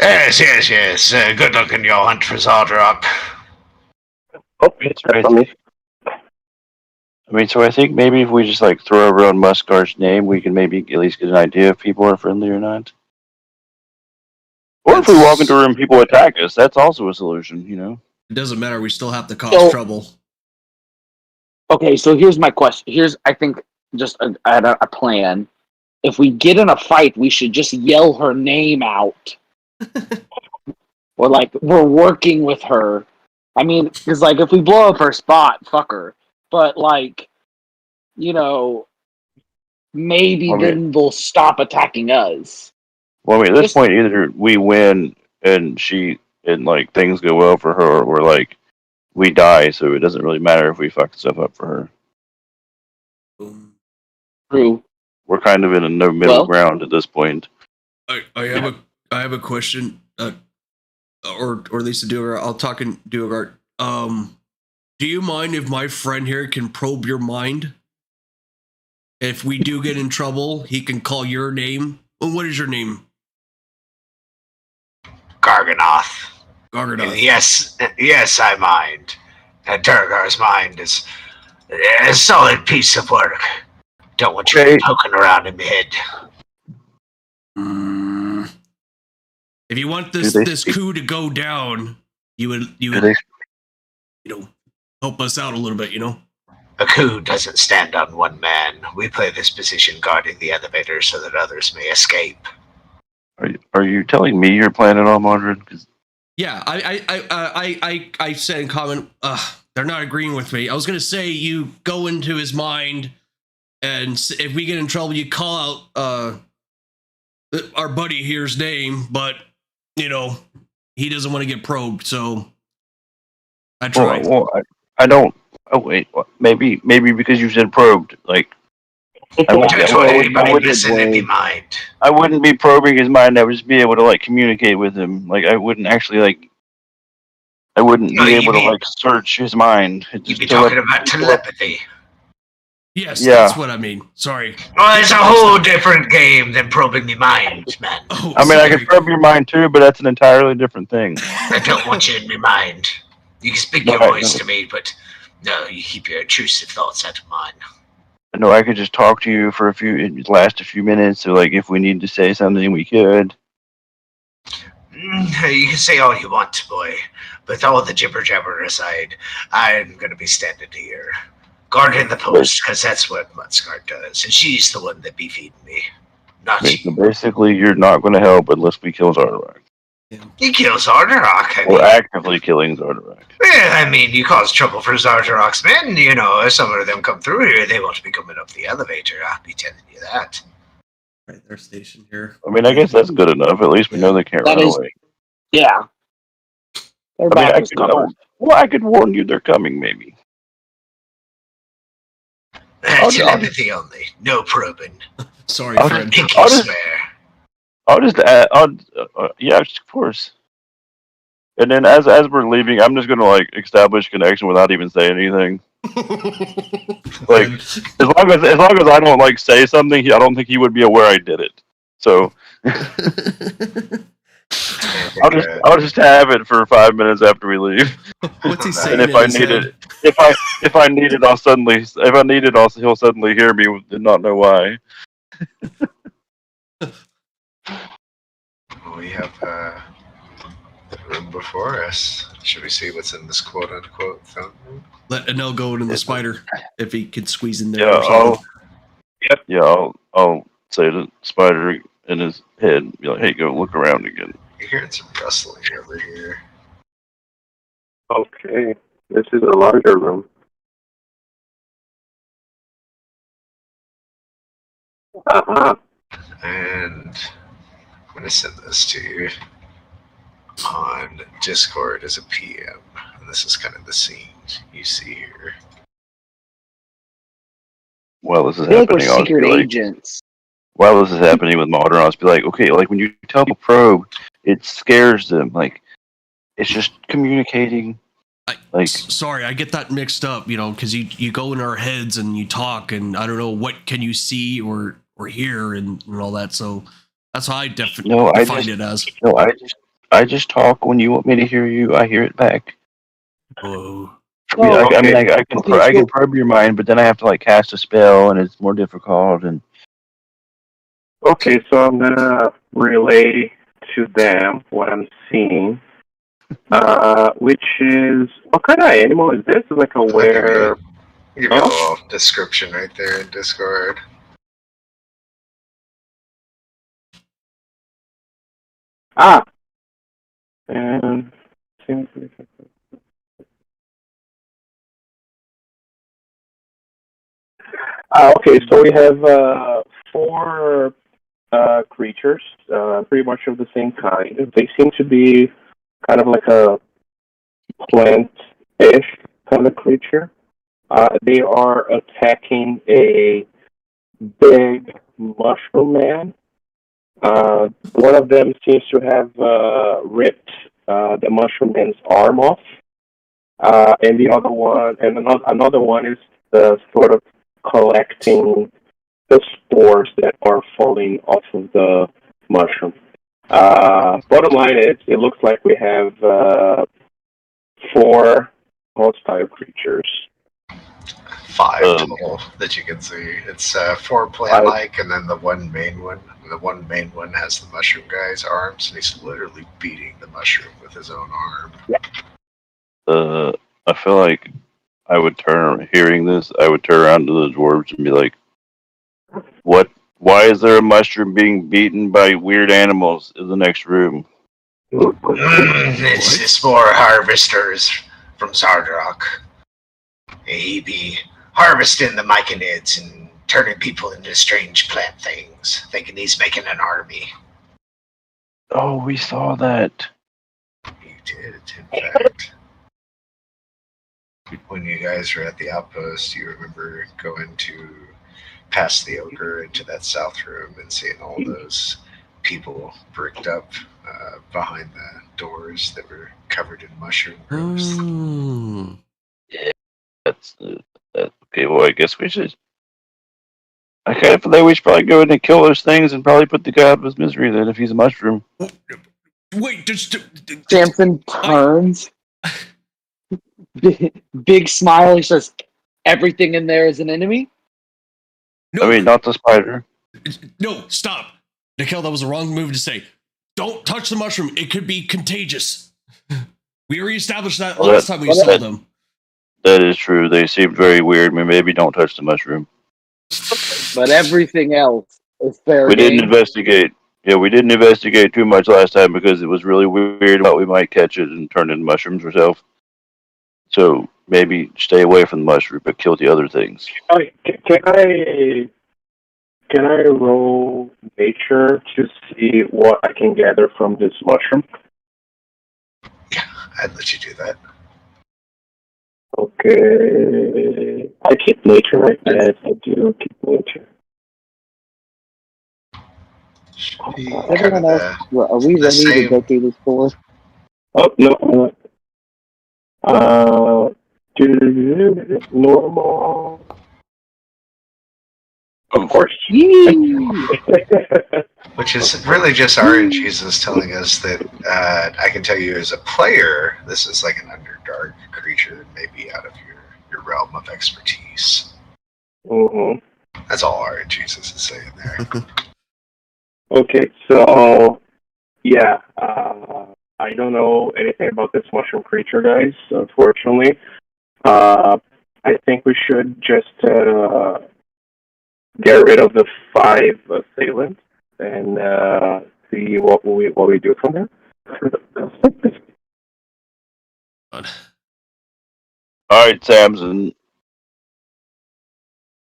Yes. Good luck in your hunt for Zardrock. Oh, it's right on me. I mean, so I think maybe if we just like throw around Muskar's name, we can maybe at least get an idea if people are friendly or not. Or if we walk into a room and people attack us, that's also a solution, you know? It doesn't matter. We still have to cause So- trouble. Okay, so here's my question. Here's, I think, just a plan. If we get in a fight, we should just yell her name out. Or like, we're working with her. I mean, because like, if we blow up her spot, fuck her. But like, you know, maybe Okay. then they'll stop attacking us. Well, I mean, at this Just- point, either we win and like things go well for her, or like we die, so it doesn't really matter if we fuck stuff up for her. True. We're kind of in a no middle Well- ground at this point. I have a question. Or at least a Duergar. I'll talk in Duergar. Do you mind if my friend here can probe your mind? If we do get in trouble, he can call your name. Well, what is your name? Garganoth. Garganoth. Yes, I mind. Duragar's mind is a solid piece of work. Don't want you Okay. poking around in my head. If you want Do this they this speak- coup to go down, you would Do they- help us out a little bit, A coup doesn't stand on one man. We play this position guarding the elevator so that others may escape. Are you telling me you're planning on Mondred? 'Cause Yeah, I said in comment, they're not agreeing with me. I was gonna say you go into his mind, and if we get in trouble, you call out our buddy here's name, but he doesn't want to get probed, so I tried. Well, I don't. Oh wait, maybe because you said probed. Like I wouldn't, That's I what wouldn't- anybody I wouldn't- listening in my mind. I wouldn't be probing his mind. I would just be able to like communicate with him. Like I wouldn't actually like. I wouldn't No, be you able to mean- like search his mind. You'd be talking about telepathy. Yes, Yeah. that's what I mean. Sorry. Well, it's a whole different game than probing me mind, man. Oh, I mean, I sorry. can probe your mind too, but that's an entirely different thing. I don't want you in my mind. You can speak your Right, voice no. to me, but no, you keep your intrusive thoughts out of mine. No, I could just talk to you for it last a few minutes. So, like, if we need to say something, we could. You can say all you want, boy, but all the jibber jabber aside, I'm gonna be standing here, guarding the post, because that's what Mudscart does, and she's the one that be feeding me, not Okay, so you. basically, you're not going to help unless we kill Zardarak. He kills Zardarok. I We're mean, actively killing Zardarak. I mean, you cause trouble for Zardarok's men. You know, if some of them come through here, they won't be coming up the elevator. I'll be telling you that. Right, they're stationed here. I mean, I guess that's good enough. At least we know they can't That run is- away. Yeah. Their I mean, back is covered. I could warn you they're coming, maybe. Telepathy only, no probing. Sorry, I'll friend. Pinky I'll just- swear. I'll just add, yeah, of course. And then as we're leaving, I'm just gonna like establish connection without even saying anything. Like as long as I don't like say something, I don't think he would be aware I did it. So I'll just have it for 5 minutes after we leave. What's he saying? And if in I his need head? it, if I need it, he'll suddenly hear me and not know why. We have the room before us. Should we see what's in this quote unquote fountain? Let Anel go into the spider if he could squeeze in there. Yeah, or something. I'll say to Spider in his head, be like, "Hey, go look around again." You're hearing some rustling over here. Okay, this is a larger room. Uh-huh. And I'm going to send this to you on Discord as a PM. And this is kind of the scene you see here. While this is I feel like we're happening, I'll just secret be like, agents. while this is happening with modern, I'll just be like, okay, like when you tell people probe, it scares them. Like it's just communicating. Sorry, I get that mixed up, because you go in our heads and you talk, and I don't know what can you see or hear and all that. So that's how I definitely define it as. No, I just talk when you want me to hear you. I hear it back. Whoa. I can probe your mind, but then I have to like cast a spell, and it's more difficult. And Okay, so I'm gonna relay to them what I'm seeing. Which is, what kind of animal is this? Like a were... I'll give you a little description right there in Discord. Ah! And... okay, so we have 4 creatures, pretty much of the same kind. They seem to be kind of like a plant-ish kind of creature. They are attacking a big mushroom man. One of them seems to have ripped the mushroom man's arm off, and the other one, and another one is sort of collecting the spores that are falling off of the mushroom. Bottom line is, it looks like we have 4 hostile creatures. 5 total that you can see. It's 4 plant-like, and then the one main one. The one main one has the mushroom guy's arms, and he's literally beating the mushroom with his own arm. I feel like hearing this, I would turn around to the dwarves and be like, "What? Why is there a mushroom being beaten by weird animals in the next room?" It's spore harvesters from Zardarok. He be harvesting the myconids and turning people into strange plant things, thinking he's making an army. Oh, we saw that. You did, in fact. When you guys were at the outpost, you remember going past the ogre into that south room and seeing all those people bricked up behind the doors that were covered in mushroom growths. Mm. That's okay. Well, I guess we should I kind of feel like we should probably go in and kill those things and probably put the guy out of his misery then if he's a mushroom. Wait, just Samson turns. Big smile. He says, "Everything in there is an enemy." no, I mean, not the spider. no, stop, Nikhil. That was the wrong move to say. Don't touch the mushroom. It could be contagious. We already established that last time we saw them. That is true. They seemed very weird. Maybe don't touch the mushroom. But everything else is fair We game. didn't investigate. Yeah, we didn't investigate too much last time because it was really weird about we might catch it and turn into mushrooms ourselves. So maybe stay away from the mushroom, but kill the other things. Can I roll nature to see what I can gather from this mushroom? Yeah, I'd let you do that. Okay. I keep nature, right? Yes, I do keep nature. Should be kind of Everyone else, are we the ready to same. go through this tour? Oh, no. Normal. Of course. Which is really just RNGesus telling us that I can tell you as a player, this is like an underdark creature that may be out of your realm of expertise. Mm-hmm. That's all RNGesus is saying there. Okay, so yeah, I don't know anything about this mushroom creature, guys. Unfortunately, I think we should just get rid of the 5 assailants and see what we do from there. All right, Samson.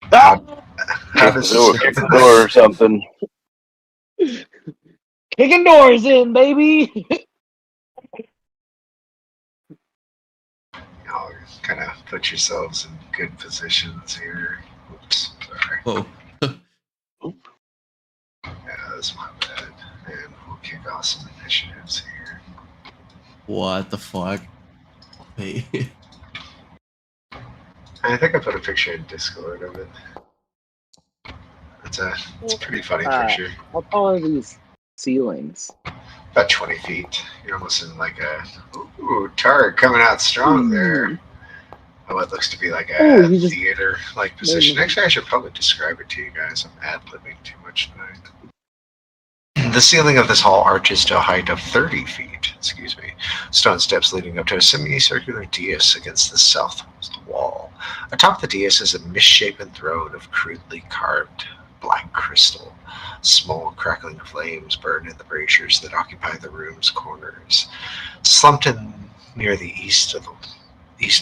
How Kick does the door or something. Kicking doors in, baby. y'all kind of put yourselves in good positions here? Oops, sorry. Oh, Yeah, that's my bad. And we'll kick off some initiatives here. what the fuck? Hey. I think I put a picture in Discord of it. It's a pretty funny picture. How tall are these ceilings? About 20 feet. You're almost in like a Targ coming out strong there. Oh, what looks to be like a theater-like position. Actually, I should probably describe it to you guys. I'm ad-libbing too much tonight. The ceiling of this hall arches to a height of 30 feet. Stone steps leading up to a semicircular dais against the south wall. Atop the dais is a misshapen throne of crudely carved black crystal. Small crackling flames burn in the braziers that occupy the room's corners. Slumped in near the east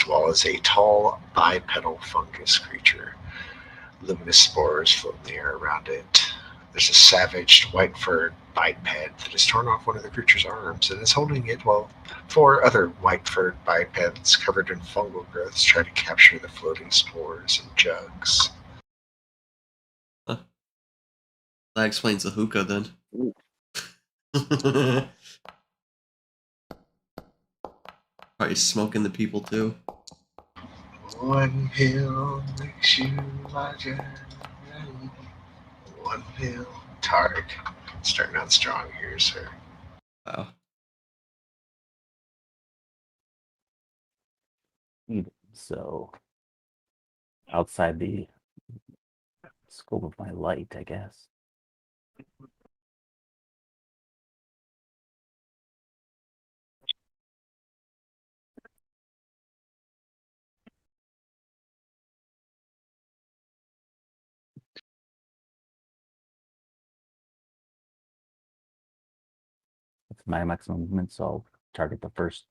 wall is a tall bipedal fungus creature. Luminous spores float in the air around it. There's a savaged white-furred biped that has torn off one of the creature's arms and is holding it while 4 other white-furred bipeds covered in fungal growths try to capture the floating spores in jugs. That explains the hookah then. Probably smoking the people too. One pill makes you larger. One pill. Targ. Starting out strong here, sir. Wow. So, outside the scope of my light, I guess. That's my maximum movement, so I'll target the first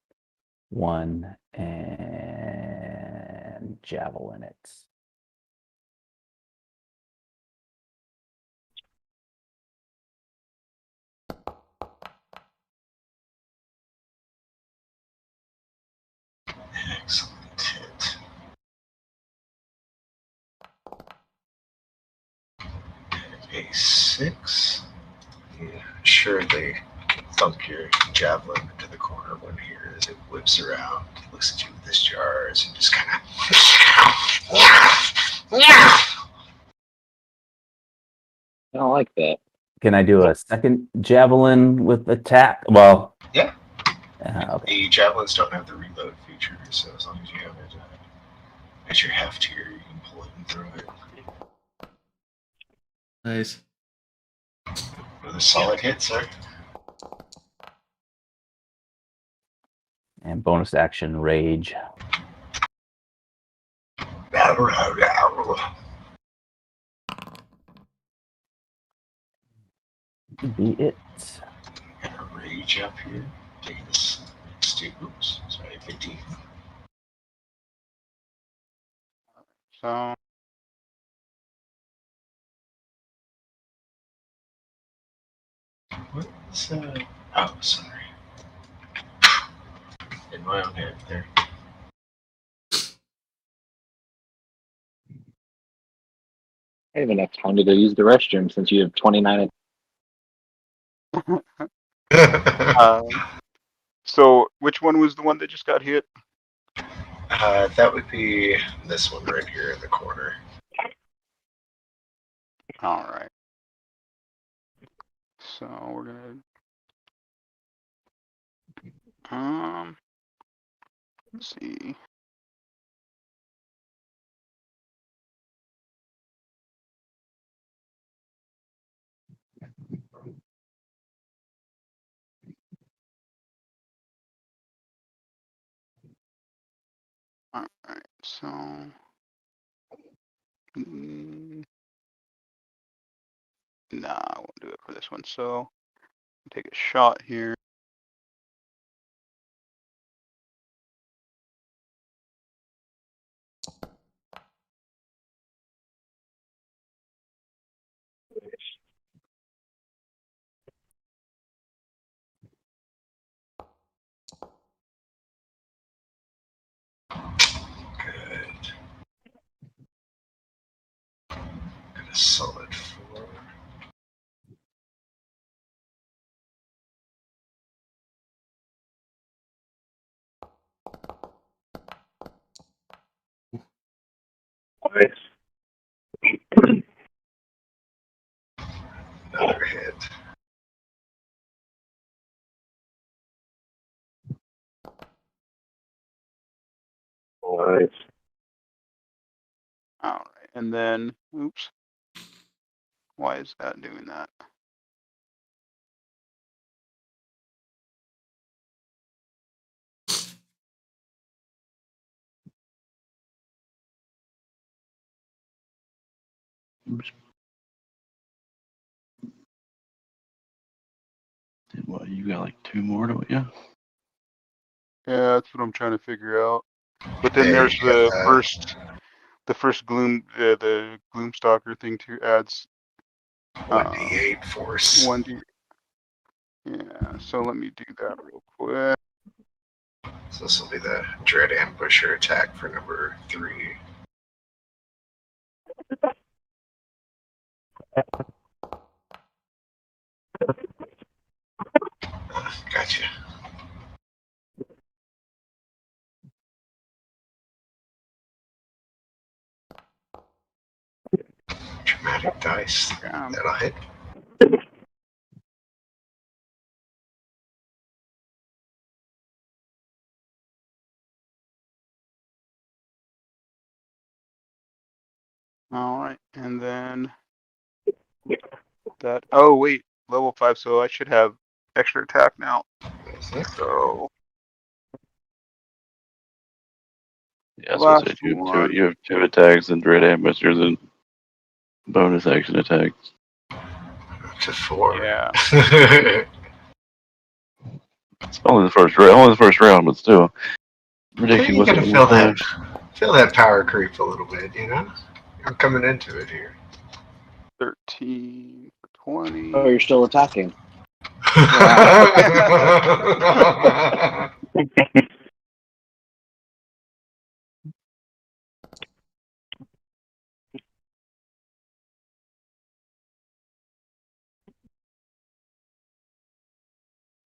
one and javelin it. Excellent hit. A 6. You surely thump your javelin into the corner of one here as it whips around, looks at you with his jars, and just kind of I don't like that. Can I do a second javelin with attack? Well, Yeah. Okay. The javelins don't have the reload feature, so as long as you have it at your heft here, you can pull it and throw it. Nice. With a solid hit, sir. And bonus action rage. Be it. Got a rage up here. Taking this oops, sorry, 15. So What's oh, sorry. In my own head there. I don't even have time to go use the restroom since you have 29. so which one was the one that just got hit? That would be this one right here in the corner. All right. So we're gonna let's see. All right. So nah, I won't do it for this one. So take a shot here. Good. Got a solid 4. Nice. Another hit. Nice. All right. And then oops. Why is that doing that? What, you got like 2 more, don't you? Yeah, that's what I'm trying to figure out. But then Hey, there's you got the first gloom, the gloomstalker thing too adds 1d8 force. 1d. Yeah, so let me do that real quick. So this will be the dread ambusher attack for number 3. Gotcha. Dramatic dice. That'll hit. All right, and then that. Oh wait, level 5, so I should have extra attack now. So Yeah, I was gonna say last one. you have 2 attacks and dread ambushes and bonus action attacks. Up to 4. Yeah. It's only the first round, but still You ridiculous. gotta feel that power creep a little bit, you know? I'm coming into it here. 13 for 20. Oh, you're still attacking.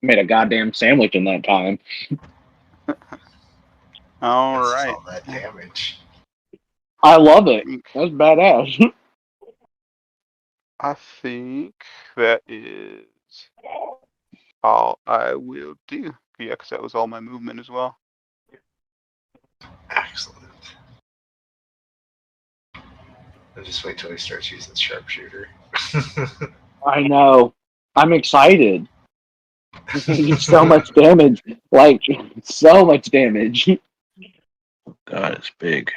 Made a goddamn sandwich in that time. All That's right. all that damage. I love it. That's badass. I think that is all I will do. Yeah, because that was all my movement as well. Excellent. I'll just wait till he starts using sharpshooter. I know. I'm excited. So much damage. Like, so much damage. God, it's big.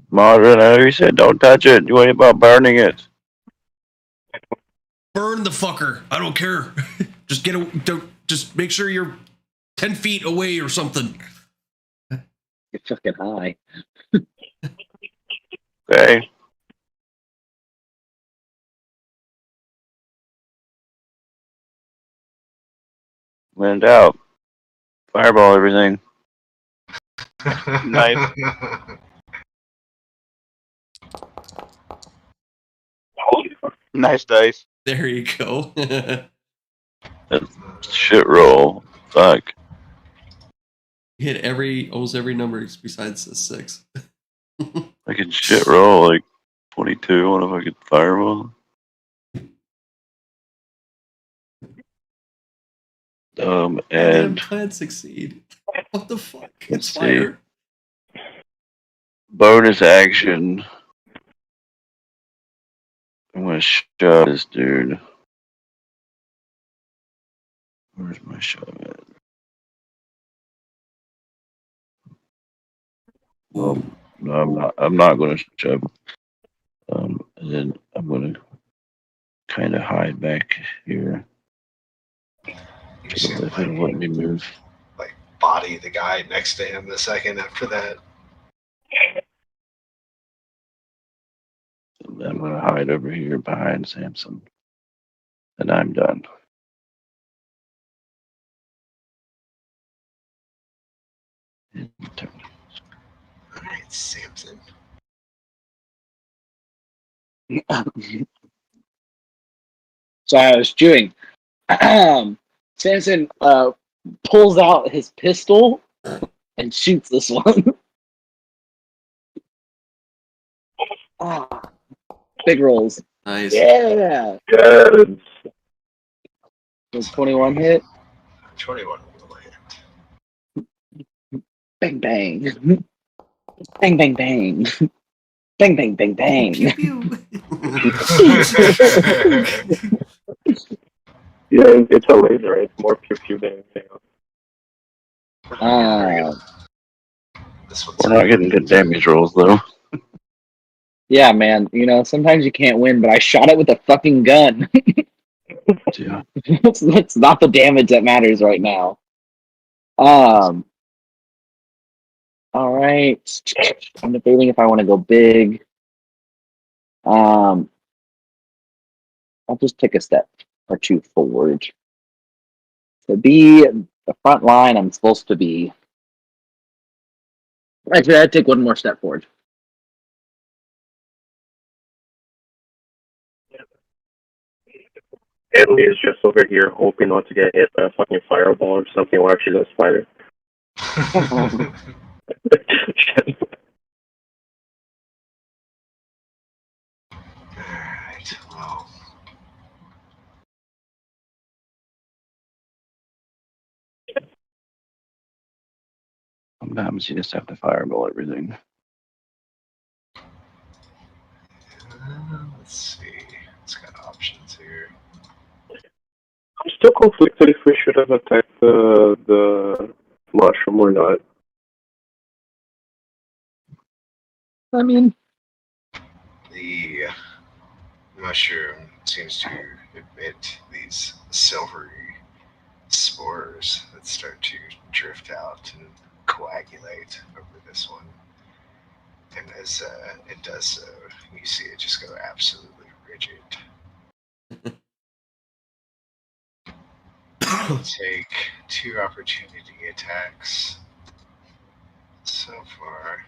Modern, I know you said don't touch it. What about burning it? Burn the fucker. I don't care. Just just make sure you're 10 feet away or something. You're fucking high. Okay. Went out. Fireball everything. Nice. Nice dice. There you go. Shit roll. Fuck. Hit almost every number besides the 6. I could shit roll like 22 on if I could fireball. And Plan succeed. What the fuck? Let's It's fire. bonus action. I'm gonna shove this dude. Where's my shove at? Well, no, I'm not gonna shove. And then I'm gonna kind of hide back here. You seem If it'll let me move. like body the guy next to him the second after that. I'm gonna hide over here behind Samson. And I'm done. Alright, Samson. So I was chewing. Samson pulls out his pistol and shoots this one. Big rolls. Nice. Yeah. Yes. Does 21 hit? 21 will hit. Bang bang. Bang bang bang. Bang bang bang bang. Pew pew. Yeah, it's a laser. It's more pew pew than anything else. This one's We're not getting good damage rolls though. Yeah, man. You know, sometimes you can't win, but I shot it with a fucking gun. Yeah. That's not the damage that matters right now. All right. I'm debating if I want to go big. I'll just take a step or two forward. To be the front line I'm supposed to be. Actually, I'd take one more step forward. Italy is just over here hoping not to get hit by a fucking fireball or something, or actually a spider. Alright, well. Sometimes you just have to fireball everything. Let's see. It's got options here. I'm still conflicted if we should have attacked the mushroom or not. I mean, The mushroom seems to emit these silvery spores that start to drift out and coagulate over this one. And as it does so, you see it just go absolutely rigid. It'll take 2 opportunity attacks so far.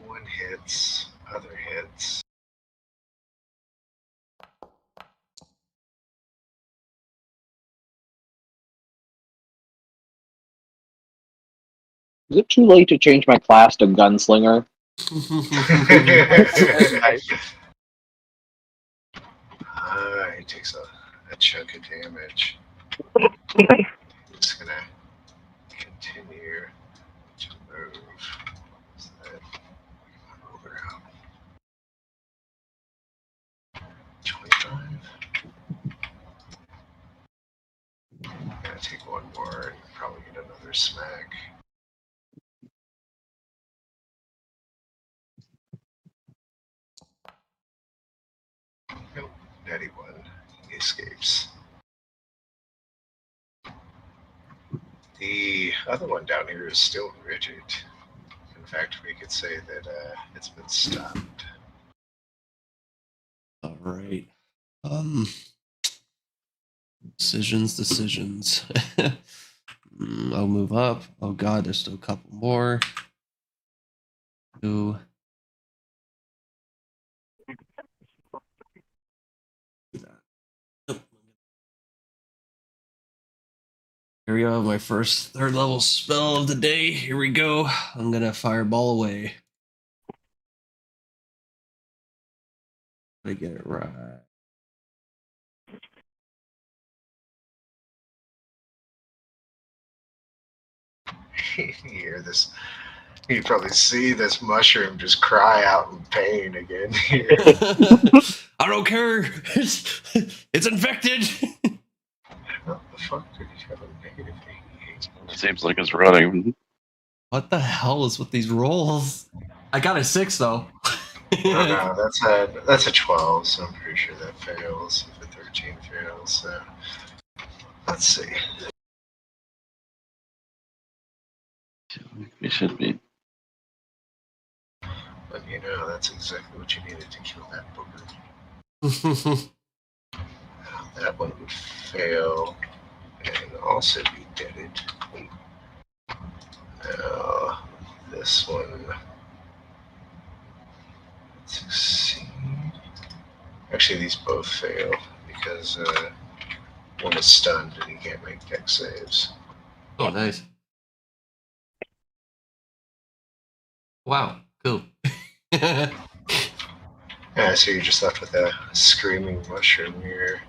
One hits, other hits. Is it too late to change my class to gunslinger? Nice. He takes a chunk of damage. Just gonna continue to move. So that over out. 25. Gonna take one more and probably get another smack. Nope, natty one. He escapes. The other one down here is still rigid. In fact, we could say that it's been stopped. All right. Decisions. I'll move up. Oh god, there's still a couple more. Two. Here we go, my first 3rd level spell of the day. Here we go. I'm gonna fireball away. Gotta get it right. You hear this? You probably see this mushroom just cry out in pain again. I don't care. It's infected. What the fuck did he have a negative 88? It seems like it's running. What the hell is with these rolls? I got a 6 though. No, that's a 12, so I'm pretty sure that fails. If a 13 fails, so let's see. It should be. But you know, that's exactly what you needed to kill that booger. That one would fail and also be deaded. Now, this one would succeed. Actually, these both fail because one is stunned and he can't make dex saves. Oh, nice. Wow, cool. Yeah, so you're just left with a screaming mushroom here.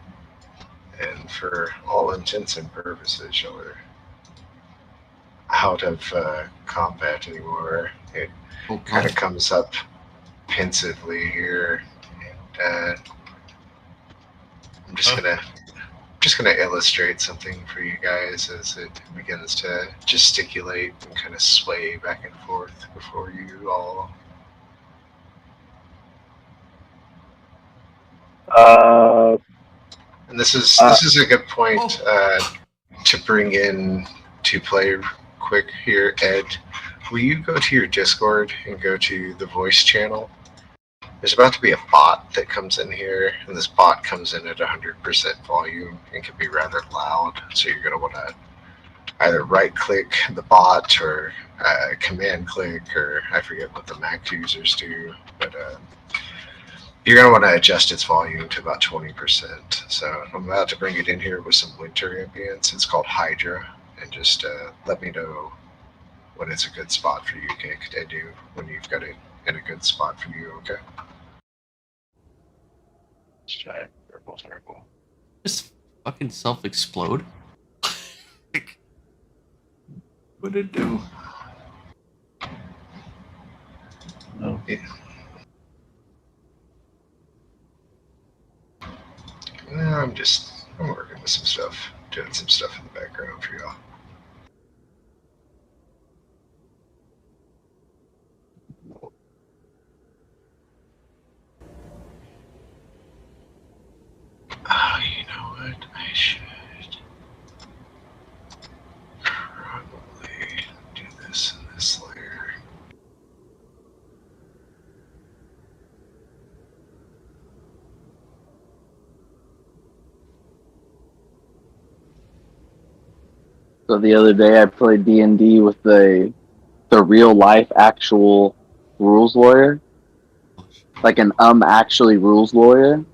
And for all intents and purposes, you're out of combat anymore. It kind of comes up pensively here, and I'm just gonna illustrate something for you guys as it begins to gesticulate and kind of sway back and forth before you all. And this is a good point to bring in to play quick here, Ed. Will you go to your Discord and go to the voice channel? There's about to be a bot that comes in here, and this bot comes in at 100% volume and can be rather loud. So you're going to want to either right-click the bot or command-click, or I forget what the Mac users do, but you're going to want to adjust its volume to about 20%. So I'm about to bring it in here with some winter ambience. It's called Hydra, and just let me know when it's a good spot for you, okay? I do when you've got it in a good spot for you, okay? Giant purple circle. Just fucking self-explode. What did it do? No. Yeah. I'm working with some stuff, doing some stuff in the background for y'all. Oh, you know what? I should probably do this in this layer. So the other day I played D&D with the real life actual rules lawyer, like an actually rules lawyer,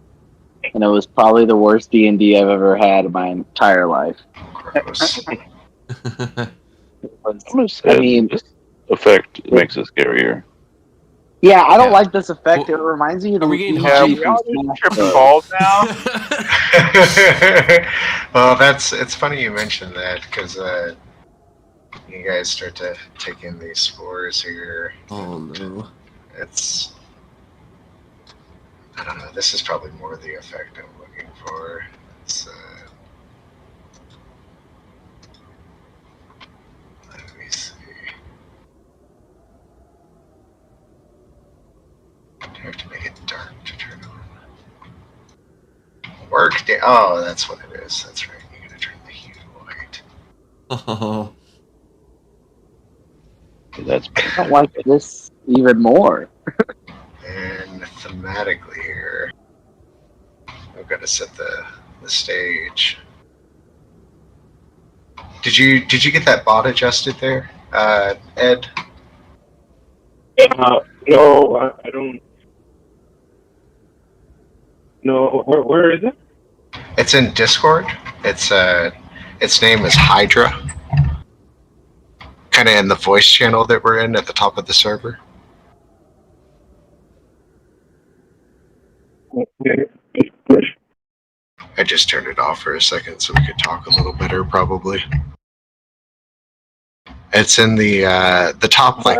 and it was probably the worst D&D I've ever had in my entire life. Gross. I'm gonna say I mean, this effect makes it scarier. yeah, I don't Yeah. like this effect. Well, It reminds me of are we getting Yeah, Luigi we from all just Smash tripping Bros. balls now. Well, it's funny you mentioned that because you guys start to take in these spores here. Oh no. It's I don't know. This is probably more the effect I'm looking for. It's let me see. Do I have to make it dark to turn on? Oh, that's what it is. That's right. You're gonna turn the hue to white. Oh. That's I don't like this even more. And thematically here, I've got to set the stage. Did you get that bot adjusted there, Ed? No, I don't. No, where is it? It's in Discord. Its name is Hydra. Kind of in the voice channel that we're in at the top of the server. Okay. I just turned it off for a second so we could talk a little better, probably. It's in the top, like.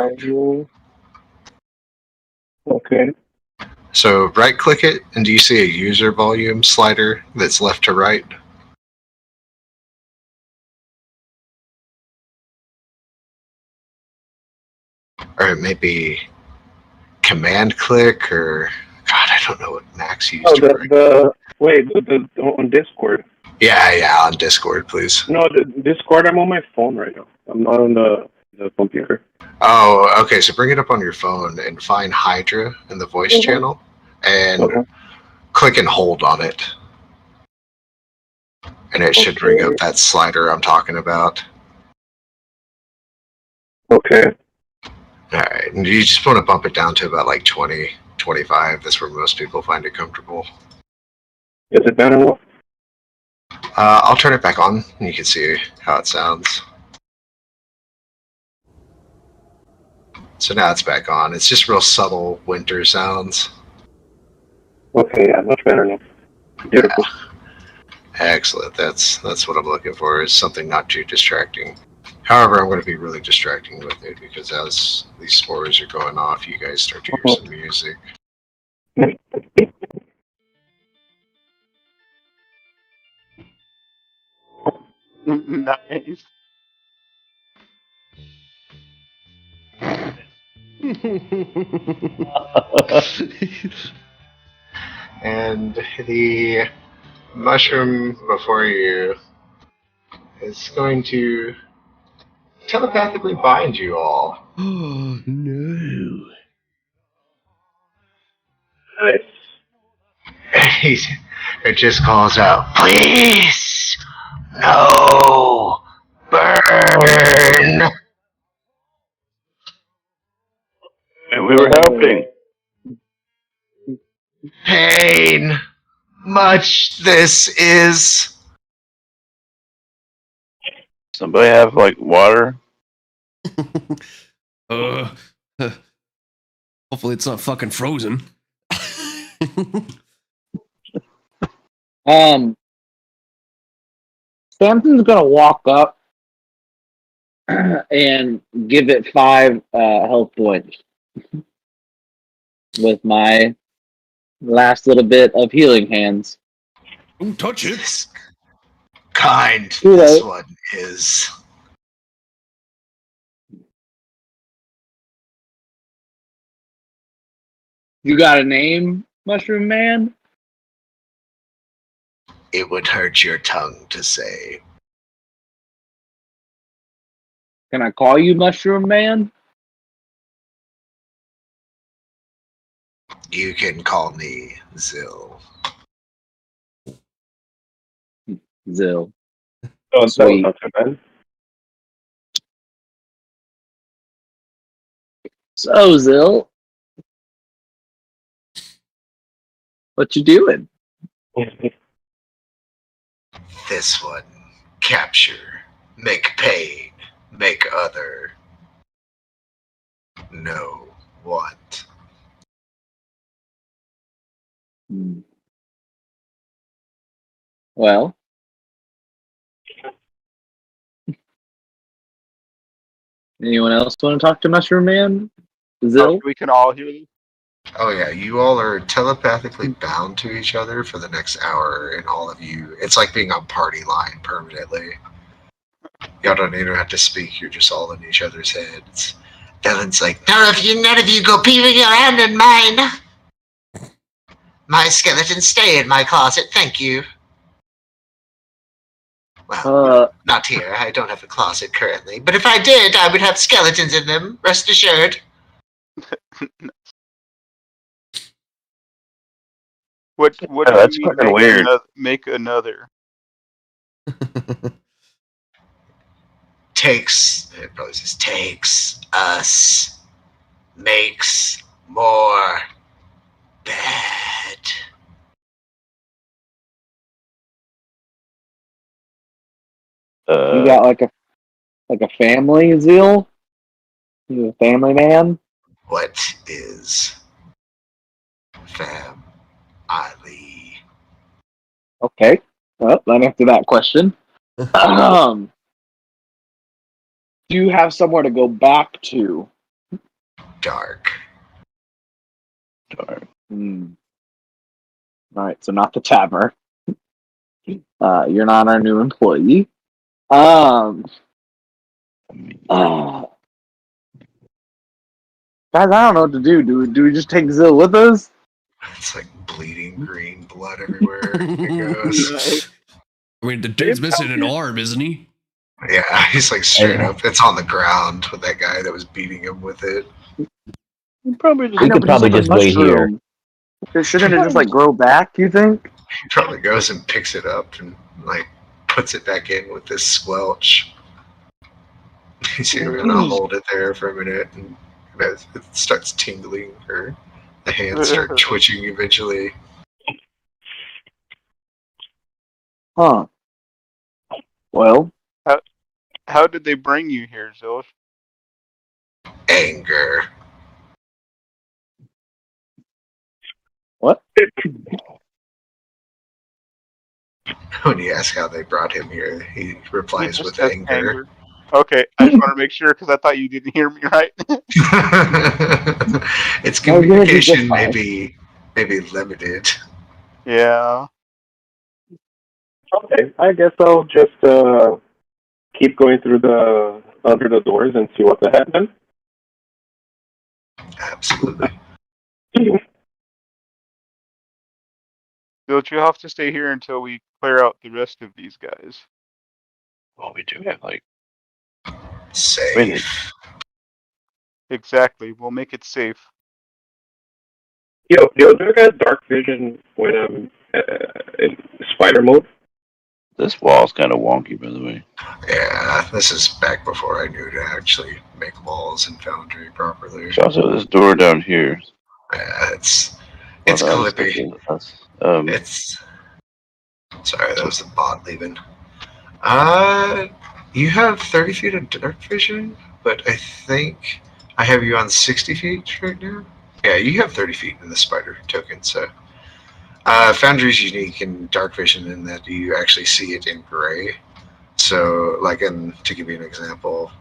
Okay. So right click it, and do you see a user volume slider that's left to right? Or it may be command click, or God, I don't know what Max used. Oh, the on Discord. Yeah, on Discord, please. No, the Discord. I'm on my phone right now. I'm not on the computer. Oh, okay. So bring it up on your phone and find Hydra in the voice channel, and click and hold on it, and it should bring up that slider I'm talking about. Okay. All right, and you just want to bump it down to about like 20, 25. That's where most people find it comfortable. Is it better now? I'll turn it back on, and you can see how it sounds. So now it's back on. It's just real subtle winter sounds. Okay, yeah, much better now. Beautiful. Excellent. That's what I'm looking for, is something not too distracting. However, I'm going to be really distracting with it, because as these spores are going off, you guys start to hear some music. Nice. And the mushroom before you is going to telepathically bind you all. Oh no. Nice. It just calls out, "Please, no, burn." and we were helping. Pain, much this is. Somebody have like water? uh, hopefully it's not fucking frozen. Samson's gonna walk up and give it 5 health points with my last little bit of healing hands. Don't touch it. This kind Too this late. one is. You got a name, Mushroom Man? It would hurt your tongue to say. Can I call you Mushroom Man? You can call me Zill. Zill. Oh, Sweet. not too bad. So, Zill, what you doing? This one, capture, make pain, make other know what. Hmm. Well, anyone else want to talk to Mushroom Man? Zill? We can all hear you. Oh yeah, you all are telepathically bound to each other for the next hour, and all of you, it's like being on party line permanently. Y'all don't even have to speak, you're just all in each other's heads. Dylan's like, none of you go peeping around in mine. My skeletons stay in my closet, thank you. Well, not here, I don't have a closet currently, but if I did, I would have skeletons in them, rest assured. What do that's you mean fucking weird. make another? It probably says takes us, makes more bad. You got like a family, Zill? You a family man? What is fam? Ali? Okay. Well, then after that question, do you have somewhere to go back to? Dark. Hmm. All right, so not the tavern. You're not our new employee. Guys, I don't know what to do. Do we just take Zill with us? It's like bleeding green blood everywhere it goes. I mean, the dude's missing an arm, isn't he? Yeah, he's like straight up. It's on the ground with that guy that was beating him with it. We could probably just wait here. Shouldn't it just like grow back, you think? He probably goes and picks it up and like puts it back in with this squelch. He's gonna hold it there for a minute, and as it starts tingling, or the hands start twitching eventually. Huh. Well, How did they bring you here, Zilch? Anger. what? When you ask how they brought him here, he replies He just with says anger. Okay, I just want to make sure because I thought you didn't hear me right. Its communication may be limited. Yeah. Okay, I guess I'll just keep going through under the doors and see what's ahead then. Absolutely. Zilch, you have to stay here until we clear out the rest of these guys. Well, we do have like Safe. Exactly. We'll make it safe. Yo, do you guys dark vision when I'm in spider mode? this wall's kind of wonky, by the way. Yeah, this is back before I knew to actually make walls in Foundry properly. There's also this door down here. Yeah, it's Well, I was clippy. thinking us. It's sorry, that was the bot leaving. You have 30 feet of dark vision, but I think I have you on 60 feet right now. Yeah, you have 30 feet in the spider token, so Foundry's unique in dark vision in that you actually see it in gray. So, like, to give you an example,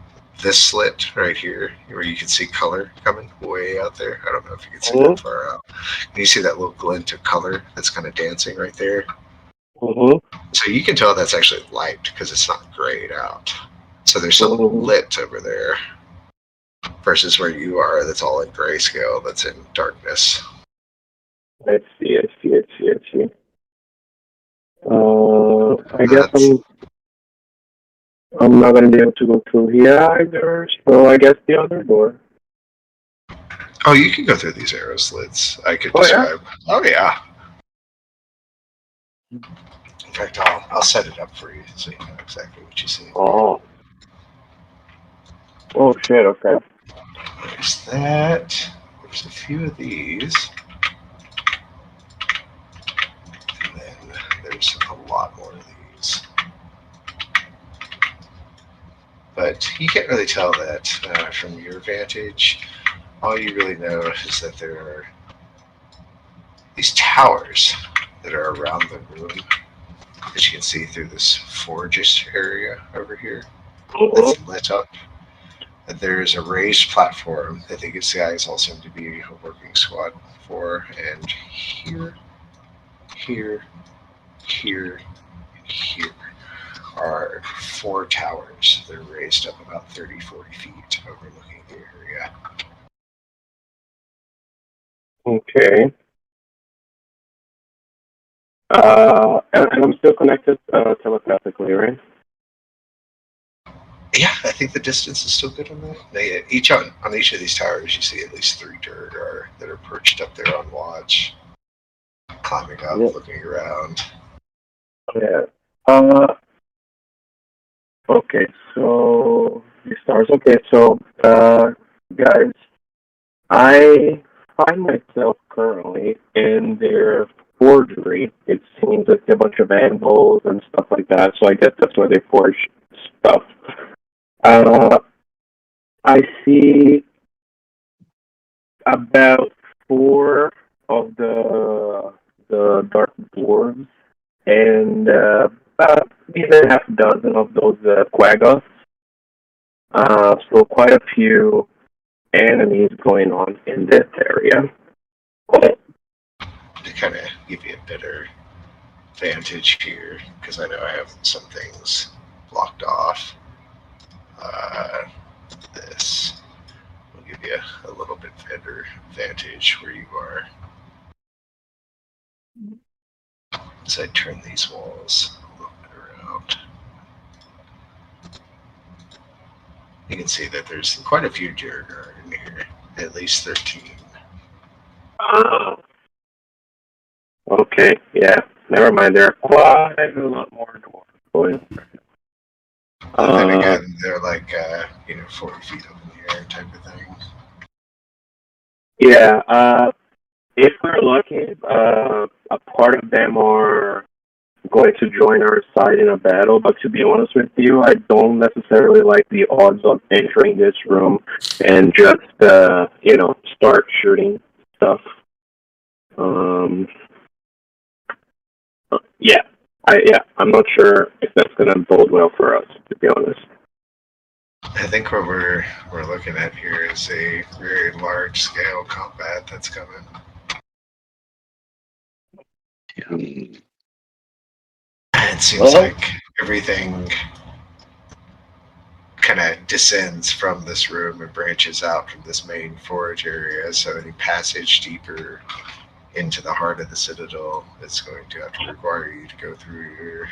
this slit right here, where you can see color coming way out there. I don't know if you can see that far out. Can you see that little glint of color that's kind of dancing right there? So you can tell that's actually light because it's not grayed out. So there's something lit over there versus where you are that's all in grayscale, that's in darkness. I see. I guess I'm not going to be able to go through here either, so I guess the other door. Oh, you can go through these arrow slits. I could Oh, describe. Yeah? Oh, yeah. In fact, I'll set it up for you so you know exactly what you see. Oh shit, okay. There's that. There's a few of these. And then there's a lot more of these. but you can't really tell that from your vantage. All you really know is that there are these towers that are around the room that you can see through this forge area over here that's lit up. And there's a raised platform that these guys all seem to be a working squad for. And here, here, here, here are 4 towers. They're raised up about 30, 40 feet overlooking the area. Okay. And I'm still connected telepathically, right? Yeah, I think the distance is still good on that. They, on each of these towers, you see at least 3 Durgar that are perched up there on watch, climbing up, looking around. Yeah. Okay, so these stars. Okay, so guys, I find myself currently in their forgery. It seems like a bunch of anvils and stuff like that. So I guess that's where they forge stuff. I see about 4 of the dark dwarves and about maybe a half dozen of those quaggas. So quite a few enemies going on in this area. To kind of give you a better vantage here, because I know I have some things blocked off. This will give you a little bit better vantage where you are. As I turn these walls a little bit around, you can see that there's quite a few Durgar in here, at least 13. Oh. Okay, yeah. Never mind, there are quite a lot more dwarves. And then again, they're like 40 feet up in the air type of thing. Yeah, if we're lucky, a part of them are going to join our side in a battle, but to be honest with you, I don't necessarily like the odds of entering this room and just, start shooting stuff. I'm not sure if that's going to bode well for us, to be honest. I think what we're looking at here is a very large scale combat that's coming. It seems like everything kind of descends from this room and branches out from this main forge area. So any passage deeper into the heart of the citadel is going to have to require you to go through here.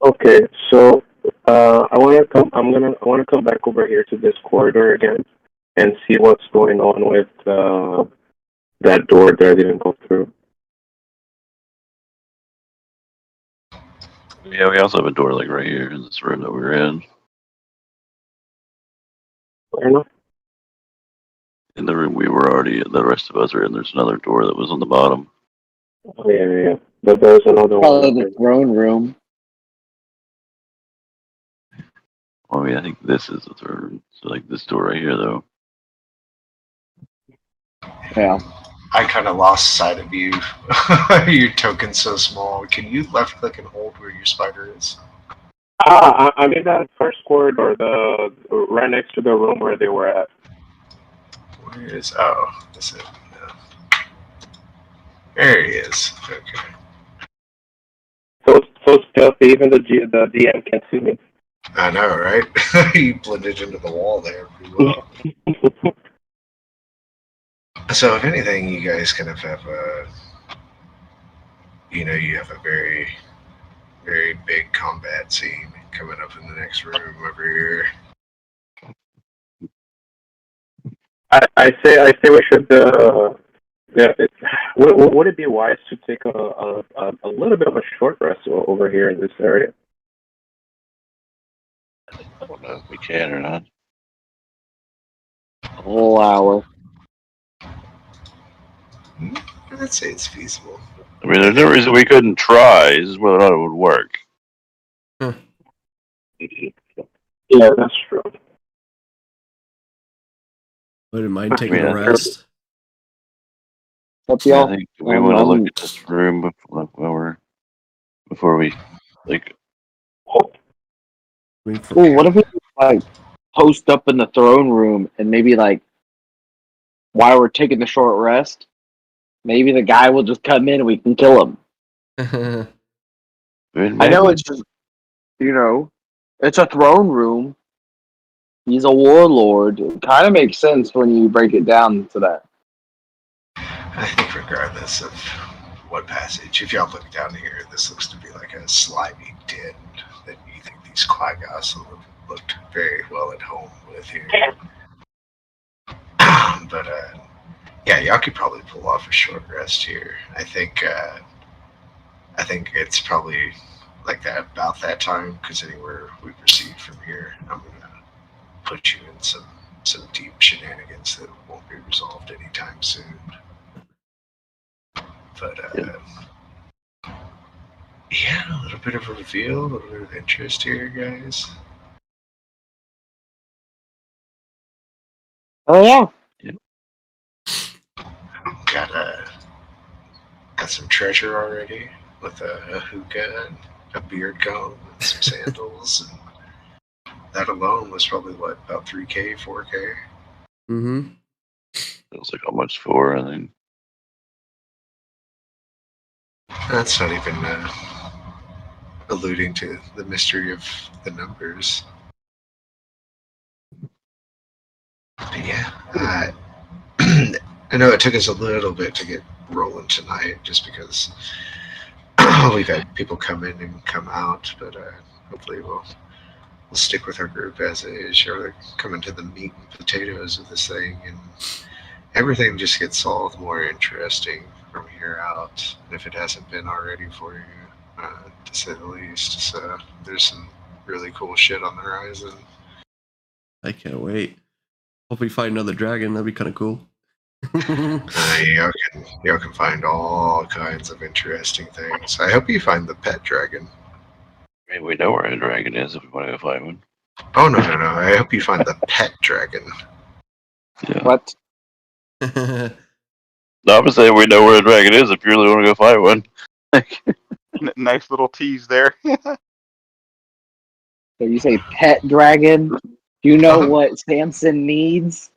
Okay, so I want to come back over here to this corridor again and see what's going on with that door that I didn't go through. Yeah, we also have a door like right here in this room that we're in. Fair enough. In the room we were already, the rest of us are in. There's another door that was on the bottom. Oh, yeah. But there's another Probably one. the throne room. I mean, I think this is the third. So like this door right here, though. Yeah. I kind of lost sight of you. Your token's so small. Can you left click and hold where your spider is? I'm in that first corridor, right next to the room where they were at. Where is? Oh, this is it. No. There he is. Okay. So stealthy, even the DM can't see me. I know, right? You blended into the wall there pretty well. So, if anything, you guys kind of have you have a very, very big combat scene coming up in the next room over here. I say we should. Would it be wise to take a little bit of a short rest over here in this area? I don't know if we can or not. A whole hour. I'd say it's feasible. I mean, there's no reason we couldn't try. This is whether or not it would work. Yeah, that's true. Wouldn't mind taking Yeah. a rest. Up, Yeah, y'all? I think we want to I'm- look at this room before we like. Ooh, what if we like post up in the throne room and maybe like while we're taking the short rest, maybe the guy will just come in and we can kill him. I know it's just, it's a throne room. He's a warlord. It kind of makes sense when you break it down to that. I think regardless of what passage, if y'all look down here, this looks to be like a slimy den that you think these Quaggas will have looked very well at home with here. But yeah, y'all could probably pull off a short rest here. I think it's probably like that about that time, because anywhere we proceed from here, I'm gonna put you in some deep shenanigans that won't be resolved anytime soon. But yeah, a little bit of a reveal, a little bit of interest here, guys. Oh yeah. Got some treasure already with a hookah and a beard comb and some sandals, and that alone was probably what, about 3K, 4K. Mm-hmm. It was like how much for, I think. That's not even alluding to the mystery of the numbers. But yeah, I know it took us a little bit to get rolling tonight, just because we've had people come in and come out, but hopefully we'll stick with our group as is. You're coming to the meat and potatoes of this thing, and everything just gets all the more interesting from here out, if it hasn't been already for you, to say the least. So there's some really cool shit on the horizon. I can't wait. Hope we find another dragon. That'd be kind of cool. Y'all can find all kinds of interesting things. I hope you find the pet dragon. I mean, we know where a dragon is if we want to go find one. Oh no. I hope you find the pet dragon. Yeah. What? No, I'm just saying we know where a dragon is if you really want to go find one. Nice little tease there. So you say pet dragon? Do you know what Samson needs?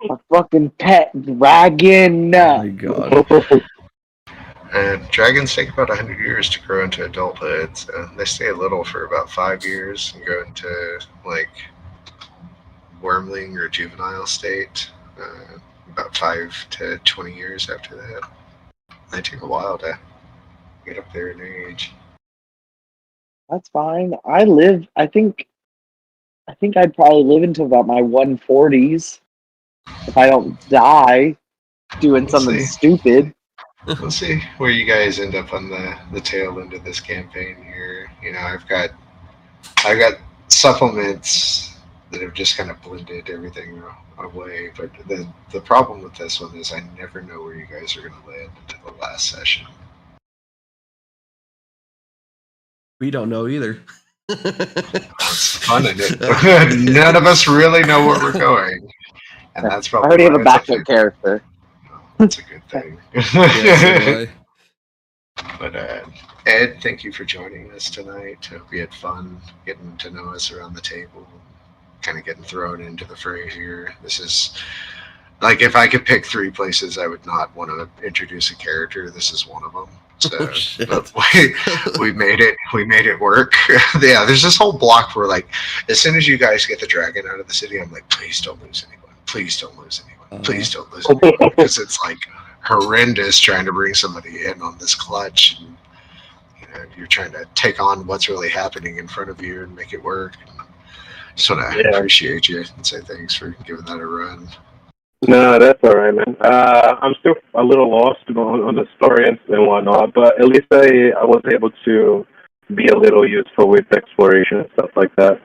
A fucking pet dragon. Oh my god. Dragons take about 100 years to grow into adulthood, so they stay little for about 5 years and go into like wormling or juvenile state about 5 to 20 years after that. They take a while to get up there in age. That's fine. I think I'd probably live until about my 140s if I don't die doing something stupid. We'll see where you guys end up on the tail end of this campaign here. I've got supplements that have just kind of blended everything away. But the problem with this one is I never know where you guys are going to land until the last session. We don't know either. It's fun in it. None of us really know where we're going, and that's probably. I already have a why backup character. That's a good thing. Yeah, But Ed, thank you for joining us tonight. We had fun getting to know us around the table, kind of getting thrown into the fray here. This is like, if I could pick 3 places I would not want to introduce a character, this is one of them. So but we made it. We made it work. Yeah, there's this whole block where, like, as soon as you guys get the dragon out of the city, I'm like, please don't lose anyone. Please don't lose anyone. Please don't lose anyone, because it's like horrendous trying to bring somebody in on this clutch. And, you're trying to take on what's really happening in front of you and make it work. And just want to appreciate you and say thanks for giving that a run. No, that's all right, man. I'm still a little lost on the story and whatnot, but at least I was able to be a little useful with exploration and stuff like that.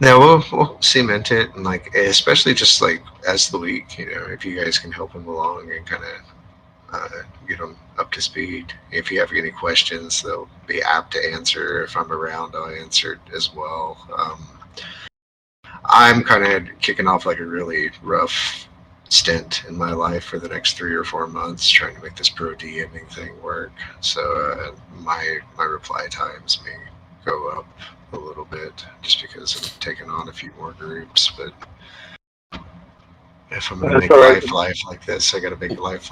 Yeah, we'll cement it, and like, especially just like as the week, if you guys can help him along and kind of get them up to speed. If you have any questions, they'll be apt to answer. If I'm around, I'll answer it as well. I'm kind of kicking off like a really rough stint in my life for the next 3 or 4 months, trying to make this pro DMing thing work. So my reply times may go up a little bit just because I'm taking on a few more groups. But if I'm gonna make life like this, I gotta make life.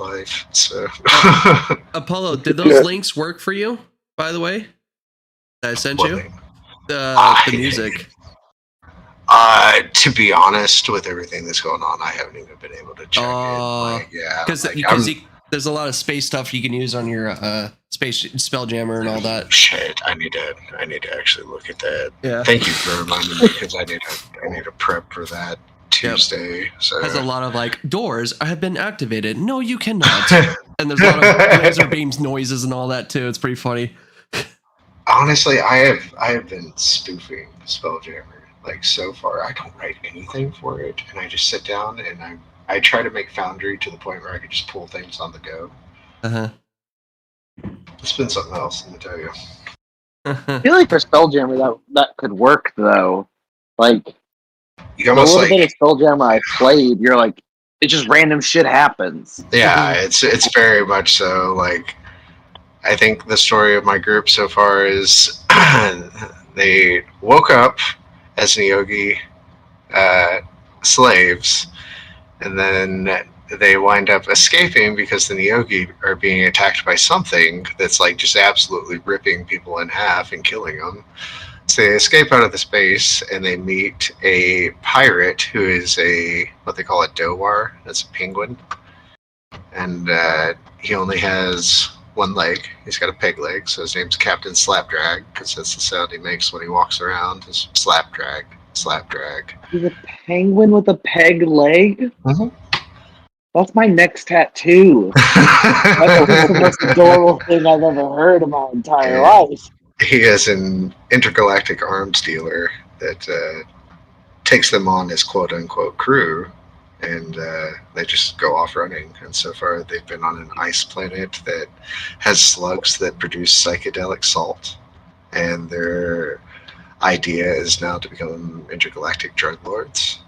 So Apollo, did those links work for you? By the way, that I sent What you link? the music. To be honest, with everything that's going on, I haven't even been able to check it. Because there's a lot of space stuff you can use on your space Spelljammer and all that. Shit, I need to actually look at that. Yeah. Thank you for reminding me because I need to prep for that Tuesday. Yep. So has a lot of like doors have been activated. No, you cannot. And there's a lot of laser beams noises and all that too. It's pretty funny. Honestly, I have been spoofing Spelljammer. Like so far, I don't write anything for it, and I just sit down and I try to make Foundry to the point where I can just pull things on the go. It's been something else, let me tell you. I feel like for Spelljammer that could work though. Like you almost a little bit of Spelljammer I played, you're like, it just random shit happens. Yeah, it's very much so. Like I think the story of my group so far is they woke up as Neogi slaves, and then they wind up escaping because the Neogi are being attacked by something that's like just absolutely ripping people in half and killing them. So they escape out of the space and they meet a pirate who is what they call a dowar. That's a penguin, and he only has one leg. He's got a peg leg, so his name's Captain Slapdrag because that's the sound he makes when he walks around. Is slapdrag. He's a penguin with a peg leg? Mm-hmm. That's my next tattoo. That's the most adorable thing I've ever heard in my entire life. He is an intergalactic arms dealer that takes them on as quote-unquote crew, and they just go off running. And so far, they've been on an ice planet that has slugs that produce psychedelic salt. And their idea is now to become intergalactic drug lords.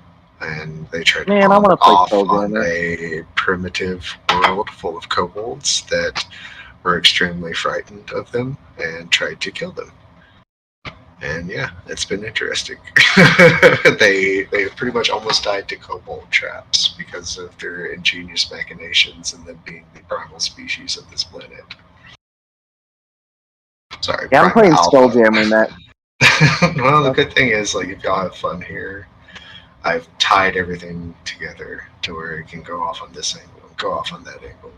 And they try to off on a primitive world full of kobolds that were extremely frightened of them and tried to kill them. And yeah, it's been interesting. They pretty much almost died to kobold traps because of their ingenious machinations and them being the primal species of this planet. Sorry. Yeah, I'm playing Spelljammer that. Well, the good thing is, like, if y'all have fun here, I've tied everything together to where it can go off on this angle, go off on that angle.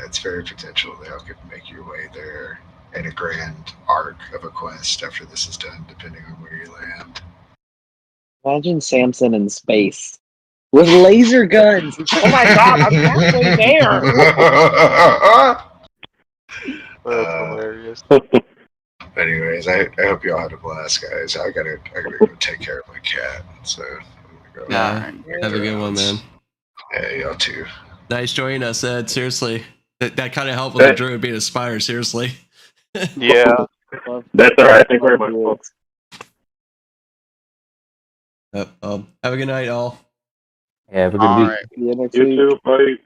It's very potential that y'all could make your way there in a grand arc of a quest after this is done, depending on where you land. Imagine Samson in space with laser guns. Oh my god, I'm halfway there. That's hilarious. Anyways, I hope y'all had a blast, guys. I gotta go take care of my cat. So I'm gonna go. Yeah, have a good one, man. Yeah, y'all too. Nice joining us, Ed. Seriously, that kind of helped with the druid being a spire. Seriously. Yeah. That's all right. Thank you very much, folks. Have a good night, all. Yeah, have a good week. Right. You too, buddy.